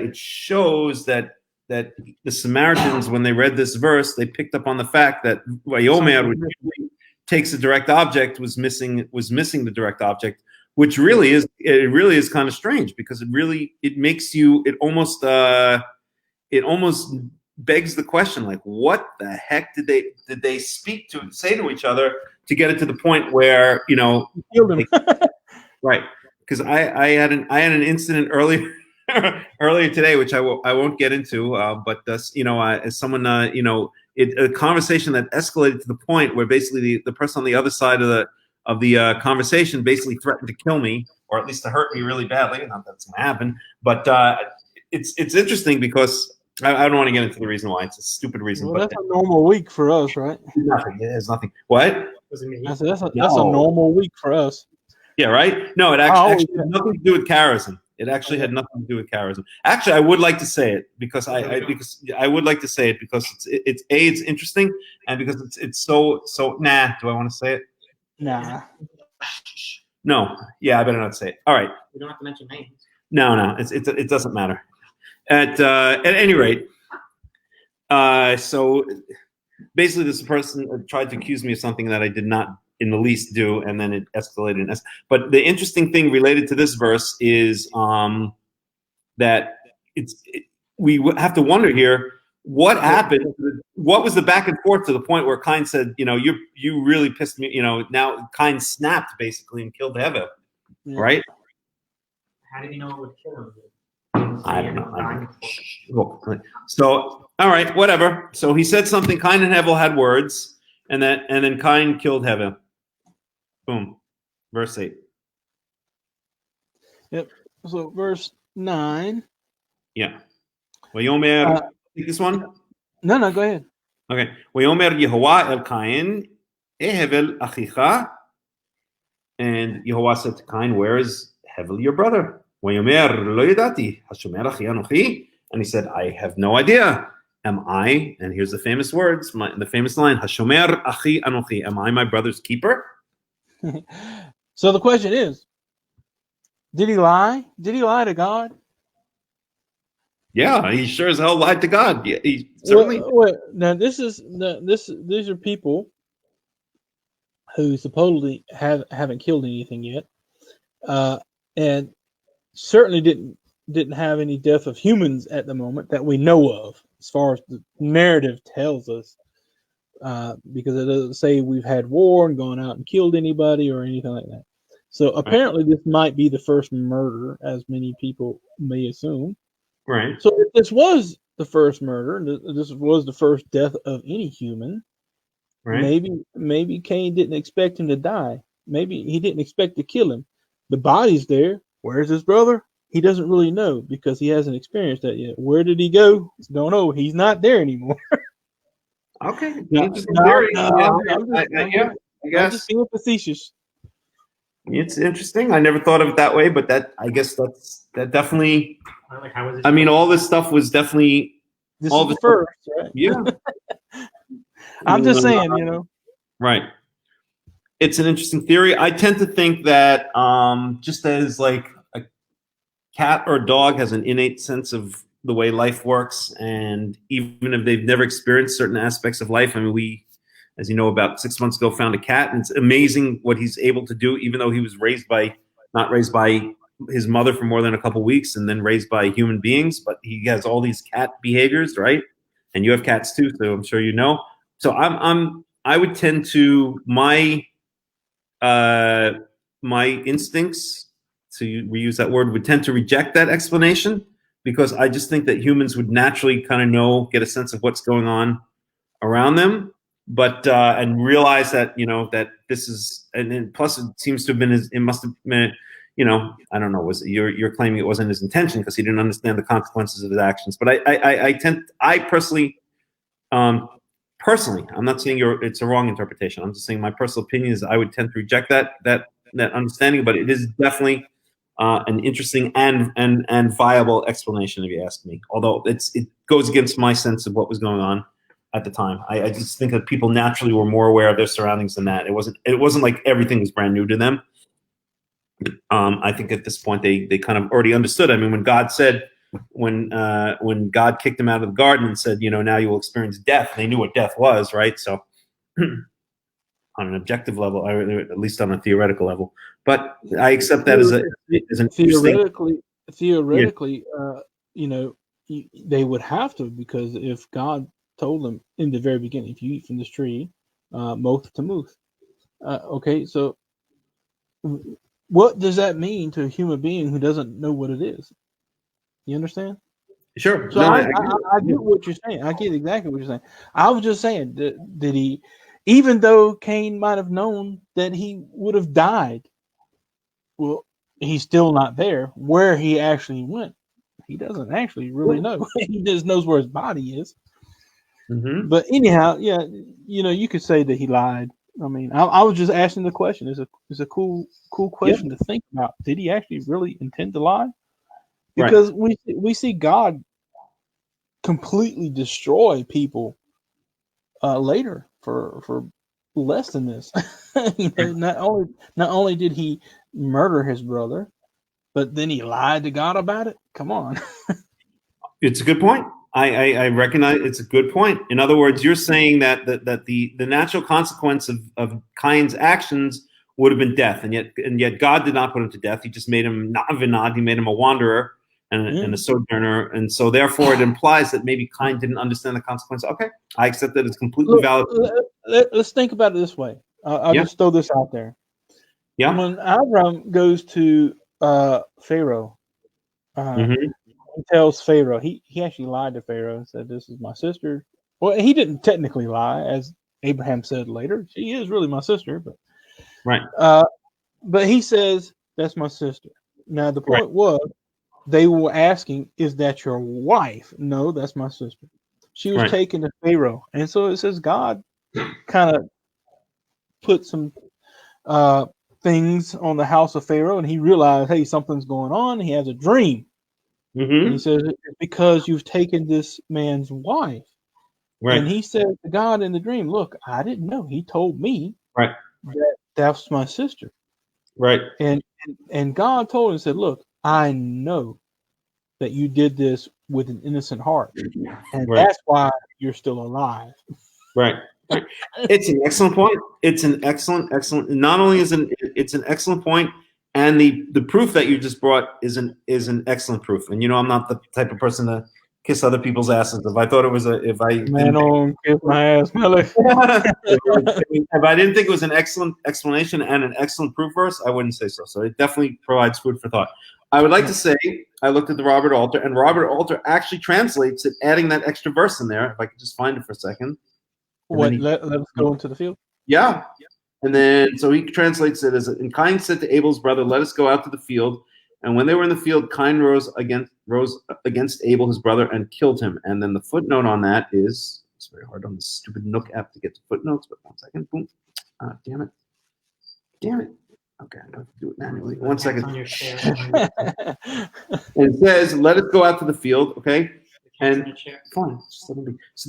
Speaker 2: it shows that the Samaritans, when they read this verse, they picked up on the fact that Vayomer, which takes the direct object, was missing the direct object, which really is kind of strange, because it makes you, it almost begs the question, like, what the heck did they say to each other to get it to the point where, you know, right? Because I had an incident earlier today, which I won't get into, but you know, as someone, you know, a conversation that escalated to the point where basically the person on the other side of the conversation basically threatened to kill me, or at least to hurt me really badly. Not that it's gonna happen, but it's interesting because I don't want to get into the reason why. It's a stupid reason.
Speaker 1: Well,
Speaker 2: but
Speaker 1: that's a normal week for us, right?
Speaker 2: nothing. It has nothing. What?
Speaker 3: Was it me?
Speaker 1: I said that's a
Speaker 2: No.
Speaker 1: normal week for us.
Speaker 2: Yeah, right? No, it actually had nothing to do with charism. It actually had nothing to do with charism. Actually, I would like to say it because I would like to say it because it's interesting, and because it's so. Nah, do I want to say it?
Speaker 1: Nah.
Speaker 2: No. Yeah, I better not say it. All right.
Speaker 3: We don't have to mention names.
Speaker 2: No, it doesn't matter. At any rate, so basically, this person tried to accuse me of something that I did not in the least do, and then it escalated. But the interesting thing related to this verse is that we have to wonder here what happened. What was the back and forth to the point where Cain said, you really pissed me. Now Cain snapped basically and killed Hevel, right?
Speaker 3: How did he know it would kill him?
Speaker 2: I don't know. So, all right, whatever. So he said something. Cain and Hevel had words, and then Cain killed Hevel. Boom. Verse 8.
Speaker 1: Yep. So verse 9.
Speaker 2: Yeah. Vayomer. Take this one.
Speaker 1: No, go ahead.
Speaker 2: Okay. Vayomer Yehovah el Cain, Hevel achicha. And Yehovah said to Cain, "Where is Hevel, your brother?" Vayomer lo yadati, hashomer achi anochi. And he said, "I have no idea. Am I?" And here's the famous words, the famous line, "Hashomer achi anochi." Am I my brother's keeper?
Speaker 1: So the question is, did he lie? Did he lie to God?
Speaker 2: Yeah, he sure as hell lied to God. Yeah, he certainly.
Speaker 1: Now these are people who supposedly haven't killed anything yet, and certainly didn't have any death of humans at the moment that we know of, as far as the narrative tells us, because it doesn't say we've had war and gone out and killed anybody or anything like that. So apparently this might be the first murder, as many people may assume.
Speaker 2: Right.
Speaker 1: So if this was the first murder, and this was the first death of any human,
Speaker 2: right.
Speaker 1: Maybe Cain didn't expect him to die. Maybe he didn't expect to kill him. The body's there. Where's his brother? He doesn't really know because he hasn't experienced that yet. Where did he go? Don't know. He's not there anymore.
Speaker 2: Okay.
Speaker 1: I'm just being facetious.
Speaker 2: It's interesting. I never thought of it that way, but that definitely.
Speaker 3: Like, how was it?
Speaker 2: I mean, all this stuff was definitely.
Speaker 1: This is the first, right?
Speaker 2: Yeah.
Speaker 1: I'm just saying,
Speaker 2: Right. It's an interesting theory. I tend to think that just as like a cat or a dog has an innate sense of the way life works, and even if they've never experienced certain aspects of life, I mean, we, as you know, about 6 months ago found a cat, and it's amazing what he's able to do, even though he was not raised by his mother for more than a couple of weeks and then raised by human beings, but he has all these cat behaviors, right? And you have cats too, so I'm sure you know. So I would tend to my instincts, to reuse that word, would tend to reject that explanation, because I just think that humans would naturally kind of get a sense of what's going on around them, but and realize that that this is, and then plus it seems to have been it must have been, I don't know, you're claiming it wasn't his intention because he didn't understand the consequences of his actions. But I personally, I'm not saying it's a wrong interpretation. I'm just saying my personal opinion is I would tend to reject that understanding, but it is definitely an interesting and viable explanation, if you ask me. Although it goes against my sense of what was going on at the time. I just think that people naturally were more aware of their surroundings than that. It wasn't like everything was brand new to them. I think at this point they kind of already understood. I mean, when God said, when God kicked them out of the garden and said, now you will experience death, they knew what death was, right? So on an objective level, or at least on a theoretical level, but I accept that as an
Speaker 1: theoretically, they would have to, because if God told them in the very beginning, if you eat from this tree, moth to muth. Okay, so what does that mean to a human being who doesn't know what it is? You understand?
Speaker 2: Sure.
Speaker 1: So I get what you're saying. I get exactly what you're saying. I was just saying that he, even though Cain might have known that he would have died, well, he's still not there where he actually went. he doesn't actually really know. He just knows where his body is.
Speaker 2: Mm-hmm.
Speaker 1: But anyhow, yeah, you could say that he lied. I mean, I was just asking the question. It's a cool question to think about. Did he actually really intend to lie? Because we see God completely destroy people later for less than this. Not only did he murder his brother, but then he lied to God about it. Come on.
Speaker 2: It's a good point. I recognize it's a good point. In other words, you're saying that the natural consequence of Cain's actions would have been death, and yet God did not put him to death. He just made him na'vinad. He made him a wanderer and a sojourner, and so therefore it implies that maybe Cain didn't understand the consequence. Okay, I accept that it's completely valid.
Speaker 1: Let's think about it this way. I'll just throw this out there.
Speaker 2: Yeah.
Speaker 1: When Abram goes to Pharaoh,
Speaker 2: Mm-hmm.
Speaker 1: he tells Pharaoh, he actually lied to Pharaoh and said, "This is my sister." Well, he didn't technically lie, as Abraham said later. She is really my sister, but
Speaker 2: Right.
Speaker 1: but he says that's my sister. Now the
Speaker 2: Right.
Speaker 1: point was they were asking, "Is that your wife?" No, that's my sister. She was
Speaker 2: Right.
Speaker 1: taken to Pharaoh, and so it says God kind of put some things on the house of Pharaoh, and he realized, hey, something's going on. He has a dream.
Speaker 2: Mm-hmm.
Speaker 1: And he says, it's because you've taken this man's wife.
Speaker 2: Right.
Speaker 1: And he said to God in the dream, look, I didn't know. He told me
Speaker 2: Right.
Speaker 1: that that's my sister.
Speaker 2: Right.
Speaker 1: And God told him, said, look, I know that you did this with an innocent heart. And that's why you're still alive.
Speaker 2: Right. It's an excellent point. It's an excellent. Not only it's an excellent point, and the proof that you just brought is an excellent proof. And I'm not the type of person to kiss other people's asses. If I thought it was if I
Speaker 1: don't kiss my ass, Melech.
Speaker 2: if I didn't think it was an excellent explanation and an excellent proof verse, I wouldn't say so. So it definitely provides food for thought. I would like to say I looked at the Robert Alter, and Robert Alter actually translates it, adding that extra verse in there. If I could just find it for a second.
Speaker 1: Let us go into the field?
Speaker 2: Yeah. And then, so he translates it as, and Cain said to Abel's brother, let us go out to the field. And when they were in the field, Cain rose against Abel, his brother, and killed him. And then the footnote on that is, it's very hard on this stupid Nook app to get to footnotes, but 1 second. Boom. Damn it. Okay, I have to do it manually. 1 second.
Speaker 3: On your share.
Speaker 2: And it says, let us go out to the field, okay? And fine. So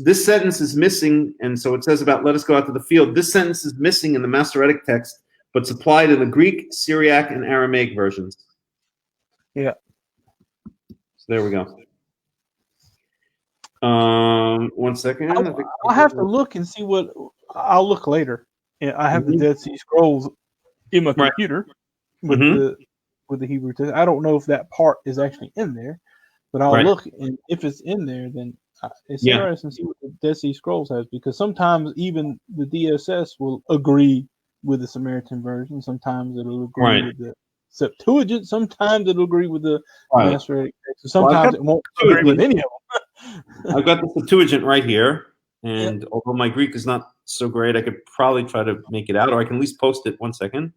Speaker 2: this sentence is missing, and so it says about let us go out to the field. This sentence is missing in the Masoretic text, but supplied in the Greek, Syriac, and Aramaic versions.
Speaker 1: Yeah.
Speaker 2: So there we go. 1 second.
Speaker 1: I'll have to look and see what. I'll look later. Yeah, I have the Dead Sea Scrolls in my computer with the Hebrew text. I don't know if that part is actually in there. But I'll look, and if it's in there, then it's interesting to see what the Dead Sea Scrolls has, because sometimes even the DSS will agree with the Samaritan version. Sometimes it'll agree with the Septuagint. Sometimes it'll agree with the Masoretic text. Sometimes it won't agree with any of them.
Speaker 2: I've got the Septuagint right here, and although my Greek is not so great, I could probably try to make it out, or I can at least post it 1 second,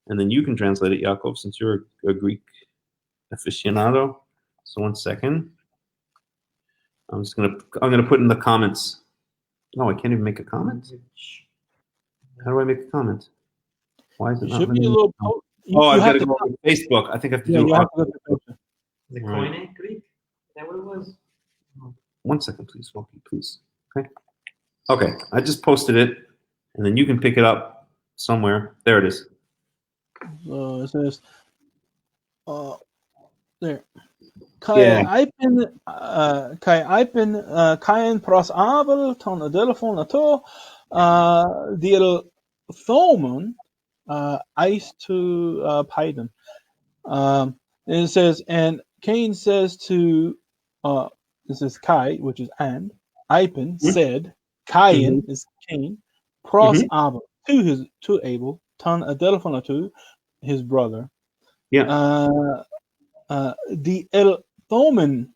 Speaker 2: and then you can translate it, Yaakov, since you're a Greek aficionado. So 1 second. I'm gonna put in the comments. No, I can't even make a comment. How do I make a comment? Why is it not?
Speaker 1: Should be a little.
Speaker 2: I've got to go on Facebook. I think I have to do it.
Speaker 3: The Koine Greek? Is that what it was?
Speaker 2: 1 second, please, Wilkie, please. Okay. I just posted it, and then you can pick it up somewhere. There it is.
Speaker 1: It says, there. Kai Ipen Kain pros Abel ton Adelphon ato Diel Thoman ice to Python. And it says, and Cain says to this is Kai, which is and Ipen said Cain is Cain pros Abel to Abel ton Adelphon ato his brother. The El Thoman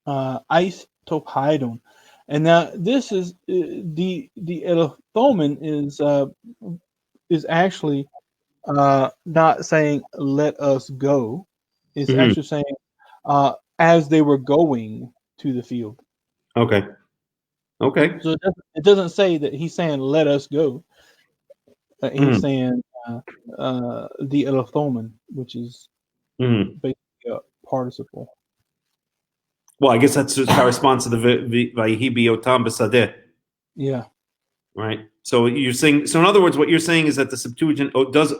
Speaker 1: ice topidon, and now this is the El Thoman is actually not saying let us go. It's actually saying as they were going to the field.
Speaker 2: Okay.
Speaker 1: So it doesn't say that he's saying, let us go. He's saying the elathomen, which is basically a participle.
Speaker 2: Well, I guess that corresponds to the Vayihi biotam b'sadeh.
Speaker 1: Yeah.
Speaker 2: Right. So you're saying. So in other words, what you're saying is that the Septuagint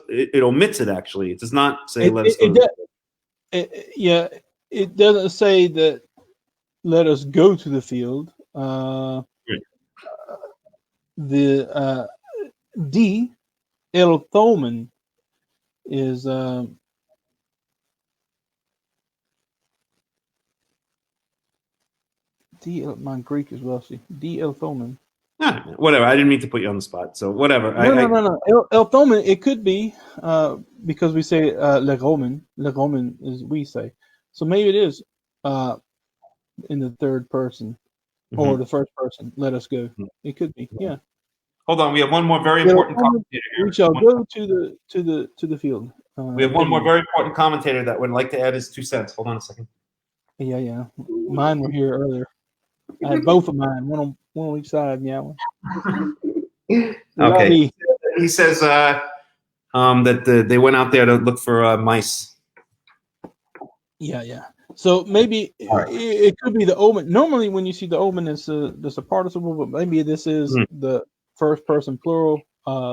Speaker 2: it omits it. Actually, it does not say let us go.
Speaker 1: It doesn't say that let us go to the field. The D elathomen is my Greek is rusty. D elathomen.
Speaker 2: Whatever. I didn't mean to put you on the spot. So whatever.
Speaker 1: No. Elathomen. It could be because we say legomen. Legomen is we say. So maybe it is in the third person or the first person. Let us go. It could be. Yeah.
Speaker 2: Hold on. We have one more very important commentator here.
Speaker 1: We shall go to the field.
Speaker 2: We have one more very important commentator that would like to add his 2 cents. Hold on a second.
Speaker 1: Yeah. Mine were here earlier. I had both of mine, one on each side. Yeah.
Speaker 2: Okay. He says that they went out there to look for mice.
Speaker 1: Yeah. So maybe it could be the omen. Normally, when you see the omen, it's a participle, but maybe this is the first person plural.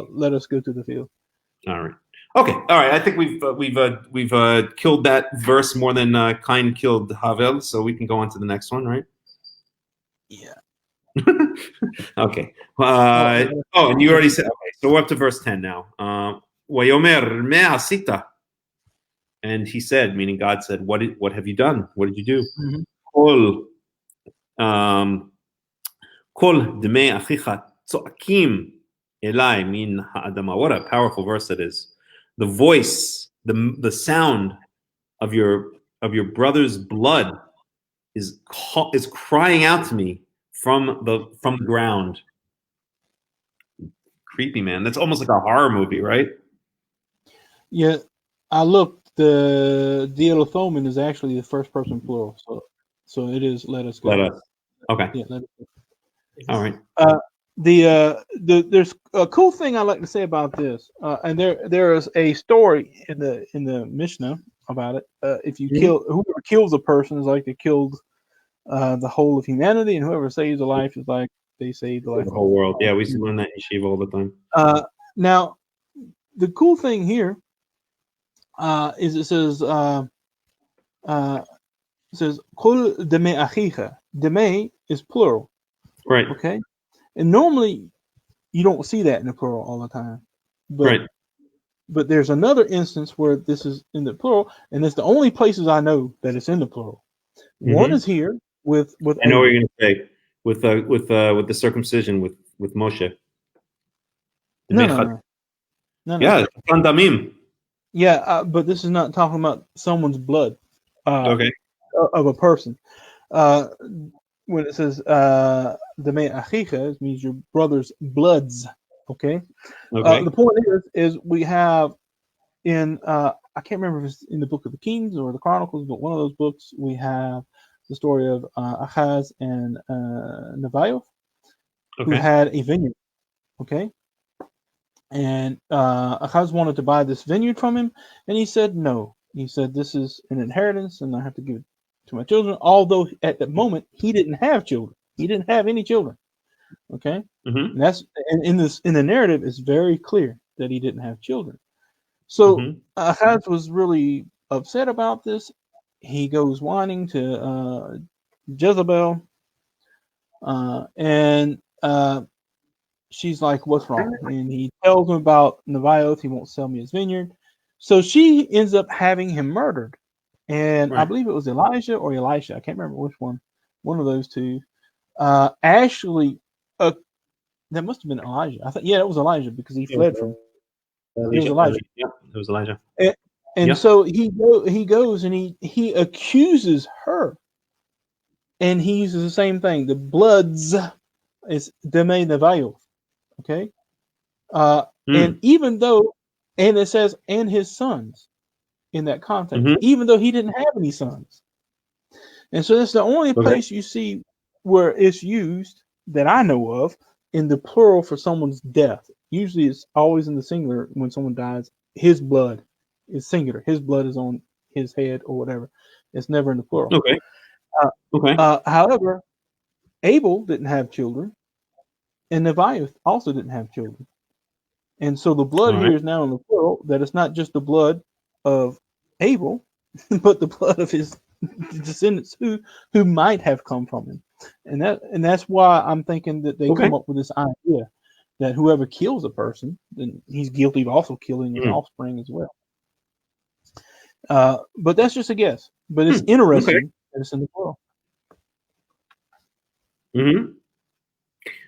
Speaker 1: Let us go to the field.
Speaker 2: All right. Okay. All right. I think we've killed that verse more than Cain killed Havel, so we can go on to the next one, right?
Speaker 1: Yeah.
Speaker 2: Okay. And you already said. Okay. So we're up to verse 10 now. Wayomer me asita. And he said, meaning God said, what have you done? What did you do? Kol dmei achicha tzoakim elai min ha'adama. What a powerful verse that is. The voice, the sound of your brother's blood is crying out to me from the ground. Creepy, man. That's almost like a horror movie, right?
Speaker 1: Yeah, I looked. The elathomen is actually the first person plural, so it is let us go.
Speaker 2: Let us. Okay.
Speaker 1: Yeah, let us go.
Speaker 2: All right.
Speaker 1: There's a cool thing I like to say about this, and there is a story in the Mishnah about it. If you whoever kills a person is like they killed the whole of humanity, and whoever saves a life is like they saved the life
Speaker 2: of the whole world. Yeah, we used to learn that in yeshiva all the time.
Speaker 1: Now, the cool thing here is it says kol deme achicha. Deme is plural,
Speaker 2: right?
Speaker 1: Okay, and normally you don't see that in the plural all the time, but but there's another instance where this is in the plural, and it's the only places I know that it's in the plural. One is here with.
Speaker 2: I know what you're going to say with the circumcision with Moshe.
Speaker 1: No.
Speaker 2: Yeah, Damim.
Speaker 1: Yeah, but this is not talking about someone's blood.
Speaker 2: Okay.
Speaker 1: Of a person. When it says "demei achicha," it means your brother's bloods. Okay. The point is we have in I can't remember if it's in the Book of the Kings or the Chronicles, but one of those books we have the story of Achaz and Nebaioth, who had a vineyard. Okay. And Achaz wanted to buy this vineyard from him, and he said no. He said, this is an inheritance, and I have to give it to my children, although at the moment he didn't have children. He didn't have any children. Okay? And that's in the narrative, it's very clear that he didn't have children. So Achaz was really upset about this. He goes whining to Jezebel, and she's like, what's wrong? And he tells him about Nebaioth. He won't sell me his vineyard. So she ends up having him murdered. And I believe it was Elijah or Elisha. I can't remember which one. One of those two. Actually, that must have been Elijah. I think, it was Elijah because he fled from. It was Elijah.
Speaker 2: Yeah, it was Elijah.
Speaker 1: And so he goes and he accuses her. And he uses the same thing. The bloods is Demei Nebaioth. Okay. And even though, and it says, and his sons in that context, even though he didn't have any sons. And so that's the only
Speaker 2: Okay.
Speaker 1: place you see where it's used that I know of in the plural for someone's death. Usually it's always in the singular when someone dies. His blood is singular. His blood is on his head or whatever. It's never in the plural.
Speaker 2: Okay.
Speaker 1: Uh,
Speaker 2: Okay.
Speaker 1: However, Abel didn't have children, and Nebaioth also didn't have children. And so the blood
Speaker 2: All
Speaker 1: here
Speaker 2: right.
Speaker 1: is now in the plural, that it's not just the blood of Abel, but the blood of his descendants who might have come from him. And that's why I'm thinking that they
Speaker 2: Okay.
Speaker 1: come up with this idea that whoever kills a person, then he's guilty of also killing his offspring as well. But that's just a guess. But it's
Speaker 2: Okay.
Speaker 1: interesting that it's in the plural.
Speaker 2: Mm-hmm.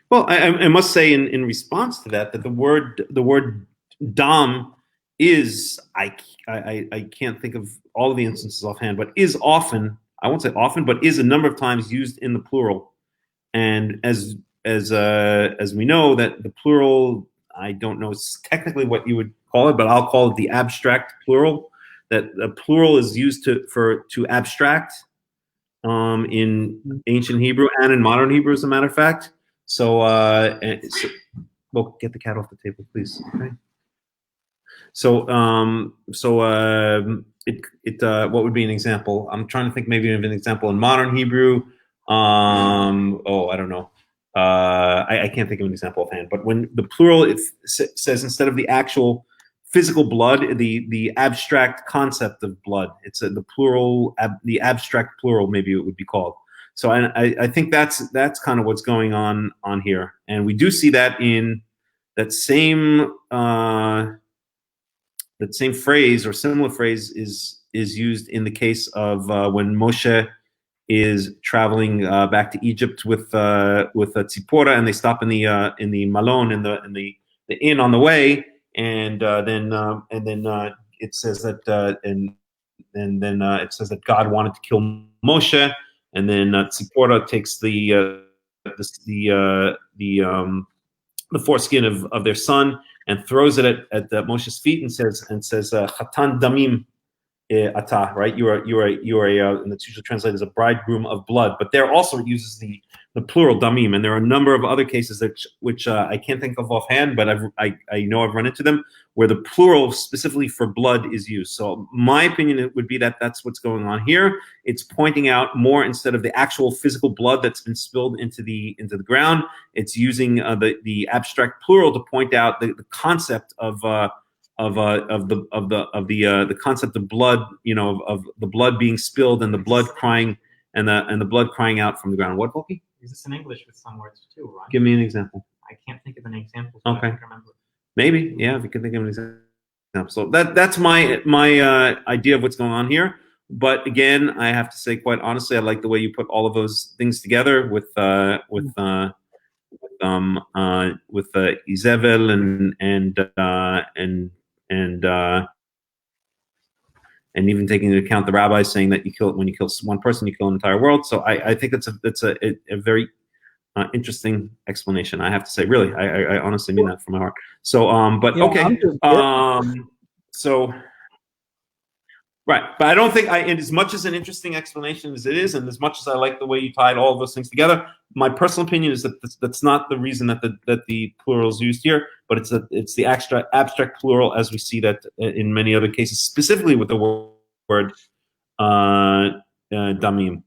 Speaker 2: Well, I must say in response to that the word dam is I can't think of all of the instances offhand, but is often, I won't say often, but is a number of times used in the plural. And as we know, that the plural, I don't know technically what you would call it, but I'll call it the abstract plural. That the plural is used to abstract in ancient Hebrew and in modern Hebrew, as a matter of fact. So, well, get the cat off the table, please. Okay. So, what would be an example? I'm trying to think maybe of an example in modern Hebrew. Oh, I don't know. I can't think of an example offhand. But when the plural it says instead of the actual physical blood, the abstract concept of blood. It's the plural, the abstract plural, maybe it would be called. So I think that's kind of what's going on here, and we do see that in that same phrase or similar phrase is used in the case of when Moshe is traveling back to Egypt with Tzipora, and they stop in the malon in the inn on the way, and then it says that it says that God wanted to kill Moshe, and then Tzipora takes the foreskin of their son and throws it at Moshe's feet and says Chatan Damim Ata, right? You are and the usually translated as a bridegroom of blood. But there also it uses the plural damim, and there are a number of other cases which I can't think of offhand, but I know I've run into them where the plural specifically for blood is used. So my opinion would be that that's what's going on here. It's pointing out more, instead of the actual physical blood that's been spilled into the ground, it's using the abstract plural to point out the concept of the concept of blood, of the blood being spilled and the blood crying and the blood crying out from the ground. What, Volky?
Speaker 3: Is this in English with some words too, right?
Speaker 2: Give me an example.
Speaker 3: I can't think of an example.
Speaker 2: So okay.
Speaker 3: I can't remember.
Speaker 2: Maybe, yeah, if you can think of an example. So that's my idea of what's going on here. But again, I have to say, quite honestly, I like the way you put all of those things together with Izebel and even taking into account the rabbis saying that when you kill one person, you kill an entire world. So I think it's a very interesting explanation. I have to say, really, I honestly mean that from my heart. So, but
Speaker 1: Yeah,
Speaker 2: okay, so. Right, but I don't think as much as an interesting explanation as it is, and as much as I like the way you tied all of those things together, my personal opinion is that that's not the reason that the plural is used here, but it's the abstract plural, as we see that in many other cases, specifically with the word damim,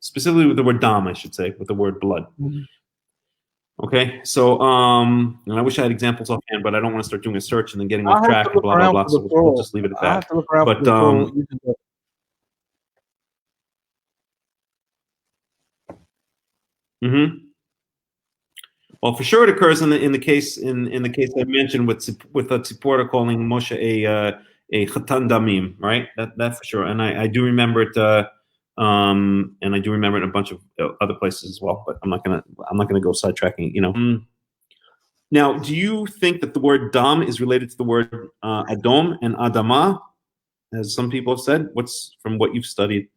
Speaker 2: specifically with the word dam, I should say, with the word blood.
Speaker 1: Mm-hmm.
Speaker 2: Okay, so and I wish I had examples offhand, but I don't want to start doing a search and then getting off track and blah blah blah. So we'll just leave it at that.
Speaker 1: I have to look around for the plural using
Speaker 2: that. Well, for sure, it occurs in the case I mentioned with Tzipora calling Moshe a chatan damim, right? That for sure, and I do remember it. And I do remember it in a bunch of other places as well. But I'm not gonna go sidetracking. Now, do you think that the word dam is related to the word adom and adama, as some people have said? What's from what you've studied?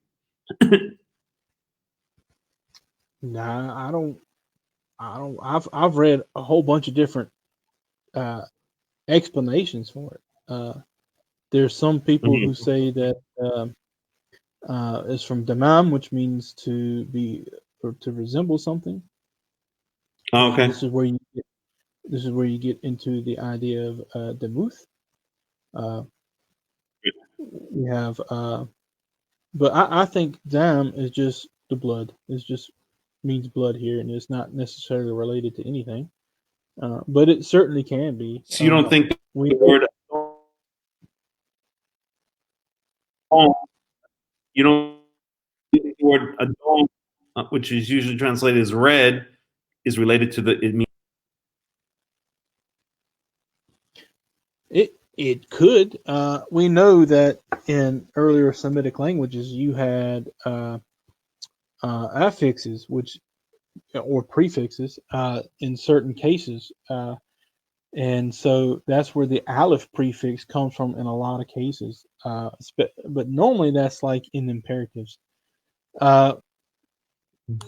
Speaker 1: Nah, I don't. I've read a whole bunch of different explanations for it. There's some people who say that is from damam, which means to be or to resemble something.
Speaker 2: Oh, okay.
Speaker 1: This is where you get into the idea of demuth. We have, but I think dam is just the blood. It just means blood here, and it's not necessarily related to anything. But it certainly can be.
Speaker 2: So you don't think
Speaker 1: We
Speaker 2: the word Adon, you don't think the word Adon, which is usually translated as red, is related to the it means
Speaker 1: it could. We know that in earlier Semitic languages, you had affixes, which or prefixes in certain cases, and so that's where the aleph prefix comes from in a lot of cases. But normally that's like in imperatives, and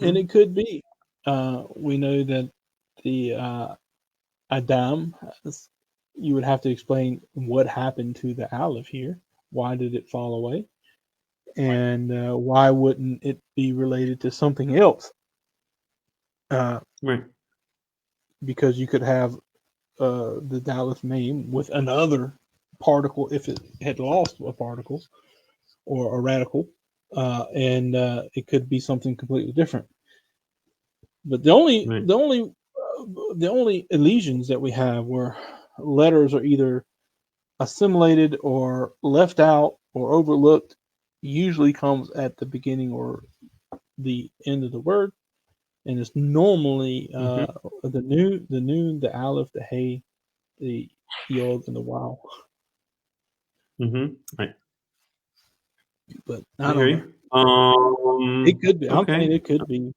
Speaker 1: it could be. We know that the Adam, you would have to explain what happened to the aleph here. Why did it fall away? And why wouldn't it be related to something else?
Speaker 2: right.
Speaker 1: Because you could have the Daleth name with another particle if it had lost a particle or a radical, and it could be something completely different. But the only elisions that we have where letters are either assimilated or left out or overlooked usually comes at the beginning or the end of the word, and it's normally the noon, the aleph, the hey, the yod, and the wow.
Speaker 2: Right.
Speaker 1: But
Speaker 2: I
Speaker 1: I
Speaker 2: hear
Speaker 1: don't know.
Speaker 2: you.
Speaker 1: It could be. I'm
Speaker 2: Okay.
Speaker 1: saying it could be.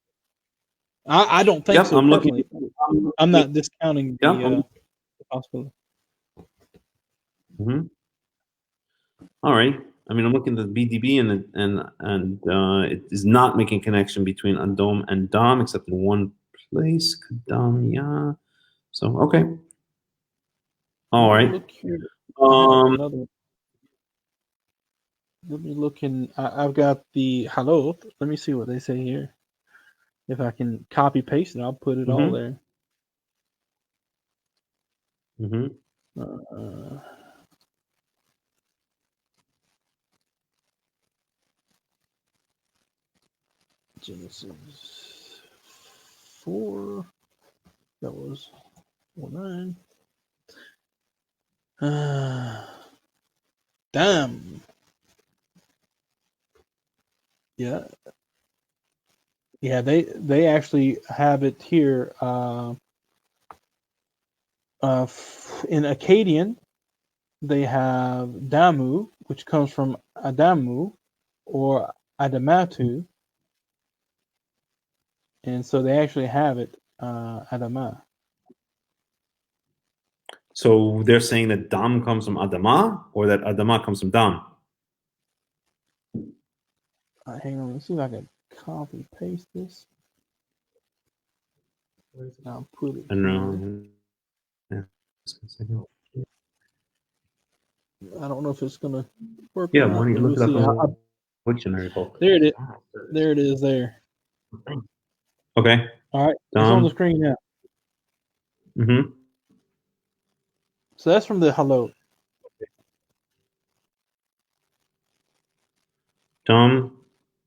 Speaker 1: I don't think
Speaker 2: Yep,
Speaker 1: so
Speaker 2: I'm looking.
Speaker 1: personally. I'm not discounting the possibility.
Speaker 2: All right. I mean, I'm looking at the BDB and it is not making connection between Adom and Dom except in one place. Kadam, yeah. So okay. All right.
Speaker 1: Look here. I have another. Let me look in. I've got the hello. Let me see what they say here. If I can copy paste it, I'll put it all there. Genesis 4. That was 4:9. Damn. Yeah. Yeah, they actually have it here. In Akkadian, they have Damu, which comes from Adamu or Adamatu, and so they actually have it Adama.
Speaker 2: So they're saying that Dam comes from Adama, or that Adama comes from Dam.
Speaker 1: Hang on, let's see if I can copy paste this. I'll put it.
Speaker 2: I don't know.
Speaker 1: I don't know if it's gonna work.
Speaker 2: Yeah,
Speaker 1: or
Speaker 2: why
Speaker 1: not,
Speaker 2: don't you
Speaker 1: but
Speaker 2: look
Speaker 1: we'll
Speaker 2: it
Speaker 1: see.
Speaker 2: up in the dictionary book?
Speaker 1: There it is. There it is. There.
Speaker 2: Okay.
Speaker 1: All right. It's on the screen now. So that's from the hello.
Speaker 2: Dom.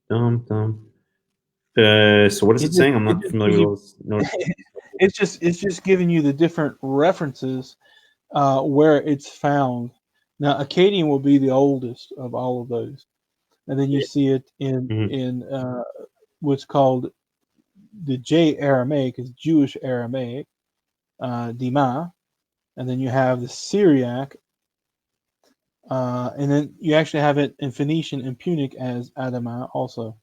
Speaker 2: So what is it saying? I'm not familiar with.
Speaker 1: It's just giving you the different references where it's found. Now, Akkadian will be the oldest of all of those, and then you see it in what's called the J Aramaic, is Jewish Aramaic, Dima, and then you have the Syriac, and then you actually have it in Phoenician and Punic as Adama also.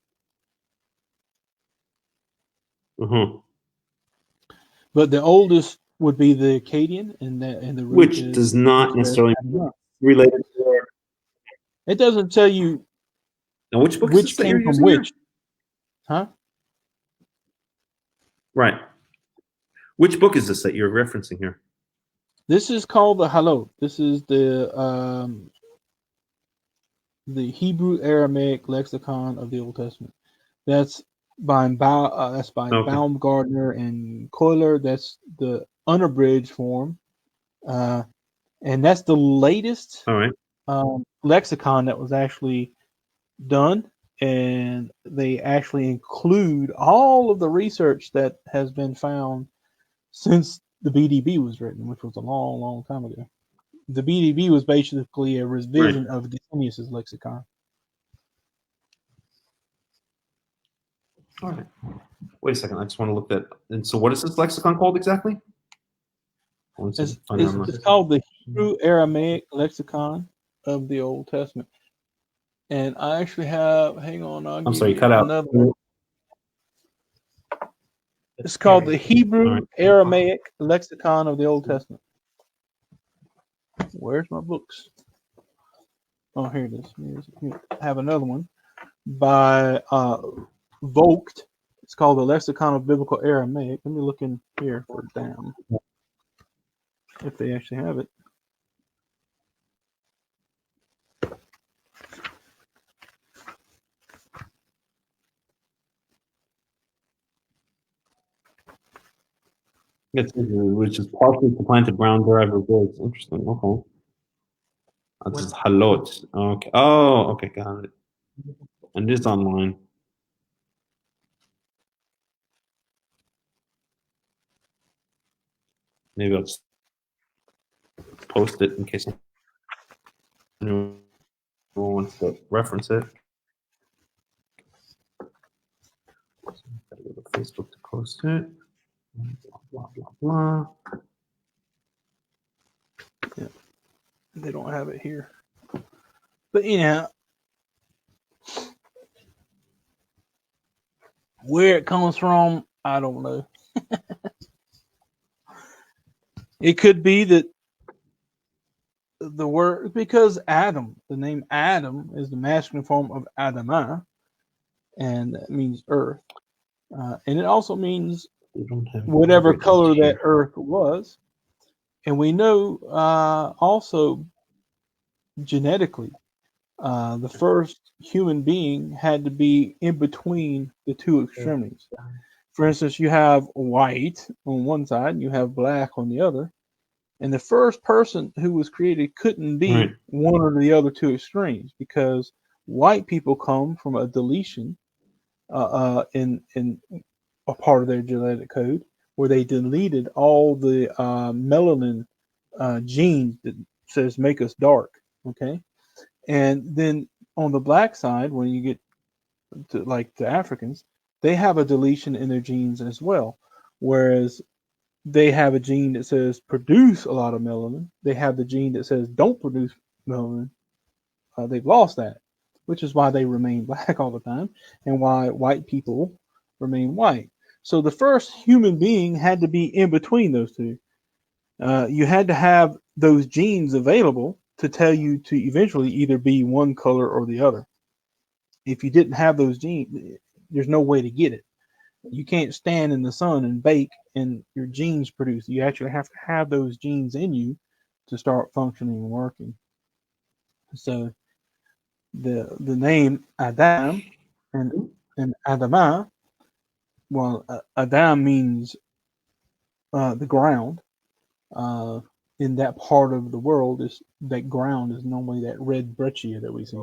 Speaker 1: But the oldest would be the Akkadian, and the root
Speaker 2: which
Speaker 1: is
Speaker 2: does not necessarily relate to.
Speaker 1: It doesn't tell you
Speaker 2: now which book
Speaker 1: which
Speaker 2: that
Speaker 1: came
Speaker 2: you're
Speaker 1: from
Speaker 2: using
Speaker 1: which,
Speaker 2: here?
Speaker 1: huh?
Speaker 2: Right. Which book is this that you're referencing here?
Speaker 1: This is called the Halot. This is the the Hebrew Aramaic lexicon of the Old Testament. That's by
Speaker 2: Okay.
Speaker 1: Baumgartner and Kohler. That's the unabridged form, and that's the latest
Speaker 2: All right.
Speaker 1: lexicon that was actually done. And they actually include all of the research that has been found since the BDB was written, which was a long, long time ago. The BDB was basically a
Speaker 2: Right.
Speaker 1: revision of Gesenius's lexicon.
Speaker 2: All right. Wait a second. I just want to look that. And so, what is this lexicon called exactly?
Speaker 1: It's called the Hebrew Aramaic lexicon of the Old Testament. And I actually have, hang on, I'll
Speaker 2: I'm
Speaker 1: give
Speaker 2: sorry,
Speaker 1: you
Speaker 2: cut out.
Speaker 1: another one. It's called the Hebrew Aramaic lexicon of the Old Testament. Where's my books? Oh, here it is. Here. I have another one by Vogt. It's called the Lexicon of Biblical Aramaic. Let me look in here for damn if they actually have it.
Speaker 2: It's, which is partially supplanted brown derived words. Interesting. Okay. This is halot. Okay. Oh, okay, got it. And this online. Maybe I'll just post it in case anyone wants to reference it. So I've got to go to Facebook to post it. Blah, blah, blah.
Speaker 1: Yeah, they don't have it here. But where it comes from, I don't know. It could be that the word, because Adam, the name Adam is the masculine form of Adamah, and that means earth. And it also means whatever color that earth was. And we know also genetically, the first human being had to be in between the two extremities. For instance, you have white on one side, and you have black on the other. And the first person who was created couldn't be one or the other two extremes, because white people come from a deletion in a part of their genetic code where they deleted all the melanin genes that says make us dark. Okay, and then on the black side, when you get to like the Africans, they have a deletion in their genes as well, whereas they have a gene that says produce a lot of melanin. They have the gene that says don't produce melanin. They've lost that, which is why they remain black all the time and why white people remain white. So the first human being had to be in between those two. You had to have those genes available to tell you to eventually either be one color or the other. If you didn't have those genes, there's no way to get it. You can't stand in the sun and bake and your genes produce. You actually have to have those genes in you to start functioning and working. So the name Adam and Adamah, well, Adam means the ground. In that part of the world, is that ground is normally that red breccia that we see.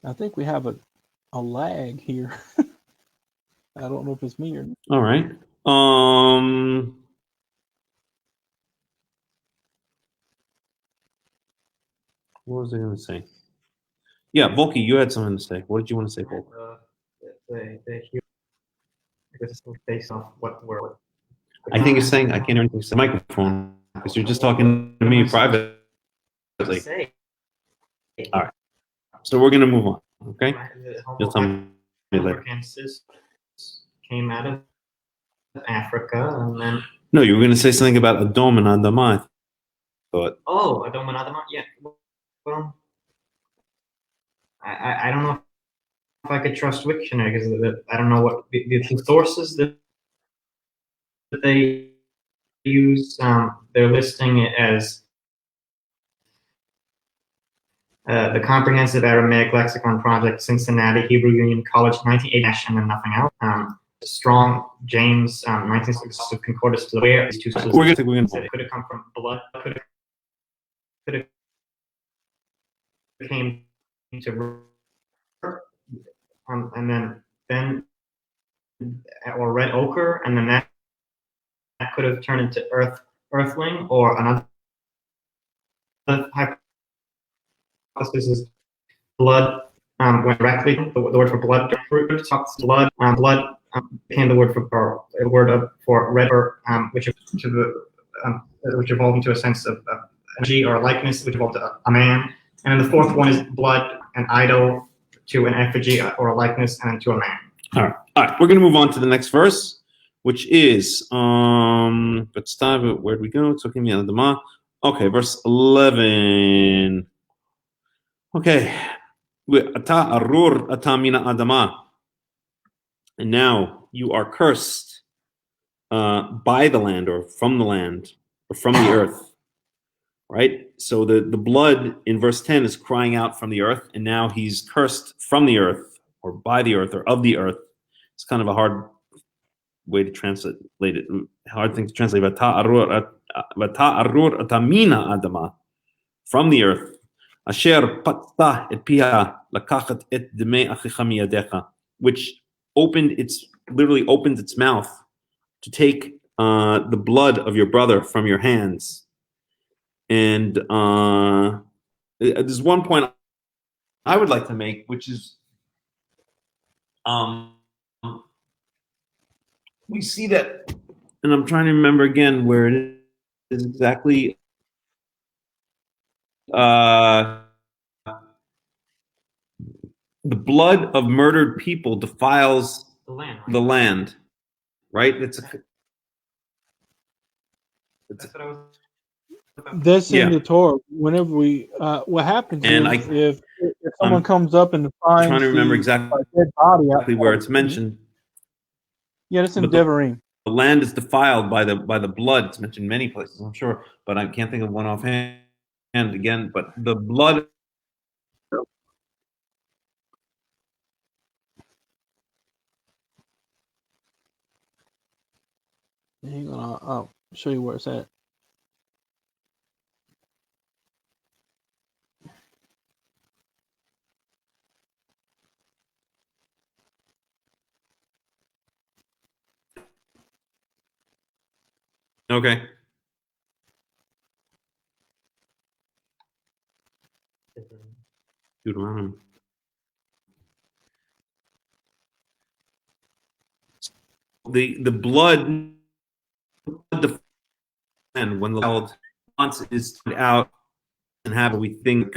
Speaker 1: I think we have a lag here. I don't know if it's me or not.
Speaker 2: All right. What was I going to say? Yeah, Volky, you had something to say. What did you want to say, Volky?
Speaker 3: Based off what word?
Speaker 2: I think you're saying I can't hear anything. It's the microphone because you're just talking to me privately. All right. So we're going to move on. Okay. You'll tell me later.
Speaker 3: Came out of Africa, and then
Speaker 2: No, you were going to say something about Adom and Adamah. But
Speaker 3: Adom and Adamah, yeah. Well, I don't know if I could trust Wiktionary because I don't know what the sources that they use. They're listing it as the Comprehensive Aramaic Lexicon Project, Cincinnati Hebrew Union College, 1980, and nothing else. Strong, James, 1960 Concordance to the where these two sources.
Speaker 2: We're
Speaker 3: It
Speaker 2: gonna.
Speaker 3: could have come from blood. Could have came to and then or red ochre, and then that could have turned into earthling, or another hypothesis is blood went directly. The word for blood, blood became the word for red, which which evolved into a sense of energy or likeness, which evolved to a man. And then the fourth one is blood, an idol to an effigy or a likeness, and then to a man.
Speaker 2: All right. We're gonna move on to the next verse, which is but stop it. Where'd we go? It's okay, okay, verse 11. Okay. Ata arur ata mina adama. And now you are cursed by the land, or from the land, or from the earth. Right? So the blood in verse 10 is crying out from the earth, and now he's cursed from the earth, or by the earth, or of the earth. It's kind of a hard way to translate it. Hard thing to translate. Vata arur atamina adama, from the earth. Asher patta et pia lakachat et deme achicha miyadecha, which literally opens its mouth to take the blood of your brother from your hands. And there's one point I would like to make, which is we see that, and I'm trying to remember again where it is exactly. The blood of murdered people defiles the land, right?
Speaker 3: That's what I was.
Speaker 1: That's in the Torah. Whenever what happens
Speaker 2: And
Speaker 1: is if someone comes up and
Speaker 2: I'm
Speaker 1: finds
Speaker 2: trying to remember
Speaker 1: a
Speaker 2: exactly
Speaker 1: dead body out
Speaker 2: where it's mentioned.
Speaker 1: Yeah, that's in
Speaker 2: But
Speaker 1: Devarim.
Speaker 2: the land is defiled by the blood. It's mentioned many places, I'm sure, but I can't think of one offhand again. But the blood.
Speaker 1: Hang on, I'll show you where it's at.
Speaker 2: Okay. Deuteronomy. The blood, and when the child wants is out and have we think.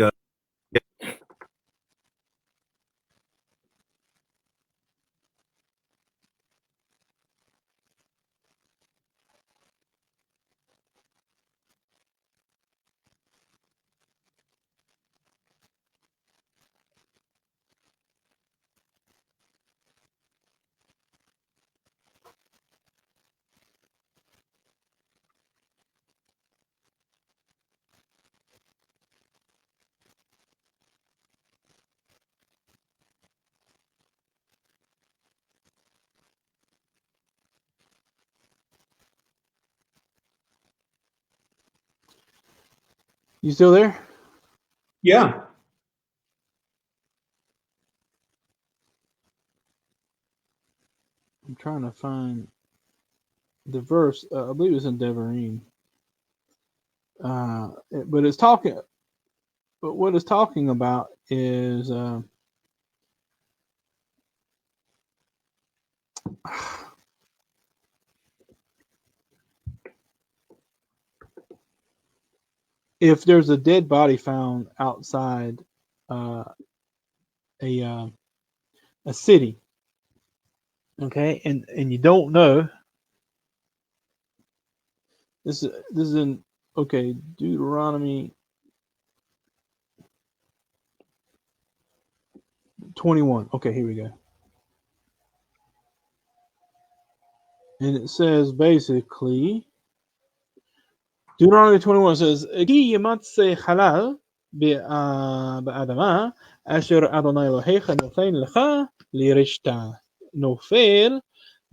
Speaker 1: You still there?
Speaker 2: Yeah.
Speaker 1: I'm trying to find the verse. I believe it's in Devarim. But it's talking. But what it's talking about is if there's a dead body found outside a city, okay, and you don't know. This is in Deuteronomy. 21. Okay, here we go. And it says basically, Deuteronomy 21 says, "Ki yimatse halal be'adama asher Adonai Elohecha noten lecha lirishta nofel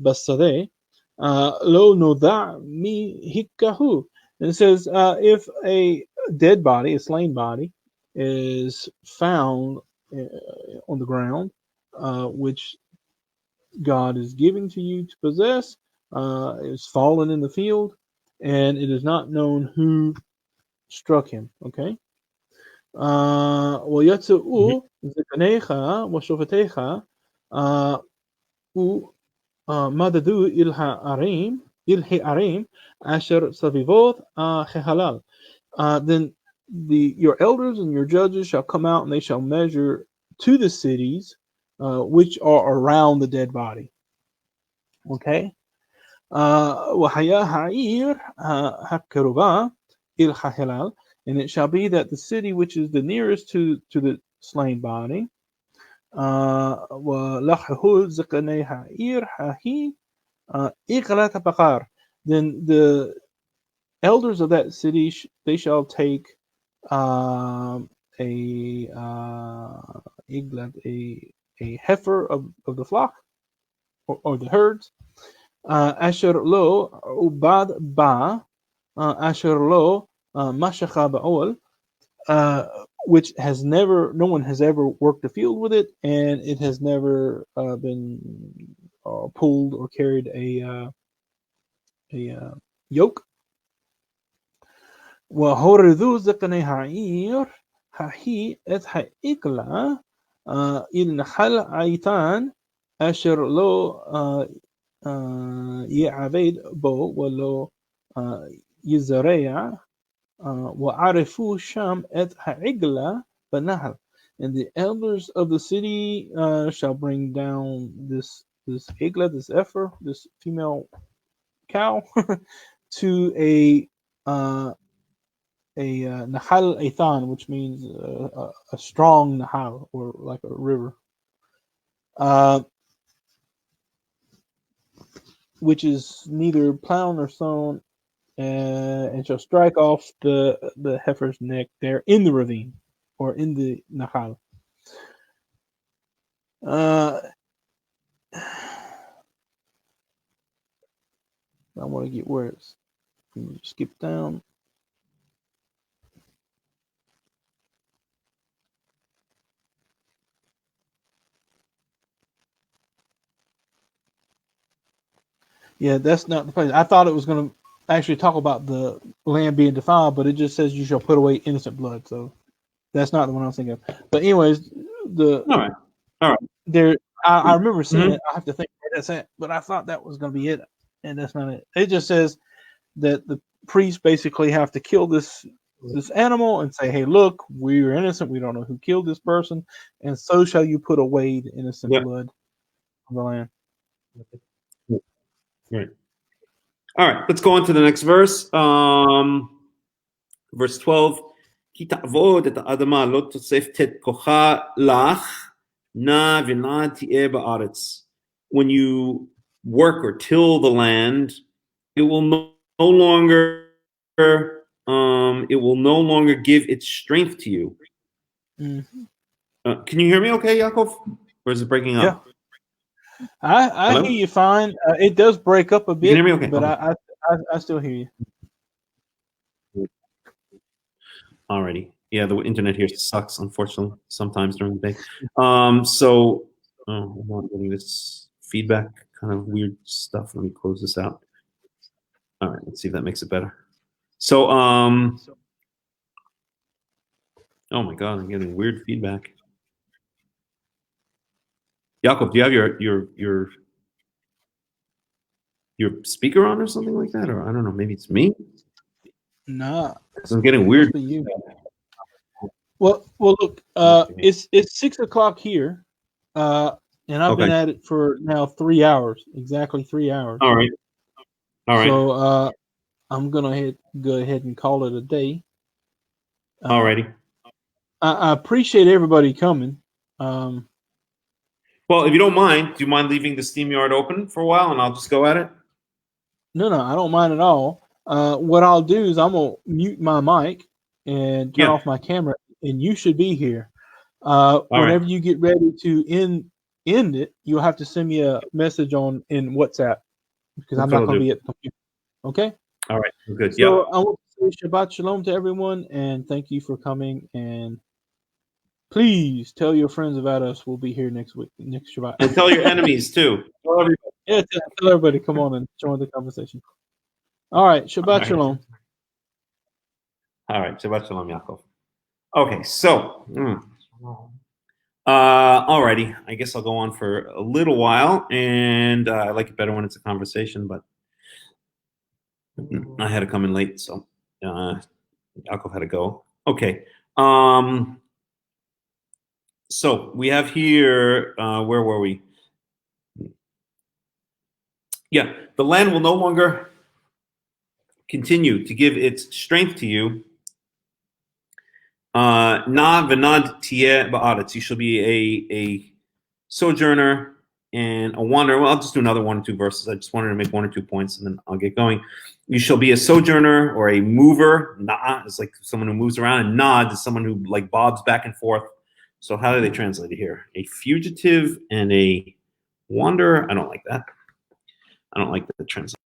Speaker 1: basade lo noda mi hikahu." And it says, if a dead body, a slain body, is found on the ground, which God is giving to you to possess, is fallen in the field, and it is not known who struck him. Okay. ويتسؤ ذقنيך وشفتيך ومددوا إلهي عريم أشر سبيبوت خهلال. Then your elders and your judges shall come out, and they shall measure to the cities which are around the dead body. Okay. وحيا ha'ir ha'keruba il ha'hilal, and it shall be that the city which is the nearest to the slain body, وَلَحْهُ زِقْنَيْ ha'ir ha'i إِغْلَةَ بَقَارٍ, then the elders of that city they shall take a heifer of the flock or the herds, Asher lo ubad ba Asher lo mashacha ba'ol, which has never, no one has ever worked the field with it, and it has never been pulled or carried a yoke. وهوردو زقني هعير هحي את העגלה אל נחל עיתן אשר לא يعبد بو ولو يزرع وعرفوا شام et ha'igla banahal, and the elders of the city shall bring down this igla, this heifer, this female cow, to a nahal ethan, which means a strong nahal, or like a river, which is neither plowed nor sown, and shall strike off the heifer's neck there in the ravine or in the nahal. I want to get where it's. Skip down. Yeah, that's not the place. I thought it was going to actually talk about the land being defiled, but it just says you shall put away innocent blood. So that's not the one I was thinking of. But anyways,
Speaker 2: All right.
Speaker 1: There, I remember seeing it. I have to think where that's at, but I thought that was going to be it, and that's not it. It just says that the priests basically have to kill this animal and say, "Hey, look, we're innocent. We don't know who killed this person, and so shall you put away the innocent blood of the land."
Speaker 2: Right. All right. Let's go on to the next verse. Verse 12. כי תעבוד את האדמה לא תוספת כוחה לך, נא ונא תהיה בארץ. When you work or till the land, it will no longer give its strength to you.
Speaker 1: Mm-hmm.
Speaker 2: Can you hear me okay, Yaakov? Or is it breaking up?
Speaker 1: Yeah. I hear you fine. It does break up a bit,
Speaker 2: you can hear me okay?
Speaker 1: But
Speaker 2: okay.
Speaker 1: I still hear you.
Speaker 2: Alrighty. Yeah, the internet here sucks, unfortunately, sometimes during the day. I'm not getting this feedback, kind of weird stuff. Let me close this out. All right, let's see if that makes it better. So, oh my God, I'm getting weird feedback. Yaakov, do you have your speaker on or something like that? Or I don't know, maybe it's me?
Speaker 1: Nah.
Speaker 2: I'm getting weird.
Speaker 1: Well, look, it's 6 o'clock here, and I've been at it for now 3 hours, exactly 3 hours.
Speaker 2: All right.
Speaker 1: So I'm gonna go ahead and call it a day.
Speaker 2: Alrighty.
Speaker 1: I appreciate everybody coming.
Speaker 2: Well, if you don't mind, do you mind leaving the SteamYard open for a while, and I'll just go at it?
Speaker 1: No, I don't mind at all. What I'll do is I'm gonna mute my mic and turn
Speaker 2: Yeah.
Speaker 1: off my camera, and you should be here.
Speaker 2: All
Speaker 1: Whenever
Speaker 2: right.
Speaker 1: you get ready to end it, you'll have to send me a message in WhatsApp because I'm not
Speaker 2: That's what I'll
Speaker 1: going to
Speaker 2: do.
Speaker 1: be at the computer. Okay.
Speaker 2: All right. Good.
Speaker 1: So
Speaker 2: Yep.
Speaker 1: I want to say Shabbat Shalom to everyone, and thank you for coming. And please tell your friends about us. We'll be here next week, next Shabbat.
Speaker 2: And tell your enemies too. Tell everybody.
Speaker 1: Yeah, tell everybody. Come on and join the conversation. All right. Shabbat
Speaker 2: All right.
Speaker 1: Shalom.
Speaker 2: All right. Shabbat Shalom, Yaakov. Okay. So, alrighty. I guess I'll go on for a little while, and I like it better when it's a conversation, but I had to come in late, so Yaakov had to go. Okay. So we have here, where were we? Yeah, the land will no longer continue to give its strength to you. Na v'nad tieh ba'aretz. You shall be a sojourner and a wanderer. Well, I'll just do another 1 or 2 verses. I just wanted to make 1 or 2 points, and then I'll get going. You shall be a sojourner or a mover. Na is like someone who moves around, and nad is someone who like bobs back and forth. So how do they translate it here? A fugitive and a wanderer. I don't like that. I don't like the translation.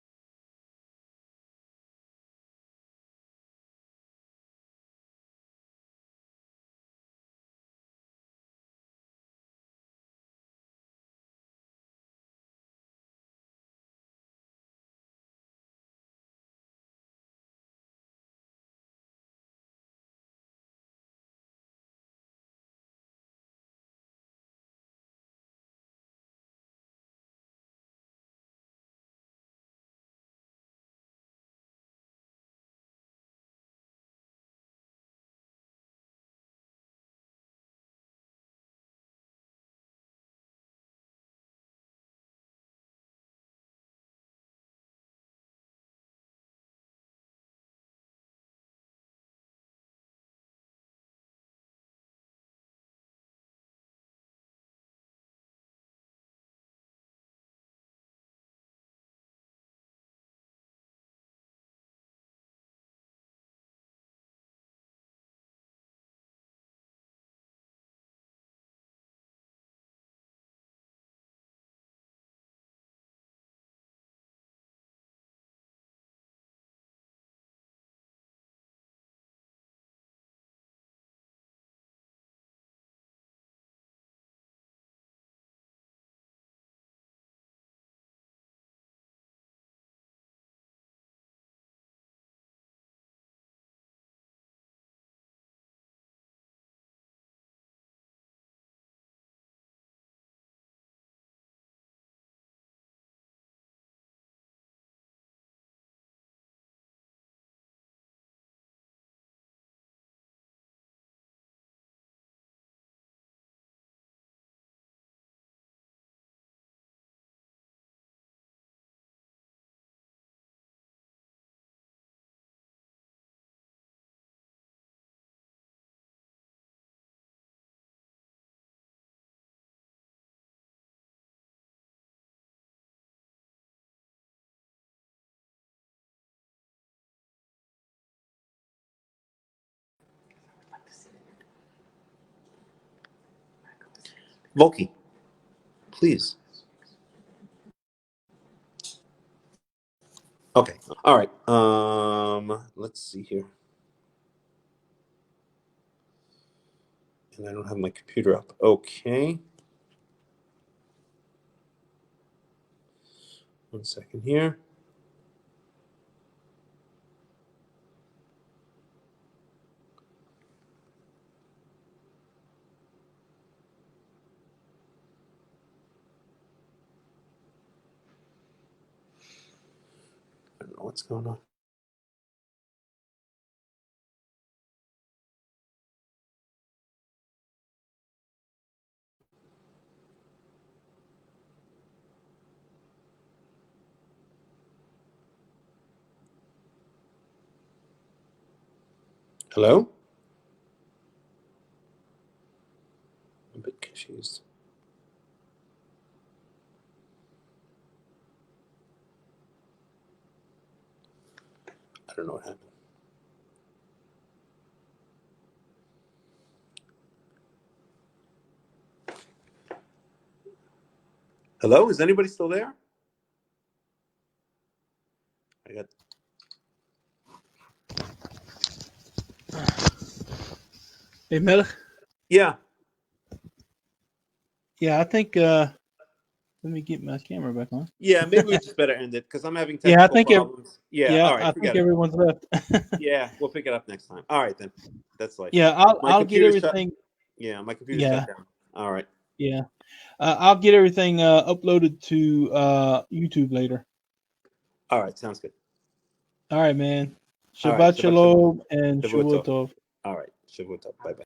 Speaker 2: Volky, please. Okay. All right. Let's see here. And I don't have my computer up. Okay. 1 second here. I don't know what's going on. Hello? I'm a bit confused. I don't know what happened. Hello, is anybody still there? I got.
Speaker 1: Hey, Melech.
Speaker 2: Yeah.
Speaker 1: Yeah, I think. Let me get my camera back on.
Speaker 2: Yeah, maybe we just better end it because I'm having
Speaker 1: Yeah, I
Speaker 2: technical
Speaker 1: think.
Speaker 2: problems. Yeah. All right.
Speaker 1: I
Speaker 2: Forget
Speaker 1: think
Speaker 2: it.
Speaker 1: everyone's left.
Speaker 2: Yeah, we'll pick it up next time. All right then. That's life.
Speaker 1: Yeah,
Speaker 2: My
Speaker 1: I'll get
Speaker 2: computer shut.
Speaker 1: everything.
Speaker 2: Yeah, my computer
Speaker 1: Yeah,
Speaker 2: shut down. All right.
Speaker 1: yeah. I'll get everything uploaded to YouTube later.
Speaker 2: All right. Sounds good.
Speaker 1: All right, man.
Speaker 2: All right.
Speaker 1: Shabbat
Speaker 2: Shabbat shalom.
Speaker 1: shalom and
Speaker 2: Shavua
Speaker 1: Shavua
Speaker 2: tov.
Speaker 1: tov.
Speaker 2: All right. Shavua tov. Bye bye.